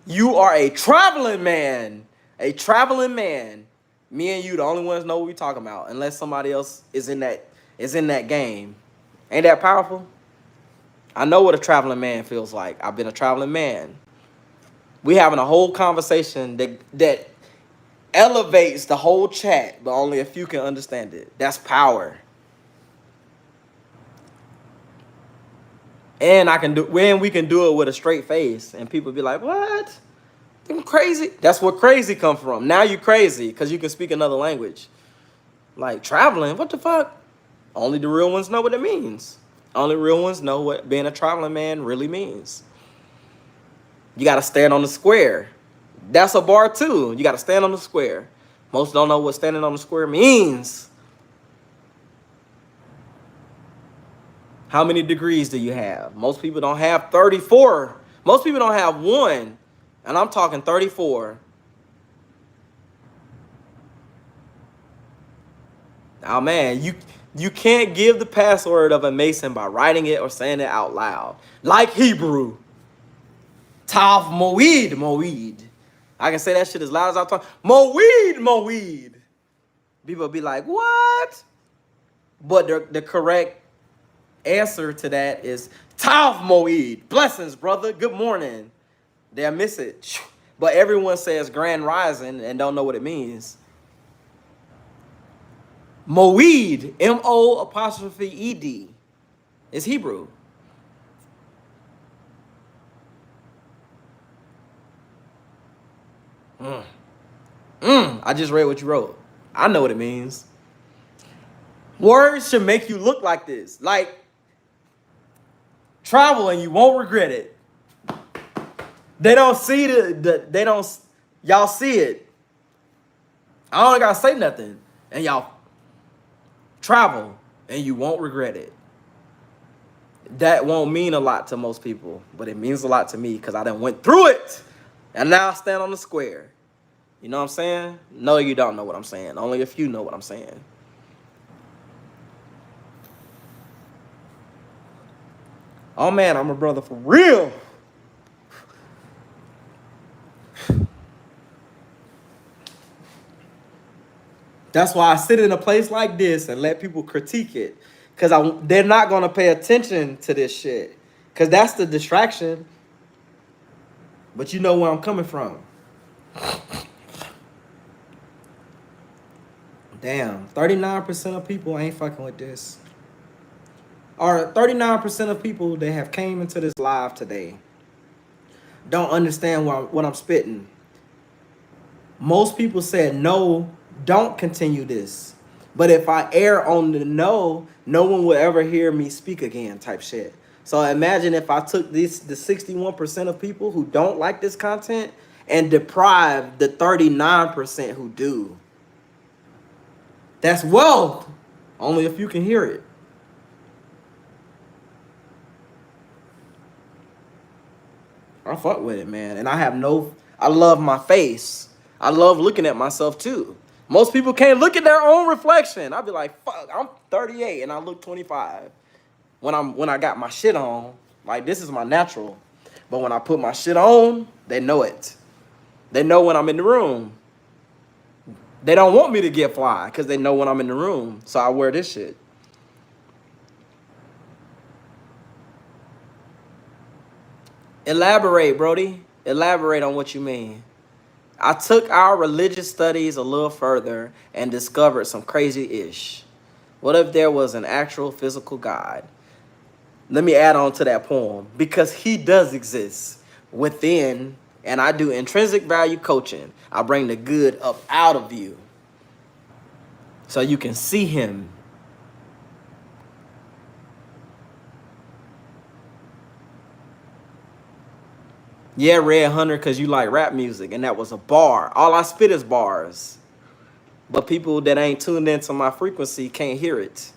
You are a traveling man. A traveling man. Me and you, the only ones know what we talking about, unless somebody else is in that game. Ain't that powerful? I know what a traveling man feels like. I've been a traveling man. We having a whole conversation that elevates the whole chat, but only a few can understand it. That's power. And we can do it with a straight face, and people be like, "What? I'm crazy." That's where crazy come from. Now you crazy because you can speak another language. Like, traveling, what the fuck? Only the real ones know what it means. Only real ones know what being a traveling man really means. You got to stand on the square. That's a bar too. You got to stand on the square. Most don't know what standing on the square means. How many degrees do you have? Most people don't have 34. Most people don't have one. And I'm talking 34. Oh, man, you can't give the password of a Mason by writing it or saying it out loud. Like Hebrew. Tav Moed, Moed. I can say that shit as loud as I talk. Moed, Moed. People be like, what? But the correct answer to that is Tav Moed. Blessings, brother. Good morning. They'll miss it. But everyone says Grand Rising and don't know what it means. Moed, M-O''E-D, is Hebrew. I just read what you wrote. I know what it means. Words should make you look like this. Like, travel and you won't regret it. They don't see y'all see it. I don't gotta say nothing. And y'all travel and you won't regret it. That won't mean a lot to most people, but it means a lot to me because I done went through it. And now I stand on the square. You know what I'm saying? No, you don't know what I'm saying. Only a few know what I'm saying. Oh, man, I'm a brother for real. That's why I sit in a place like this and let people critique it. Because they're not going to pay attention to this shit. Because that's the distraction. But you know where I'm coming from. Damn, 39% of people ain't fucking with this. Or 39% of people that have came into this live today don't understand what I'm spitting. Most people said no, don't continue this. But if I err on the no, no one will ever hear me speak again type shit. So imagine if I took the 61% of people who don't like this content and deprive the 39% who do. That's wealth. Only if you can hear it. I fuck with it, man. And I love my face. I love looking at myself too. Most people can't look at their own reflection. I'd be like, fuck, I'm 38 and I look 25. When I got my shit on, like this is my natural. But when I put my shit on, they know it. They know when I'm in the room. They don't want me to get fly because they know when I'm in the room. So I wear this shit. Elaborate, Brody. Elaborate on what you mean. I took our religious studies a little further and discovered some crazy ish. What if there was an actual physical God? Let me add on to that poem because he does exist within, and I do intrinsic value coaching. I bring the good up out of you so you can see him. Yeah, Red Hunter, because you like rap music, and that was a bar. All I spit is bars. But people that ain't tuned into my frequency can't hear it.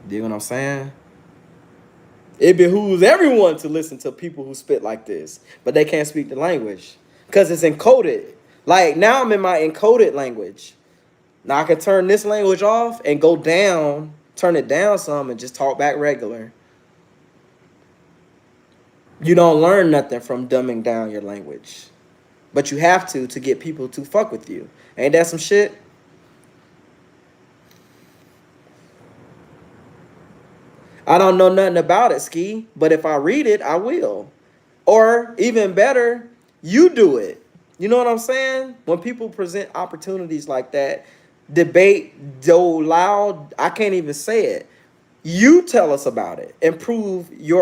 You know what I'm saying? It behooves everyone to listen to people who spit like this, but they can't speak the language because it's encoded. Like now I'm in my encoded language. Now I can turn this language off and go down, turn it down some and just talk back regular. You don't learn nothing from dumbing down your language, but you have to get people to fuck with you. Ain't that some shit? I don't know nothing about it, Ski, but if I read it, I will. Or even better, you do it. You know what I'm saying? When people present opportunities like that, debate so loud, I can't even say it. You tell us about it and prove you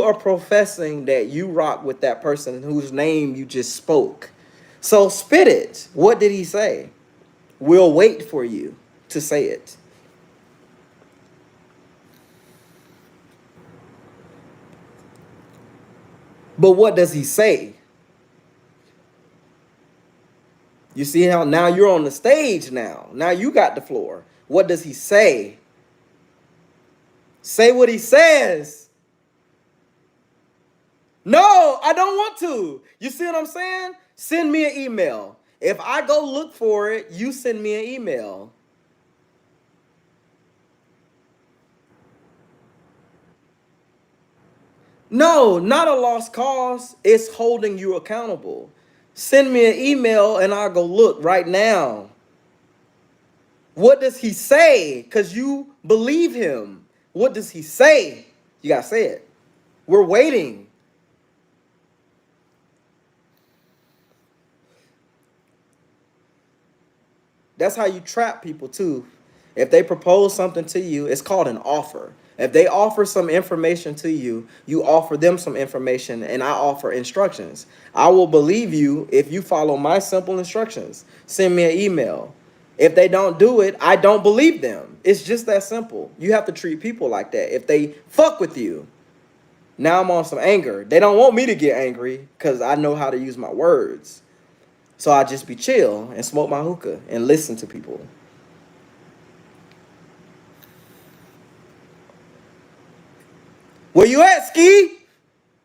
are professing that you rock with that person whose name you just spoke. So spit it. What did he say? We'll wait for you to say it. But what does he say? You see how now you're on the stage now. Now you got the floor. What does he say? Say what he says. No, I don't want to. You see what I'm saying? Send me an email. If I go look for it, you send me an email. No, not a lost cause. It's holding you accountable. Send me an email and I'll go look right now. What does he say? Because you believe him. What does he say? You got to say it. We're waiting. That's how you trap people too. If they propose something to you, it's called an offer. If they offer some information to you, you offer them some information and I offer instructions. I will believe you if you follow my simple instructions. Send me an email. If they don't do it, I don't believe them. It's just that simple. You have to treat people like that. If they fuck with you, now I'm on some anger. They don't want me to get angry because I know how to use my words. So I just be chill and smoke my hookah and listen to people. Where you at, Ski?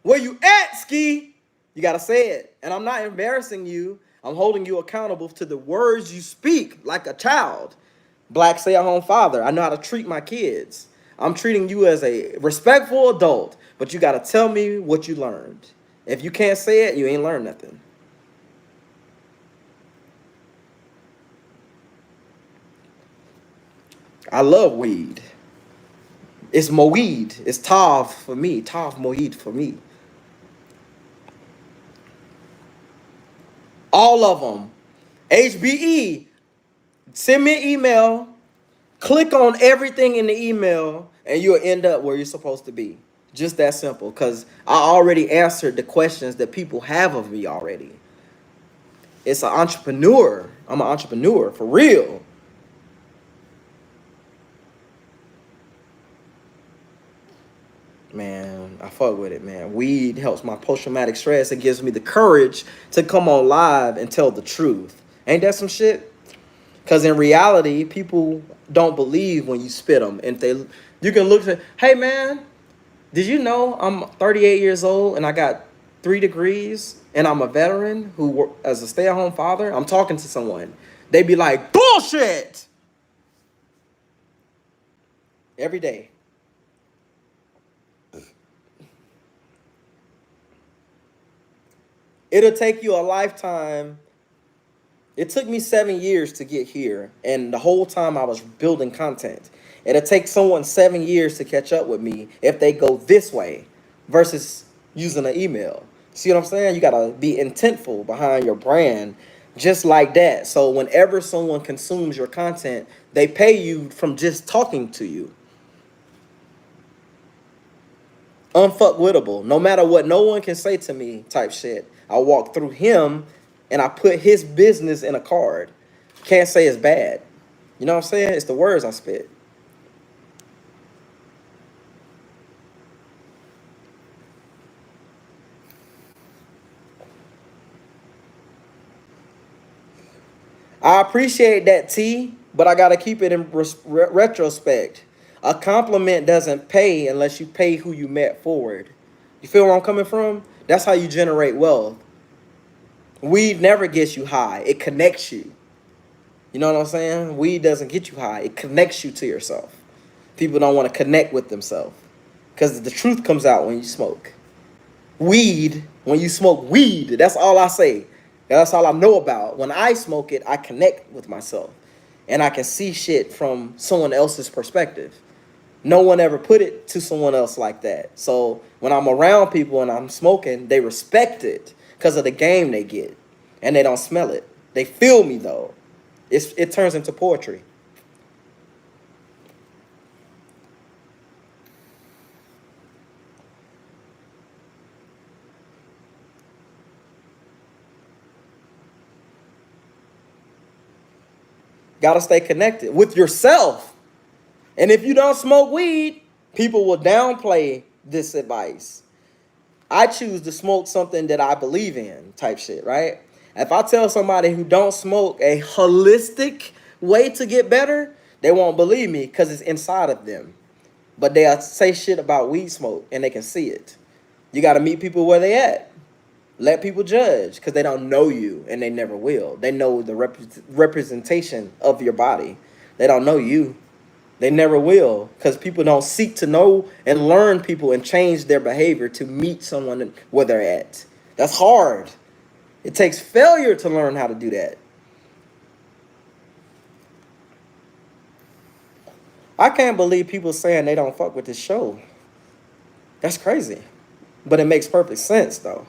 Where you at, Ski? You gotta say it. And I'm not embarrassing you. I'm holding you accountable to the words you speak like a child. Black stay-at-home father. I know how to treat my kids. I'm treating you as a respectful adult, but you gotta tell me what you learned. If you can't say it, you ain't learned nothing. I love weed. It's Moeed. It's Tav for me. Tav Moeed for me. All of them. HBE. Send me an email. Click on everything in the email, and you'll end up where you're supposed to be. Just that simple. Because I already answered the questions that people have of me already. It's an entrepreneur. I'm an entrepreneur for real. Man, I fuck with it, man. Weed helps my post-traumatic stress. It gives me the courage to come on live and tell the truth. Ain't that some shit? Because in reality, people don't believe when you spit them. And you can look at, hey man, did you know I'm 38 years old and I got 3 degrees and I'm a veteran who as a stay-at-home father? I'm talking to someone. They be like, bullshit! Every day. It'll take you a lifetime. It took me 7 years to get here, and the whole time I was building content. It'll take someone 7 years to catch up with me if they go this way versus using an email. See what I'm saying? You gotta be intentful behind your brand just like that. So whenever someone consumes your content, they pay you from just talking to you. Unfuckwittable. No matter what no one can say to me type shit. I walk through him and I put his business in a card. Can't say it's bad. You know what I'm saying? It's the words I spit. I appreciate that, T, but I got to keep it in retrospect. A compliment doesn't pay unless you pay who you met forward. You feel where I'm coming from? That's how you generate wealth. Weed never gets you high. It connects you. You know what I'm saying? Weed doesn't get you high. It connects you to yourself. People don't want to connect with themselves because the truth comes out when you smoke. Weed, when you smoke weed, that's all I say. That's all I know about. When I smoke it, I connect with myself and I can see shit from someone else's perspective. No one ever put it to someone else like that. So when I'm around people and I'm smoking, they respect it because of the game they get and they don't smell it. They feel me though. It turns into poetry. Gotta stay connected with yourself. And if you don't smoke weed, people will downplay this advice. I choose to smoke something that I believe in type shit, right? If I tell somebody who don't smoke a holistic way to get better, they won't believe me because it's inside of them. But they'll say shit about weed smoke and they can see it. You got to meet people where they at. Let people judge because they don't know you and they never will. They know the representation of your body. They don't know you. They never will because people don't seek to know and learn people and change their behavior to meet someone where they're at. That's hard. It takes failure to learn how to do that. I can't believe people saying they don't fuck with this show. That's crazy. But it makes perfect sense though.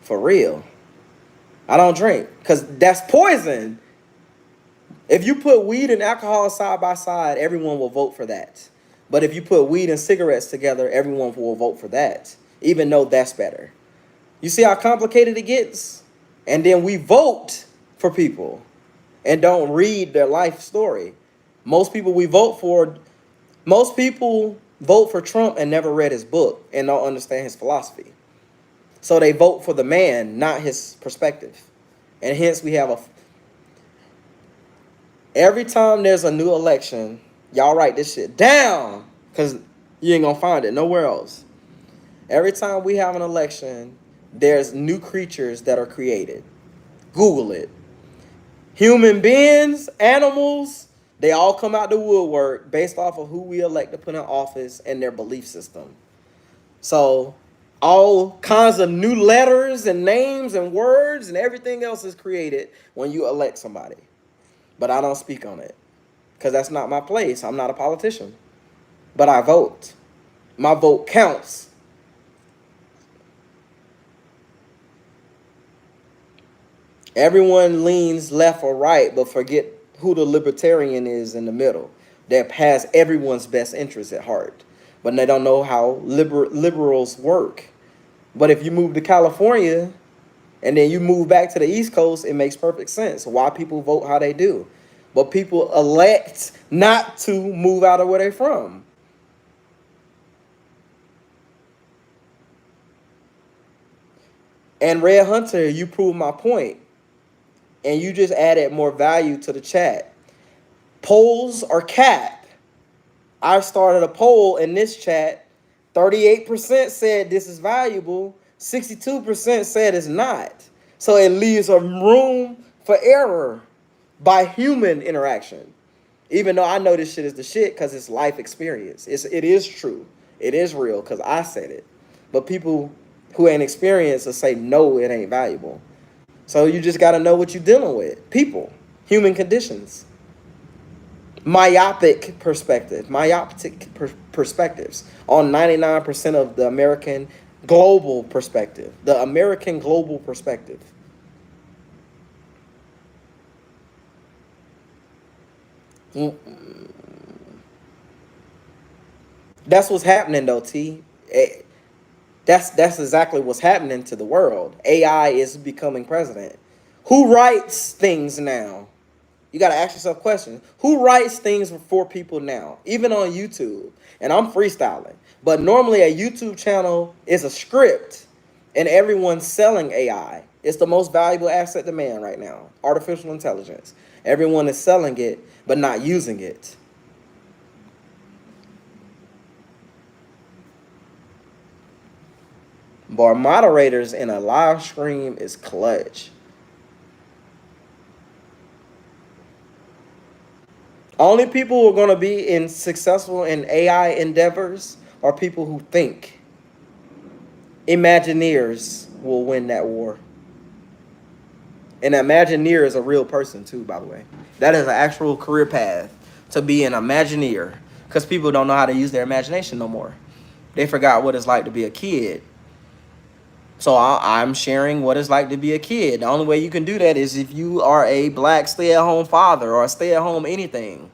For real. I don't drink because that's poison. If you put weed and alcohol side by side, everyone will vote for that. But if you put weed and cigarettes together, everyone will vote for that, even though that's better. You see how complicated it gets? And then we vote for people and don't read their life story. Most people vote for Trump and never read his book and don't understand his philosophy. So they vote for the man, not his perspective. And hence we have every time there's a new election, y'all write this shit down because you ain't gonna find it nowhere else. Every time we have an election, there's new creatures that are created. Google it. Human beings, animals, they all come out the woodwork based off of who we elect to put in office and their belief system. So all kinds of new letters and names and words and everything else is created when you elect somebody. But I don't speak on it because that's not my place. I'm not a politician. but I vote. My vote counts. Everyone leans left or right, but forget who the libertarian is in the middle that has everyone's best interest at heart. But they don't know how liberals work. But if you move to California and then you move back to the East Coast, it makes perfect sense why people vote how they do. But people elect not to move out of where they're from. And Red Hunter, you prove my point, and you just added more value to the chat. Polls are cap. I started a poll in this chat. 38% said this is valuable. 62% said it's not. So it leaves a room for error by human interaction. Even though I know this shit is the shit because it's life experience. It is true. It is real because I said it. But people who ain't experienced will say no, it ain't valuable. So you just got to know what you're dealing with. People, human conditions. Myopic perspectives on 99% of the American global perspective. The American global perspective. That's what's happening though, T. That's exactly what's happening to the world. AI is becoming president. Who writes things now? You got to ask yourself questions. Who writes things for people now? Even on YouTube. And I'm freestyling. But normally a YouTube channel is a script and everyone's selling AI. It's the most valuable asset to man right now. Artificial intelligence. Everyone is selling it but not using it. But moderators in a live stream is clutch. Only people who are going to be in successful in AI endeavors are people who think. Imagineers will win that war. An Imagineer is a real person too, by the way. That is an actual career path to be an Imagineer because people don't know how to use their imagination no more. They forgot what it's like to be a kid. So I'm sharing what it's like to be a kid. The only way you can do that is if you are a black stay-at-home father or a stay-at-home anything.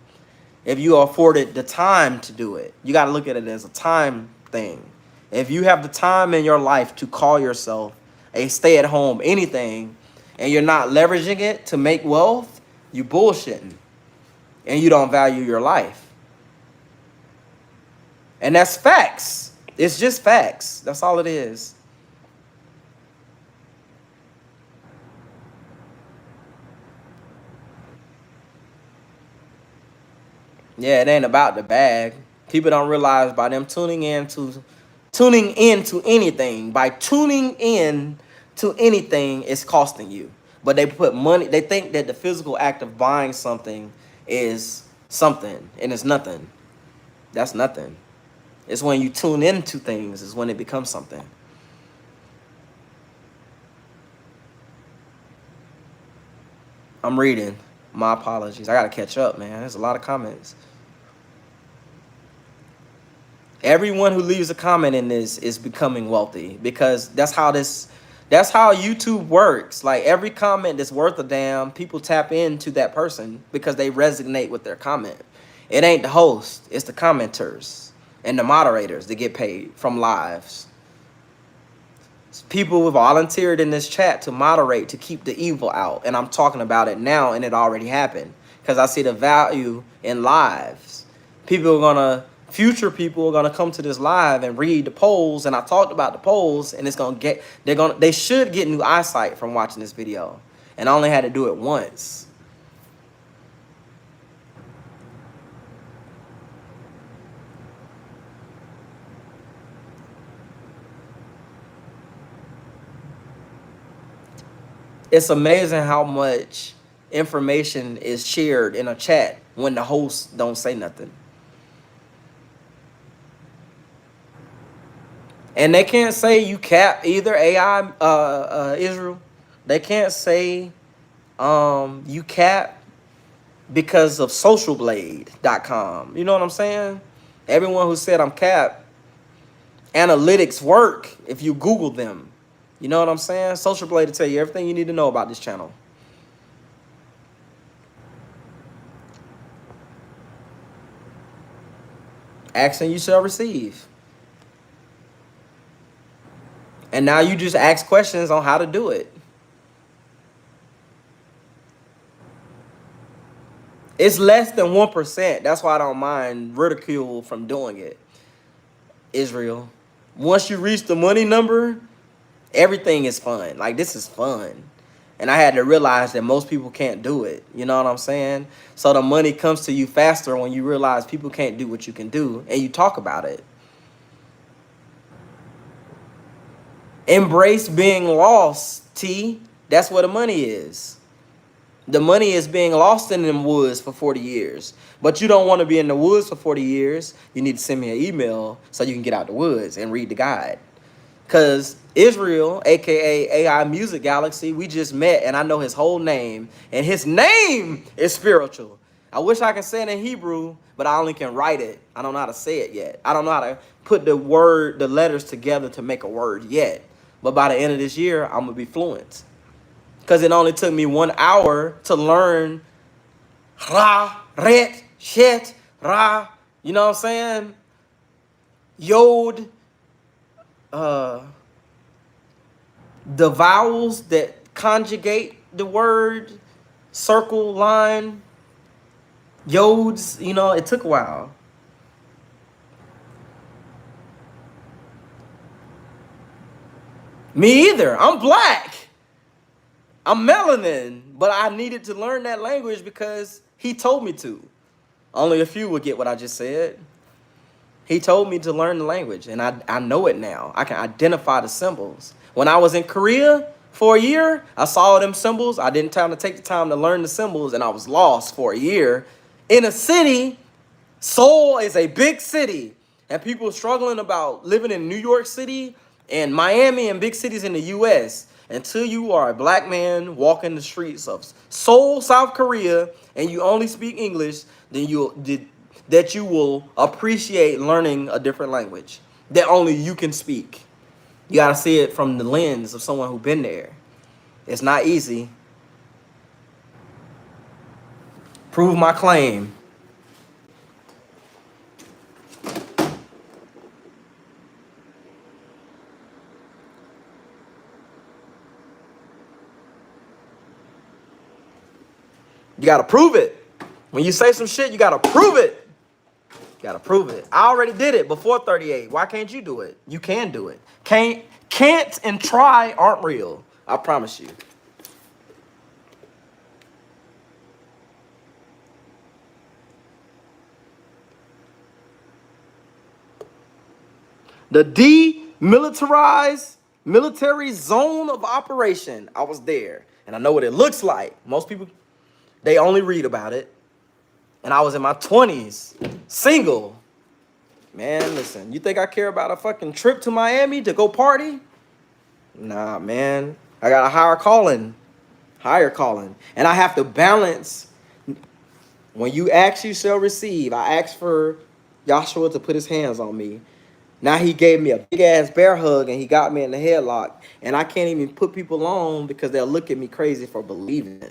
If you are afforded the time to do it, you got to look at it as a time thing. If you have the time in your life to call yourself a stay-at-home anything and you're not leveraging it to make wealth, you bullshitting and you don't value your life. And that's facts. It's just facts. That's all it is. Yeah, it ain't about the bag. People don't realize by them tuning in to anything, by tuning in to anything, it's costing you. But they put money, they think that the physical act of buying something is something, and it's nothing. That's nothing. It's when you tune into things is when it becomes something. I'm reading. My apologies. I gotta catch up, man. There's a lot of comments. Everyone who leaves a comment in this is becoming wealthy because that's how YouTube works. Like every comment that's worth a damn, people tap into that person because they resonate with their comment. It ain't the host, it's the commenters and the moderators that get paid from lives. People who volunteered in this chat to moderate to keep the evil out, and I'm talking about it now, and it already happened because I see the value in lives. Future people are gonna come to this live and read the polls, and I talked about the polls, and they should get new eyesight from watching this video, and I only had to do it once. It's amazing how much information is shared in a chat when the hosts don't say nothing. And they can't say you cap either, AI Israel. They can't say you cap because of socialblade.com. You know what I'm saying? Everyone who said I'm cap, analytics work if you Google them. You know what I'm saying? Social Blade to tell you everything you need to know about this channel. Action you shall receive. And now you just ask questions on how to do it. It's less than 1%. That's why I don't mind ridicule from doing it. Israel. Once you reach the money number, everything is fun. Like, this is fun. And I had to realize that most people can't do it. You know what I'm saying? So the money comes to you faster when you realize people can't do what you can do and you talk about it. Embrace being lost, T. That's where the money is. The money is being lost in them woods for 40 years. But you don't want to be in the woods for 40 years. You need to send me an email so you can get out the woods and read the guide. Because Israel, a.k.a. AI Music Galaxy, we just met, and I know his whole name. And his name is spiritual. I wish I could say it in Hebrew, but I only can write it. I don't know how to say it yet. I don't know how to put the letters together to make a word yet. But by the end of this year, I'm going to be fluent. Because it only took me 1 hour to learn Ra, Ret, Shet, Ra. You know what I'm saying? Yod. The vowels that conjugate the word, circle, line, yods. You know, it took a while. Me either. I'm black. I'm melanin, but I needed to learn that language because he told me to. Only a few would get what I just said. He told me to learn the language, and I know it now. I can identify the symbols. When I was in Korea for a year, I saw them symbols. I didn't take the time to learn the symbols, and I was lost for a year. In a city, Seoul is a big city, and people struggling about living in New York City and Miami and big cities in the U.S. Until you are a black man walking the streets of Seoul, South Korea, and you only speak English, then you will appreciate learning a different language that only you can speak. You gotta see it from the lens of someone who's been there. It's not easy. Prove my claim. You gotta prove it. When you say some shit, you gotta prove it. You gotta prove it. I already did it before 38. Why can't you do it? You can do it. Can't and try aren't real. I promise you. The demilitarized military zone of operation. I was there, and I know what it looks like. Most people, they only read about it. And I was in my 20s, single. Man, listen, you think I care about a fucking trip to Miami to go party? Nah, man. I got a higher calling. And I have to balance. When you ask, you shall receive. I asked for Joshua to put his hands on me. Now he gave me a big ass bear hug and he got me in the headlock. And I can't even put people on because they'll look at me crazy for believing.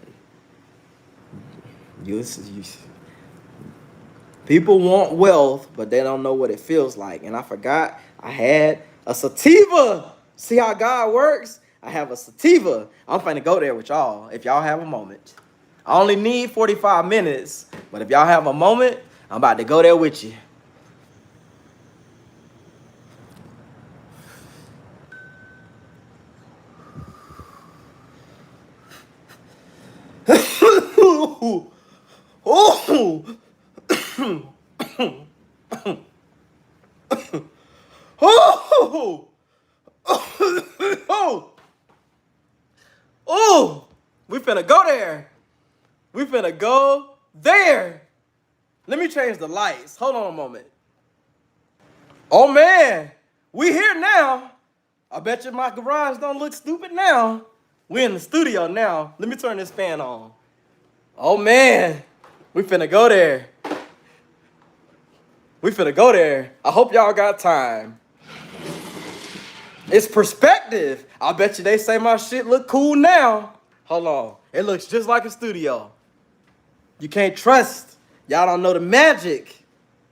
People want wealth, but they don't know what it feels like. And I forgot I had a sativa. See how God works? I have a sativa. I'm finna go there with y'all if y'all have a moment. I only need 45 minutes, but if y'all have a moment, I'm about to go there with you. Oh, oh, oh, oh, oh, we finna go there. We finna go there. Let me change the lights. Hold on a moment. Oh man, we here now. I bet you my garage don't look stupid now. We in the studio now. Let me turn this fan on. Oh man, we finna go there. We finna go there. I hope y'all got time. It's perspective. I bet you they say my shit look cool now. Hold on. It looks just like a studio. You can't trust. Y'all don't know the magic.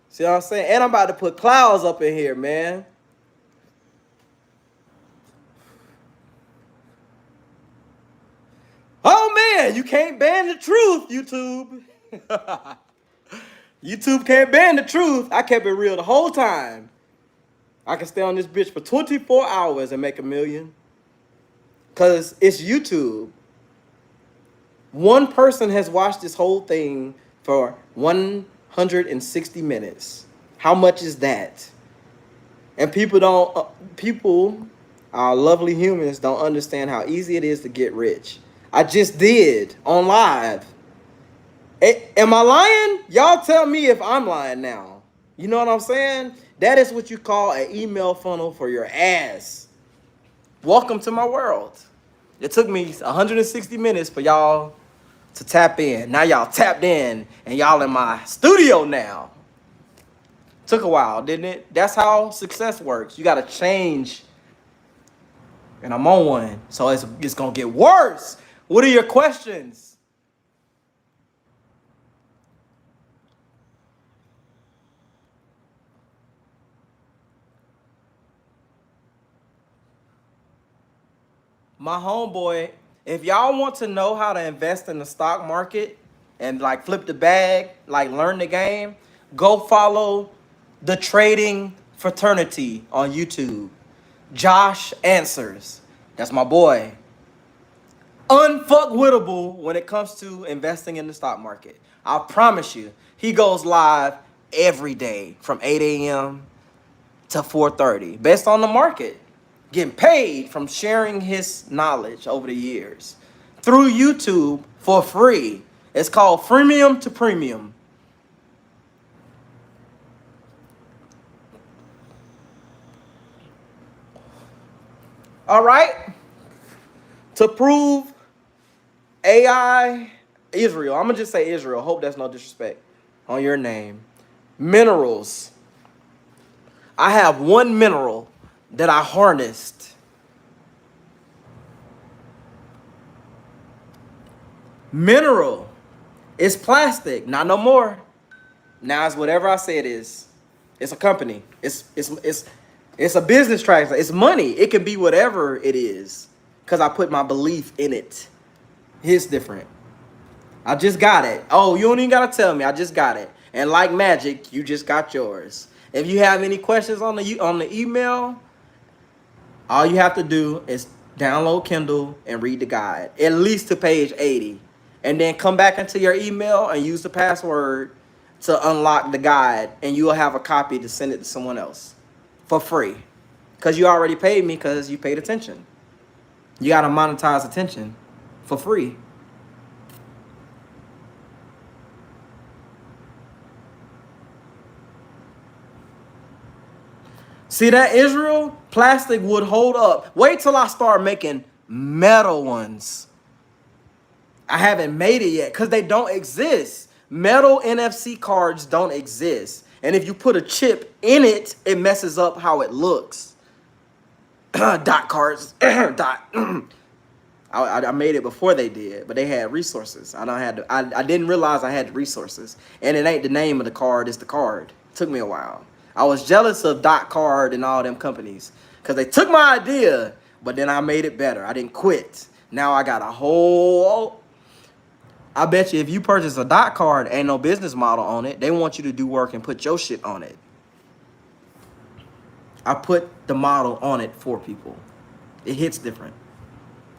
See what I'm saying? And I'm about to put clouds up in here, man. Oh, man. You can't ban the truth, YouTube. YouTube can't ban the truth. I kept it real the whole time. I can stay on this bitch for 24 hours and make $1 million. Because it's YouTube. One person has watched this whole thing for 160 minutes. How much is that? And people, our lovely humans, don't understand how easy it is to get rich. I just did on live. Am I lying? Y'all tell me if I'm lying now. You know what I'm saying? That is what you call an email funnel for your ass. Welcome to my world. It took me 160 minutes for y'all to tap in. Now y'all tapped in and y'all in my studio now. Took a while, didn't it? That's how success works. You got to change. And I'm on one. So it's going to get worse. What are your questions? My homeboy, if y'all want to know how to invest in the stock market and like flip the bag, like learn the game, go follow the trading fraternity on YouTube. Josh Answers. That's my boy. Unfuckwittable when it comes to investing in the stock market. I promise you, he goes live every day from 8 a.m. to 4:30, based on the market. Getting paid from sharing his knowledge over the years through YouTube for free. It's called freemium to premium. All right. To prove AI, Israel. I'm going to just say Israel. Hope that's no disrespect on your name. Minerals. I have one mineral that I harnessed. Mineral. It's plastic. Not no more. Now it's whatever I say it is. It's a company. It's a business transaction. It's money. It can be whatever it is. Because I put my belief in it. It's different. I just got it. Oh, you don't even got to tell me. I just got it. And like magic, you just got yours. If you have any questions on the email, all you have to do is download Kindle and read the guide, at least to page 80. And then come back into your email and use the password to unlock the guide. And you will have a copy to send it to someone else for free. Because you already paid me because you paid attention. You got to monetize attention for free. See that, Israel? Plastic would hold up. Wait till I start making metal ones. I haven't made it yet because they don't exist. Metal NFC cards don't exist. And if you put a chip in it, it messes up how it looks. Dot cards. I made it before they did, but they had resources. I didn't realize I had the resources. And it ain't the name of the card, it's the card. It took me a while. I was jealous of Dot Card and all them companies because they took my idea, but then I made it better. I didn't quit. Now I got a whole... I bet you if you purchase a Dot Card, ain't no business model on it. They want you to do work and put your shit on it. I put the model on it for people. It hits different.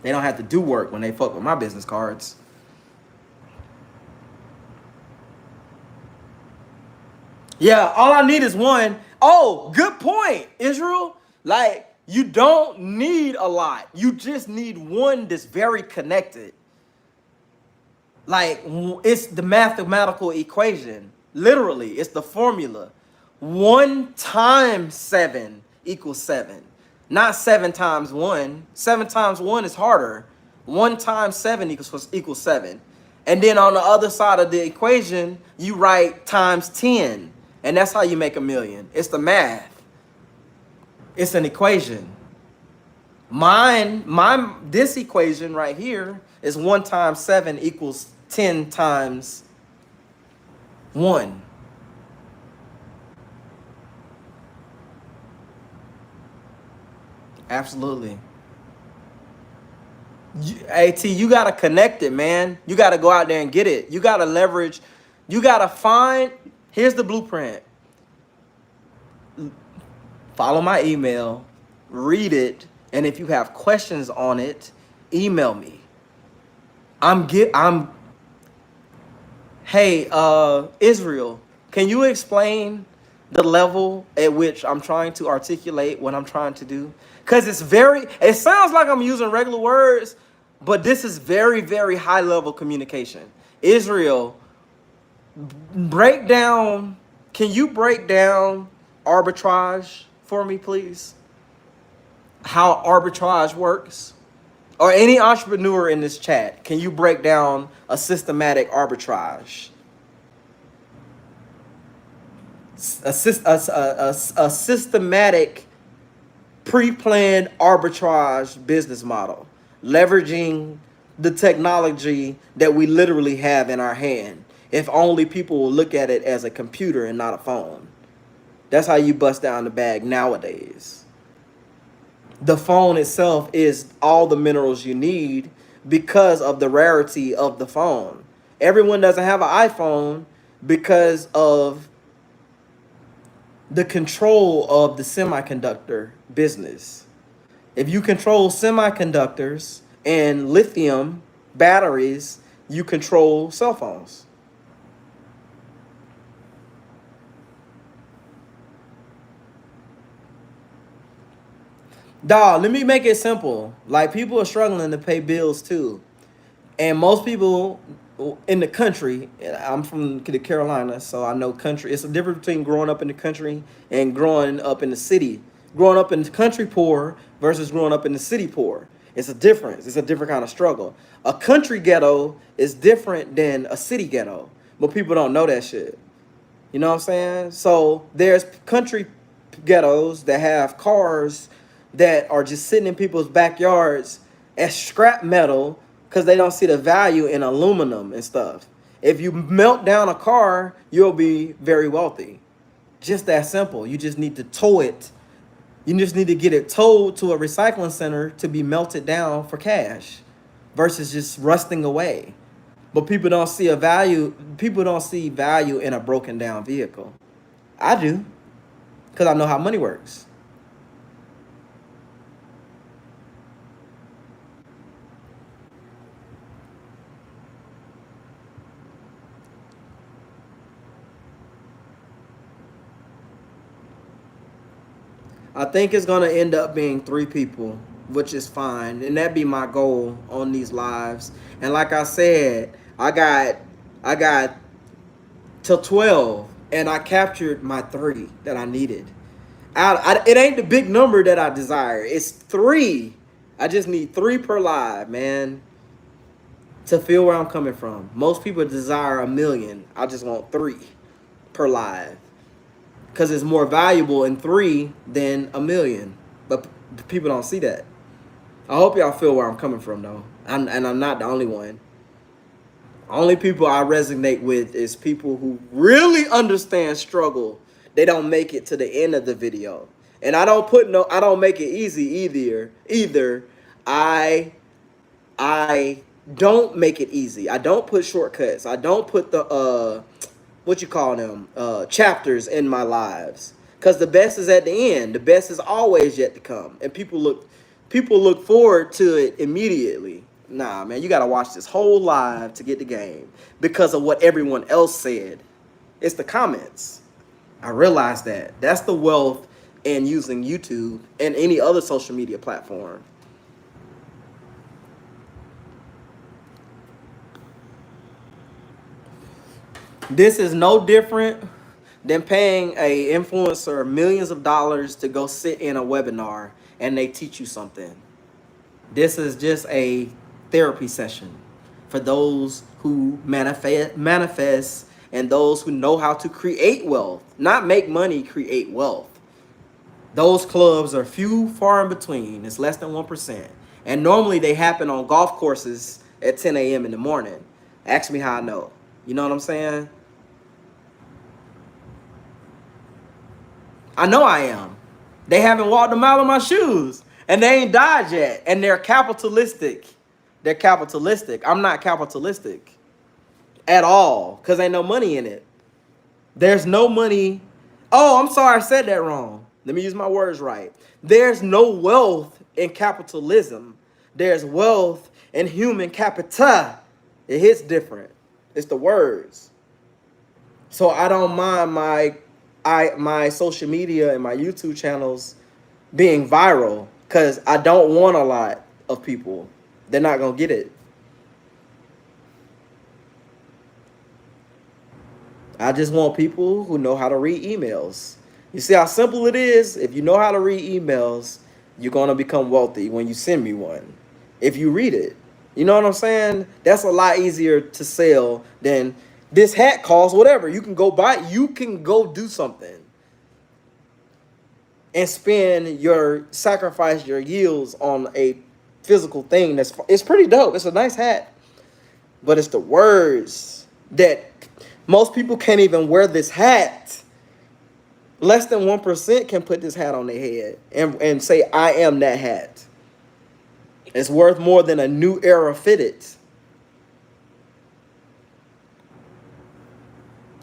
They don't have to do work when they fuck with my business cards. Yeah, all I need is one. Oh, good point, Israel. Like, you don't need a lot. You just need one that's very connected. Like, it's the mathematical equation. Literally, it's the formula. 1 times 7 equals 7. Not 7 times 1. 7 times 1 is harder. 1 times 7 equals 7. And then on the other side of the equation, you write times 10. And that's how you make a million. It's the math. It's an equation. This equation right here is 1 times 7 equals 10 times 1. Absolutely. AT, you got to connect it, man. You got to go out there and get it. You got to leverage. You got to find. Here's the blueprint. Follow my email, read it, and if you have questions on it, email me. I'm Hey, Israel, can you explain the level at which I'm trying to articulate what I'm trying to do? Because it sounds like I'm using regular words, but this is very, very high level communication. Israel, break down, can you break down arbitrage for me, please? How arbitrage works? Or any entrepreneur in this chat, can you break down a systematic arbitrage? A systematic, pre-planned arbitrage business model, leveraging the technology that we literally have in our hand. If only people will look at it as a computer and not a phone. That's how you bust down the bag nowadays. The phone itself is all the minerals you need because of the rarity of the phone. Everyone doesn't have an iPhone because of the control of the semiconductor business. If you control semiconductors and lithium batteries, you control cell phones. Dawg, let me make it simple. Like, people are struggling to pay bills too. And most people in the country, I'm from the Carolinas, so I know country. It's a difference between growing up in the country and growing up in the city. Growing up in the country poor versus growing up in the city poor. It's a difference. It's a different kind of struggle. A country ghetto is different than a city ghetto, but people don't know that shit. You know what I'm saying? So there's country ghettos that have cars that are just sitting in people's backyards as scrap metal because they don't see the value in aluminum and stuff. If you melt down a car, you'll be very wealthy. Just that simple. You just need to tow it. You just need to get it towed to a recycling center to be melted down for cash versus just rusting away. But people don't see value in a broken down vehicle. I do, because I know how money works. I think it's gonna end up being 3 people, which is fine, and that'd be my goal on these lives. And like I said, I got till 12, and I captured my 3 that I needed. It ain't the big number that I desire. It's 3. I just need 3 per live, man, to feel where I'm coming from. Most people desire 1,000,000. I just want 3 per live, because it's more valuable in 3 than 1,000,000. But people don't see that. I hope y'all feel where I'm coming from, though. And I'm not the only one. Only people I resonate with is people who really understand struggle. They don't make it to the end of the video. And I don't make it easy either. I don't make it easy. I don't put shortcuts. I don't put the what you call them, chapters in my lives. Because the best is at the end. The best is always yet to come. And people look forward to it immediately. Nah, man, you got to watch this whole live to get the game because of what everyone else said. It's the comments. I realize that. That's the wealth in using YouTube and any other social media platform. This is no different than paying a influencer millions of dollars to go sit in a webinar and they teach you something. This is just a therapy session for those who manifest and those who know how to create wealth, not make money, create wealth. Those clubs are few, far in between. It's less than 1%. And normally they happen on golf courses at 10 a.m. in the morning. Ask me how I know. You know what I'm saying? I know I am. They haven't walked a mile in my shoes. And they ain't died yet. And they're capitalistic. They're capitalistic. I'm not capitalistic at all because ain't no money in it. There's no money. Oh, I'm sorry, I said that wrong. Let me use my words right. There's no wealth in capitalism. There's wealth in human capita. It hits different. It's the words. So I don't mind my social media and my YouTube channels being viral because I don't want a lot of people. They're not gonna get it. I just want people who know how to read emails. You see how simple it is? If you know how to read emails, you're going to become wealthy when you send me one. If you read it. You know what I'm saying? That's a lot easier to sell than this hat costs whatever. You can go buy, you can go do something and sacrifice your yields on a physical thing it's pretty dope. It's a nice hat. But it's the words that most people can't even wear this hat. Less than 1% can put this hat on their head and say, I am that hat. It's worth more than a new era fitted.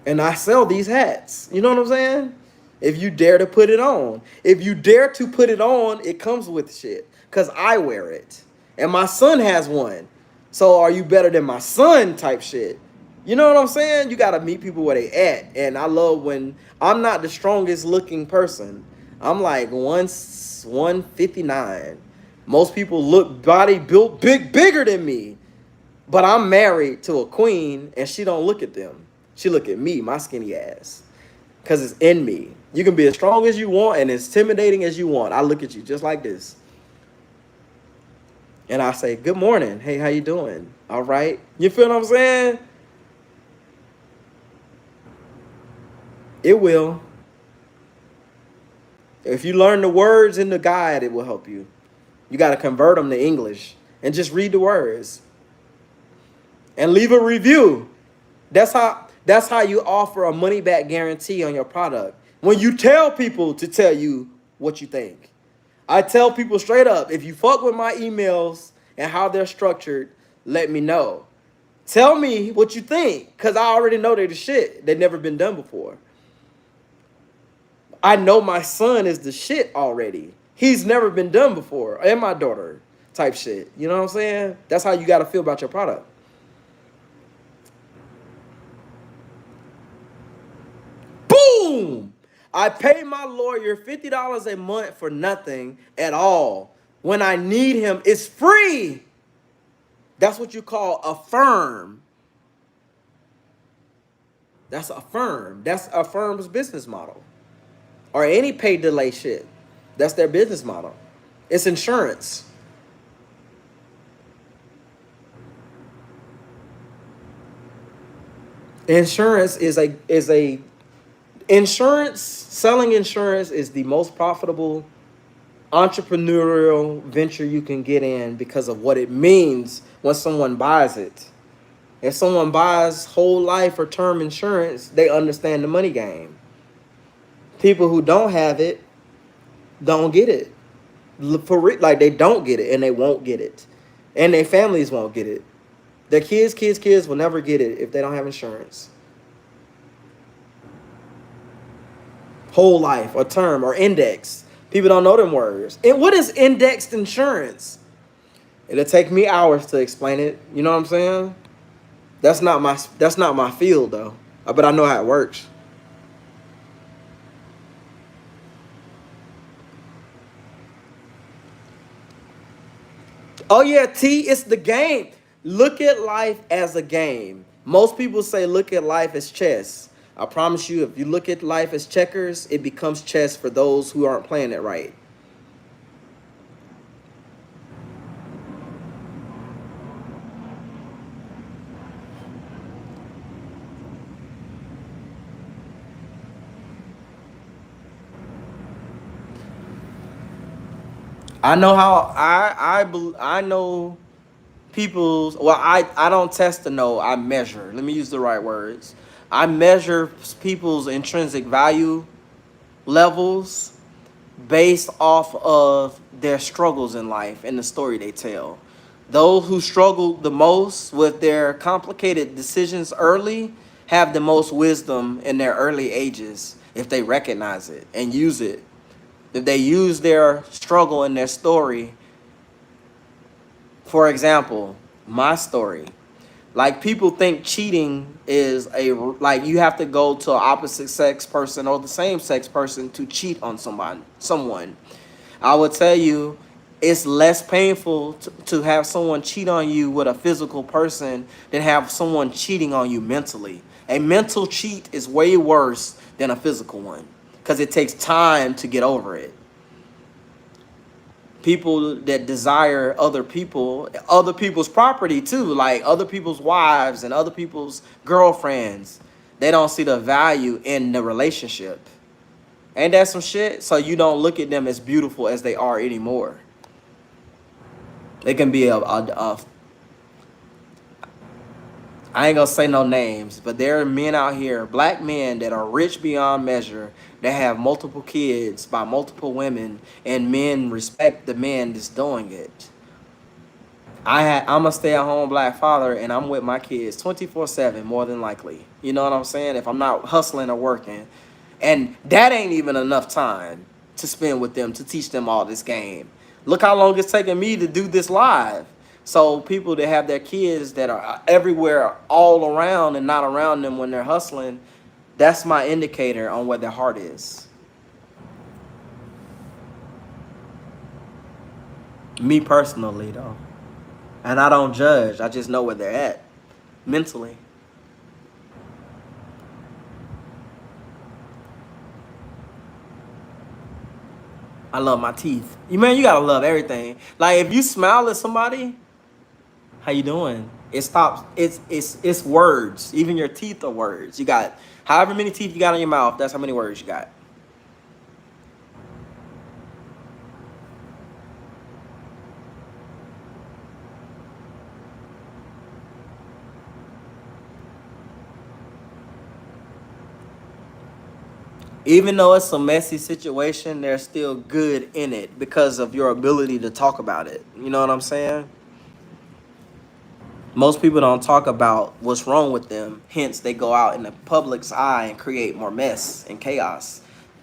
And I sell these hats. You know what I'm saying? If you dare to put it on. If you dare to put it on, it comes with shit. Because I wear it. And my son has one. So are you better than my son type shit? You know what I'm saying? You got to meet people where they at. And I love when I'm not the strongest looking person. I'm like 159. Most people look body built bigger than me. But I'm married to a queen and she don't look at them. She look at me, my skinny ass. Because it's in me. You can be as strong as you want and as intimidating as you want. I look at you just like this. And I say, good morning. Hey, how you doing? All right. You feel what I'm saying? It will. If you learn the words in the guide, it will help you. You got to convert them to English and just read the words. And leave a review. That's how you offer a money back guarantee on your product. When you tell people to tell you what you think. I tell people straight up, if you fuck with my emails and how they're structured, let me know. Tell me what you think, because I already know they're the shit. They've never been done before. I know my son is the shit already. He's never been done before. And my daughter type shit. You know what I'm saying? That's how you got to feel about your product. Boom! I pay my lawyer $50 a month for nothing at all. When I need him, it's free. That's what you call a firm. That's a firm. That's a firm's business model. Or any pay delay shit. That's their business model. It's insurance. Insurance selling insurance is the most profitable entrepreneurial venture you can get in because of what it means when someone buys it. If someone buys whole life or term insurance, they understand the money game. People who don't have it don't get it. Like they don't get it and they won't get it. And their families won't get it. Their kids will never get it if they don't have insurance. Whole life or term or index. People don't know them words. And what is indexed insurance? It'll take me hours to explain it. You know what I'm saying? That's not my field though. But I know how it works. Oh yeah, T, it's the game. Look at life as a game. Most people say look at life as chess. I promise you, if you look at life as checkers, it becomes chess for those who aren't playing it right. I know how I know people's. Well, I don't test to know. I measure. Let me use the right words. I measure people's intrinsic value levels based off of their struggles in life and the story they tell. Those who struggle the most with their complicated decisions early have the most wisdom in their early ages if they recognize it and use it. If they use their struggle in their story, for example, my story. Like people think cheating is like you have to go to an opposite sex person or the same sex person to cheat on someone. I would tell you it's less painful to have someone cheat on you with a physical person than have someone cheating on you mentally. A mental cheat is way worse than a physical one because it takes time to get over it. People that desire other people's property too, like other people's wives and other people's girlfriends, they don't see the value in the relationship. Ain't that some shit? So you don't look at them as beautiful as they are anymore. They can be I ain't gonna say no names, but there are men out here, black men that are rich beyond measure, that have multiple kids by multiple women, and men respect the man that's doing it. I'm a stay-at-home black father, and I'm with my kids 24/7, more than likely. You know what I'm saying? If I'm not hustling or working, and that ain't even enough time to spend with them to teach them all this game. Look how long it's taken me to do this live. So people that have their kids that are everywhere, all around, and not around them when they're hustling, that's my indicator on where their heart is. Me personally, though. And I don't judge. I just know where they're at mentally. I love my teeth. You gotta love everything. Like if you smile at somebody, how you doing? It stops. It's words. Even your teeth are words. You got however many teeth you got in your mouth. That's how many words you got. Even though it's a messy situation, there's still good in it because of your ability to talk about it. You know what I'm saying? Most people don't talk about what's wrong with them. Hence, they go out in the public's eye and create more mess and chaos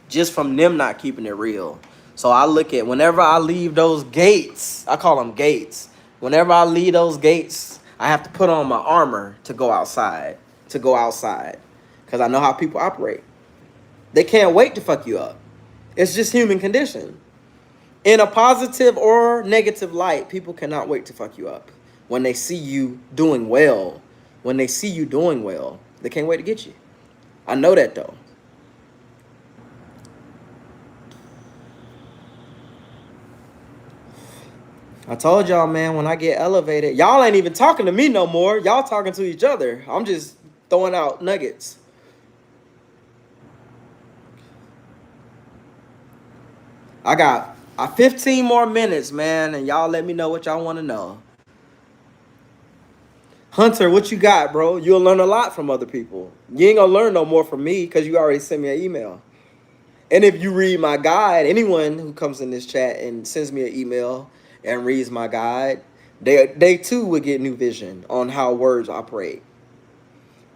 just from them not keeping it real. So I look at whenever I leave those gates, I call them gates. Whenever I leave those gates, I have to put on my armor to go outside, because I know how people operate. They can't wait to fuck you up. It's just human condition. In a positive or negative light, people cannot wait to fuck you up. When they see you doing well, they can't wait to get you. I know that though. I told y'all, man, when I get elevated, y'all ain't even talking to me no more. Y'all talking to each other. I'm just throwing out nuggets. I got 15 more minutes, man, and y'all let me know what y'all want to know. Hunter, what you got, bro? You'll learn a lot from other people. You ain't gonna learn no more from me because you already sent me an email. And if you read my guide, anyone who comes in this chat and sends me an email and reads my guide, they too would get new vision on how words operate.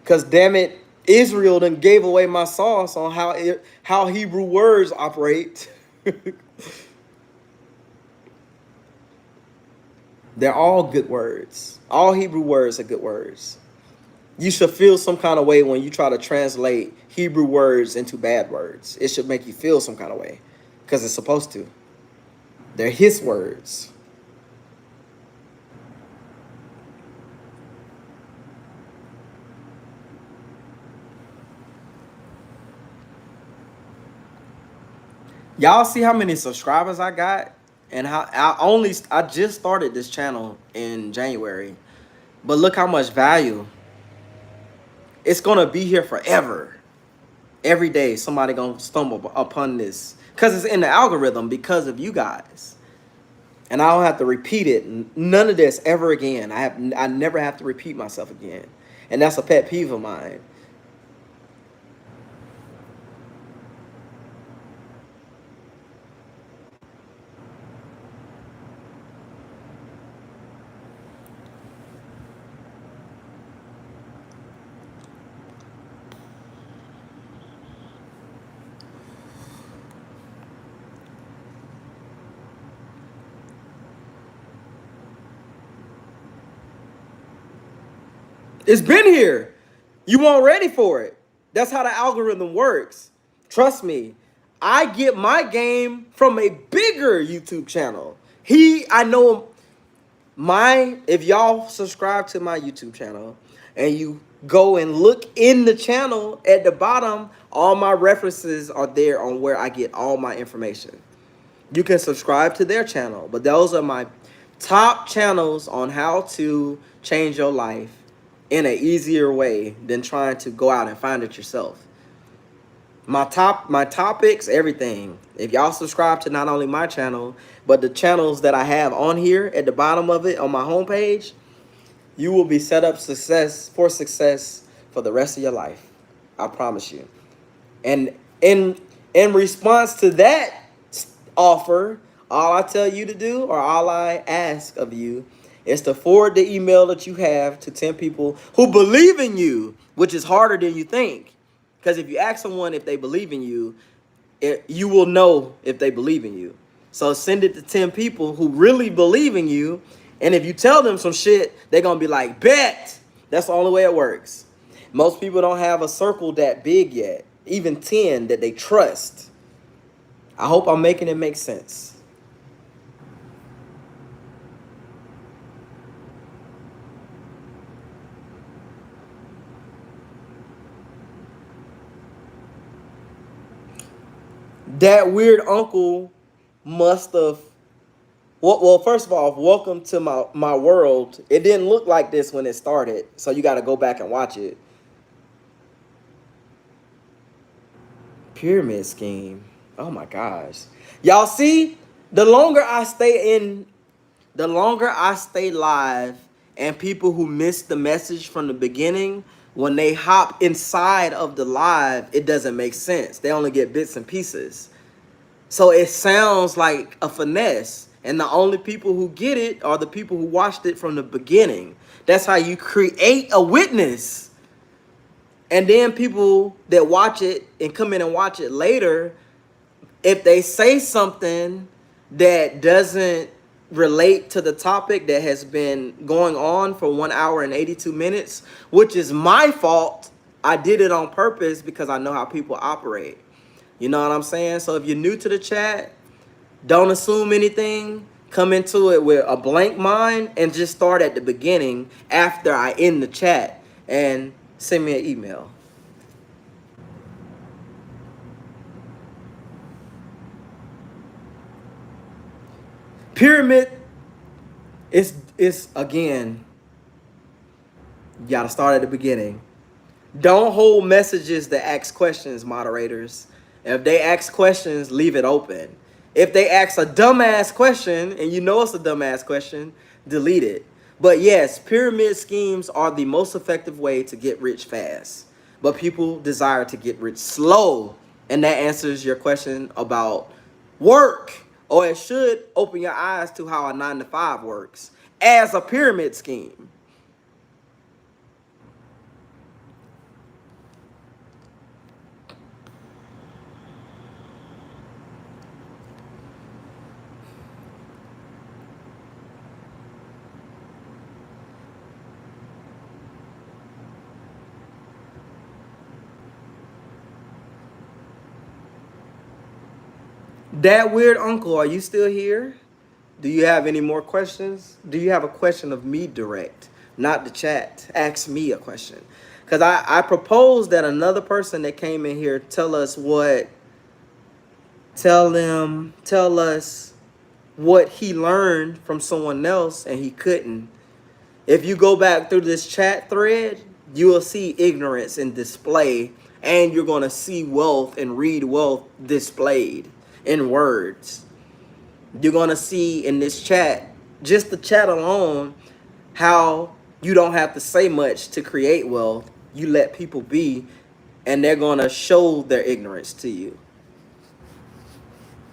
Cause damn it, Israel done gave away my sauce on how Hebrew words operate. They're all good words. All Hebrew words are good words. You should feel some kind of way when you try to translate Hebrew words into bad words. It should make you feel some kind of way because it's supposed to. They're his words. Y'all see how many subscribers I got? And how I just started this channel in January. But look how much value. It's gonna be here forever. Every day somebody gonna stumble upon this. Cause it's in the algorithm because of you guys. and I don't have to repeat it. None of this ever again. I never have to repeat myself again, and that's a pet peeve of mine. It's been here. You weren't ready for it. That's how the algorithm works. Trust me. I get my game from a bigger YouTube channel. I know if y'all subscribe to my YouTube channel and you go and look in the channel at the bottom, all my references are there on where I get all my information. You can subscribe to their channel, but those are my top channels on how to change your life in an easier way than trying to go out and find it yourself. My topics, everything. If y'all subscribe to not only my channel, but the channels that I have on here at the bottom of it on my homepage, you will be set up success for the rest of your life. I promise you. And in response to that offer, all I tell you to do, or all I ask of you, is to forward the email that you have to 10 people who believe in you, which is harder than you think. Because if you ask someone if they believe in you, you will know if they believe in you. So send it to 10 people who really believe in you. And if you tell them some shit, they're going to be like, bet. That's the only way it works. Most people don't have a circle that big yet, even 10 that they trust. I hope I'm making it make sense. That weird uncle must have. Well, first of all, welcome to my world. It didn't look like this when it started, so you got to go back and watch it. Pyramid scheme. Oh my gosh. Y'all see, the longer I stay in, the longer I stay live, and people who miss the message from the beginning, when they hop inside of the live, it doesn't make sense. They only get bits and pieces. So it sounds like a finesse. And the only people who get it are the people who watched it from the beginning. That's how you create a witness. And then people that watch it and come in and watch it later, if they say something that doesn't relate to the topic that has been going on for 1 hour and 82 minutes, which is my fault. I did it on purpose because I know how people operate. You know what I'm saying? So if you're new to the chat, don't assume anything. Come into it with a blank mind and just start at the beginning after I end the chat and send me an email. Pyramid is again, you gotta start at the beginning. Don't hold messages that ask questions, moderators. If they ask questions, leave it open. If they ask a dumbass question and you know it's a dumbass question, delete it. But yes, pyramid schemes are the most effective way to get rich fast. But people desire to get rich slow. And that answers your question about work. Or it should open your eyes to how a 9 to 5 works as a pyramid scheme. That weird uncle, are you still here? Do you have any more questions? Do you have a question of me direct, not the chat? Ask me a question. Because I proposed that another person that came in here tell us what he learned from someone else and he couldn't. If you go back through this chat thread, you will see ignorance in display, and you're going to see wealth and read wealth displayed in words. You're going to see in this chat, just the chat alone, how you don't have to say much to create wealth. You let people be, and they're going to show their ignorance to you.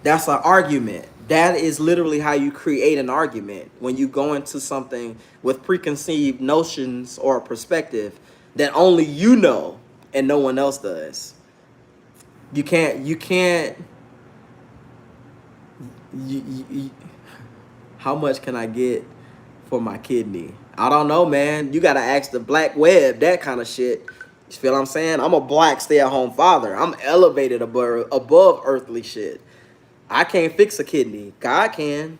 That's an argument. That is literally how you create an argument, when you go into something with preconceived notions or a perspective that only you know and no one else does. You, how much can I get for my kidney? I don't know, man. You got to ask the black web, that kind of shit. You feel what I'm saying? I'm a black stay-at-home father. I'm elevated above earthly shit. I can't fix a kidney. God can.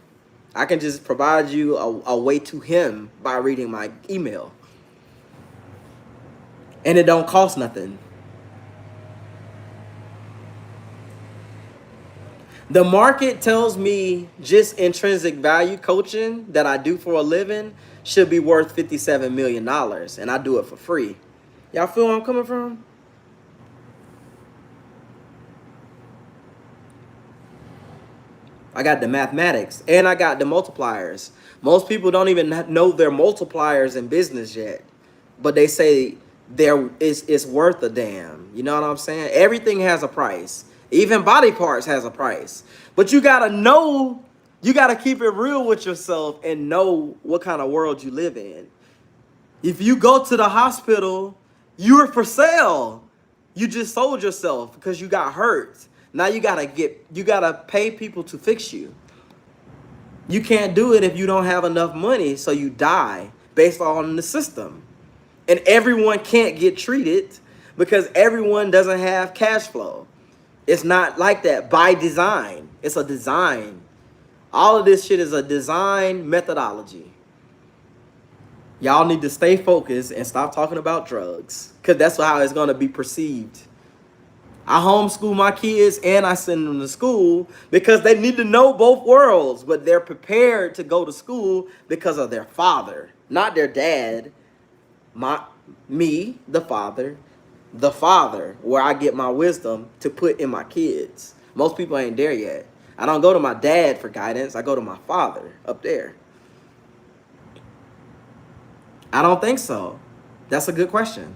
I can just provide you a way to him by reading my email. And it don't cost nothing. The market tells me just intrinsic value coaching that I do for a living should be worth $57 million. And I do it for free. Y'all feel where I'm coming from? I got the mathematics and I got the multipliers. Most people don't even know their multipliers in business yet, but they say it's worth a damn. You know what I'm saying? Everything has a price. Even body parts has a price. But you gotta know, you gotta keep it real with yourself and know what kind of world you live in. If you go to the hospital, you're for sale. You just sold yourself because you got hurt. Now you gotta pay people to fix you. You can't do it if you don't have enough money, so you die based on the system. And everyone can't get treated because everyone doesn't have cash flow. It's not like that by design. It's a design. All of this shit is a design methodology. Y'all need to stay focused and stop talking about drugs, because that's how it's going to be perceived. I homeschool my kids and I send them to school because they need to know both worlds, but they're prepared to go to school because of their father, not their dad. Me, the father, where I get my wisdom to put in my kids. Most people ain't there yet. I don't go to my dad for guidance. I go to my father up there. I don't think so. That's a good question.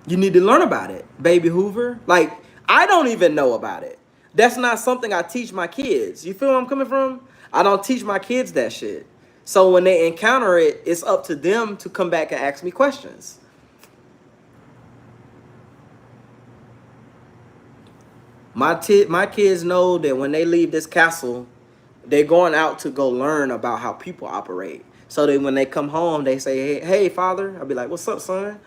You need to learn about it, baby Hoover. Like, I don't even know about it. That's not something I teach my kids. You feel where I'm coming from? I don't teach my kids that shit. So when they encounter it, it's up to them to come back and ask me questions. My kids know that when they leave this castle, they're going out to go learn about how people operate. So that when they come home, they say, hey, father. I'll be like, what's up, son?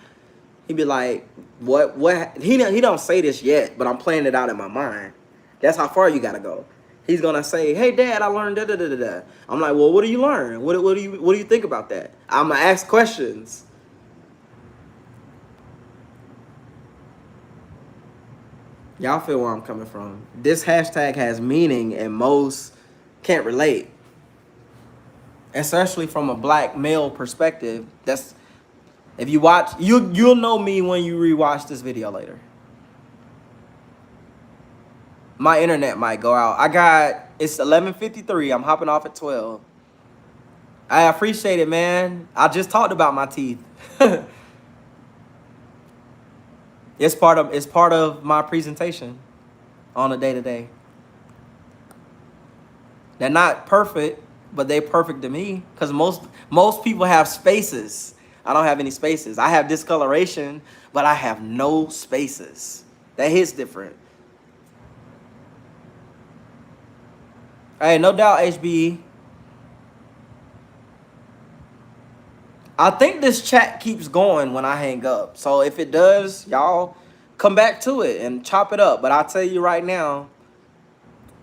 He'd be like, what? He don't say this yet, but I'm playing it out in my mind. That's how far you got to go. He's going to say, hey, dad, I learned da-da-da-da-da. I'm like, well, what do you learn? What do you think about that? I'm going to ask questions. Y'all feel where I'm coming from. This hashtag has meaning and most can't relate. Especially from a black male perspective. That's, if you watch, you'll know me when you rewatch this video later. My internet might go out. It's 11:53. I'm hopping off at 12. I appreciate it, man. I just talked about my teeth. It's part of my presentation on a day-to-day. They're not perfect, but they're perfect to me because most people have spaces. I don't have any spaces. I have discoloration, but I have no spaces. That hits different. Hey, no doubt, HBE. I think this chat keeps going when I hang up. So if it does, y'all come back to it and chop it up. But I'll tell you right now,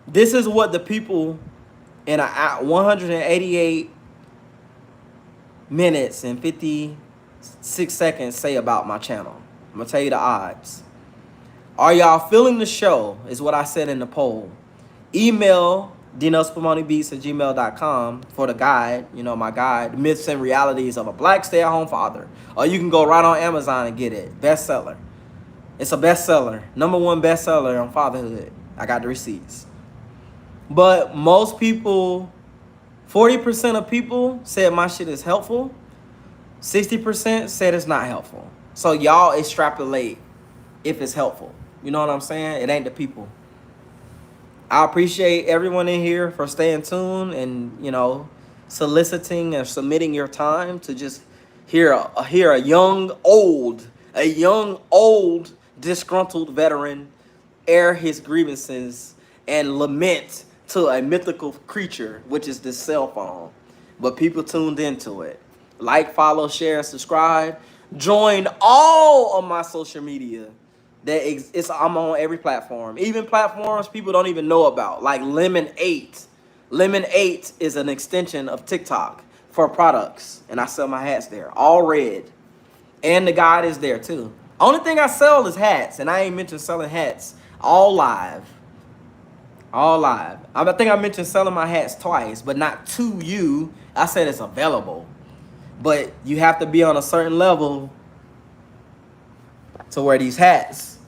this is what the people in 188 minutes and 56 seconds say about my channel. I'm going to tell you the odds. Are y'all feeling the show is what I said in the poll. Email dinospumonibeats@gmail.com for the guide, my guide, Myths and Realities of a Black Stay-at-Home Father. Or you can go right on Amazon and get it. Bestseller. It's a bestseller. #1 bestseller on fatherhood. I got the receipts. But most people, 40% of people said my shit is helpful. 60% said it's not helpful. So y'all extrapolate if it's helpful. You know what I'm saying? It ain't the people. I appreciate everyone in here for staying tuned and, soliciting and submitting your time to just hear a young old disgruntled veteran air his grievances and lament to a mythical creature, which is this cell phone. But people tuned into it. Like, follow, share, and subscribe. Join all of my social media. I'm on every platform, even platforms people don't even know about, like Lemon 8. Lemon 8 is an extension of TikTok for products, and I sell my hats there, all red, and the guide is there too. Only thing I sell is hats, and I ain't mentioned selling hats. All live, all live. I think I mentioned selling my hats twice, but not to you. I said it's available, but you have to be on a certain level to wear these hats,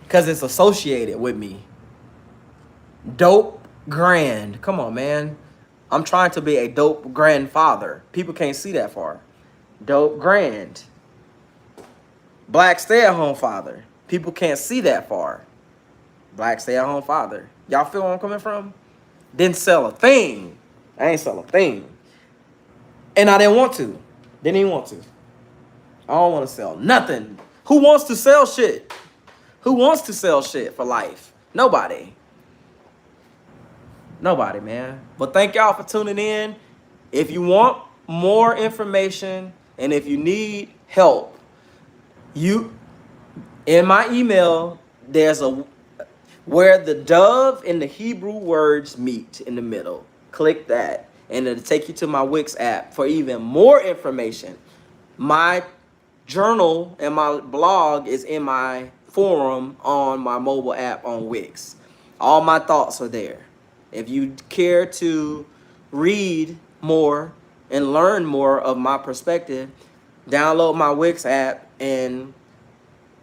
because it's associated with me. Dope grand. Come on, man. I'm trying to be a dope grandfather. People can't see that far. Dope grand. Black stay-at-home father. People can't see that far. Black stay-at-home father. Y'all feel where I'm coming from? Didn't sell a thing. I ain't sell a thing. And I didn't want to. Didn't even want to. I don't want to sell nothing. Who wants to sell shit? Who wants to sell shit for life? Nobody. Nobody, man. But thank y'all for tuning in. If you want more information and if you need help, you in my email, there's a where the dove and the Hebrew words meet in the middle. Click that, and it'll take you to my Wix app for even more information. My journal and my blog is in my forum on my mobile app on Wix. All my thoughts are there. If you care to read more and learn more of my perspective, download my Wix app and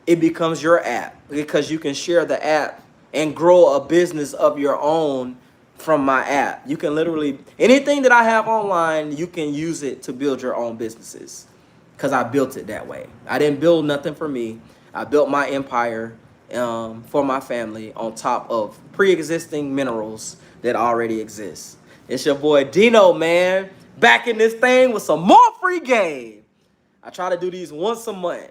it becomes your app, because you can share the app and grow a business of your own from my app. You can literally, anything that I have online, you can use it to build your own businesses, because I built it that way. I didn't build nothing for me. I built my empire for my family on top of pre-existing minerals that already exist. It's your boy Dino, man, back in this thing with some more free game. I try to do these once a month.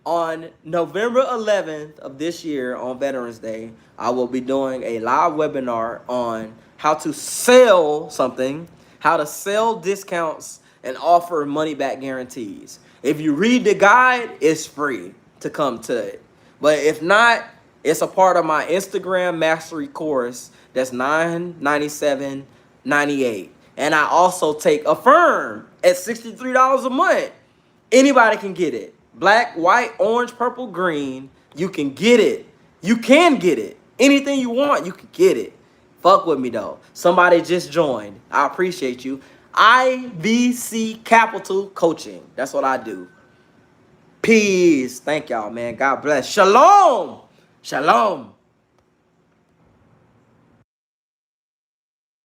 On November 11th of this year, on Veterans Day, I will be doing a live webinar on how to sell something, how to sell discounts, and offer money-back guarantees. If you read the guide, it's free to come to it. But if not, it's a part of my Instagram mastery course that's $997.98. And I also take Affirm at $63 a month. Anybody can get it. Black, white, orange, purple, green. You can get it. You can get it. Anything you want, you can get it. Fuck with me, though. Somebody just joined. I appreciate you. I.V.C Capital Coaching. That's what I do. Peace. Thank y'all, man. God bless. Shalom. Shalom.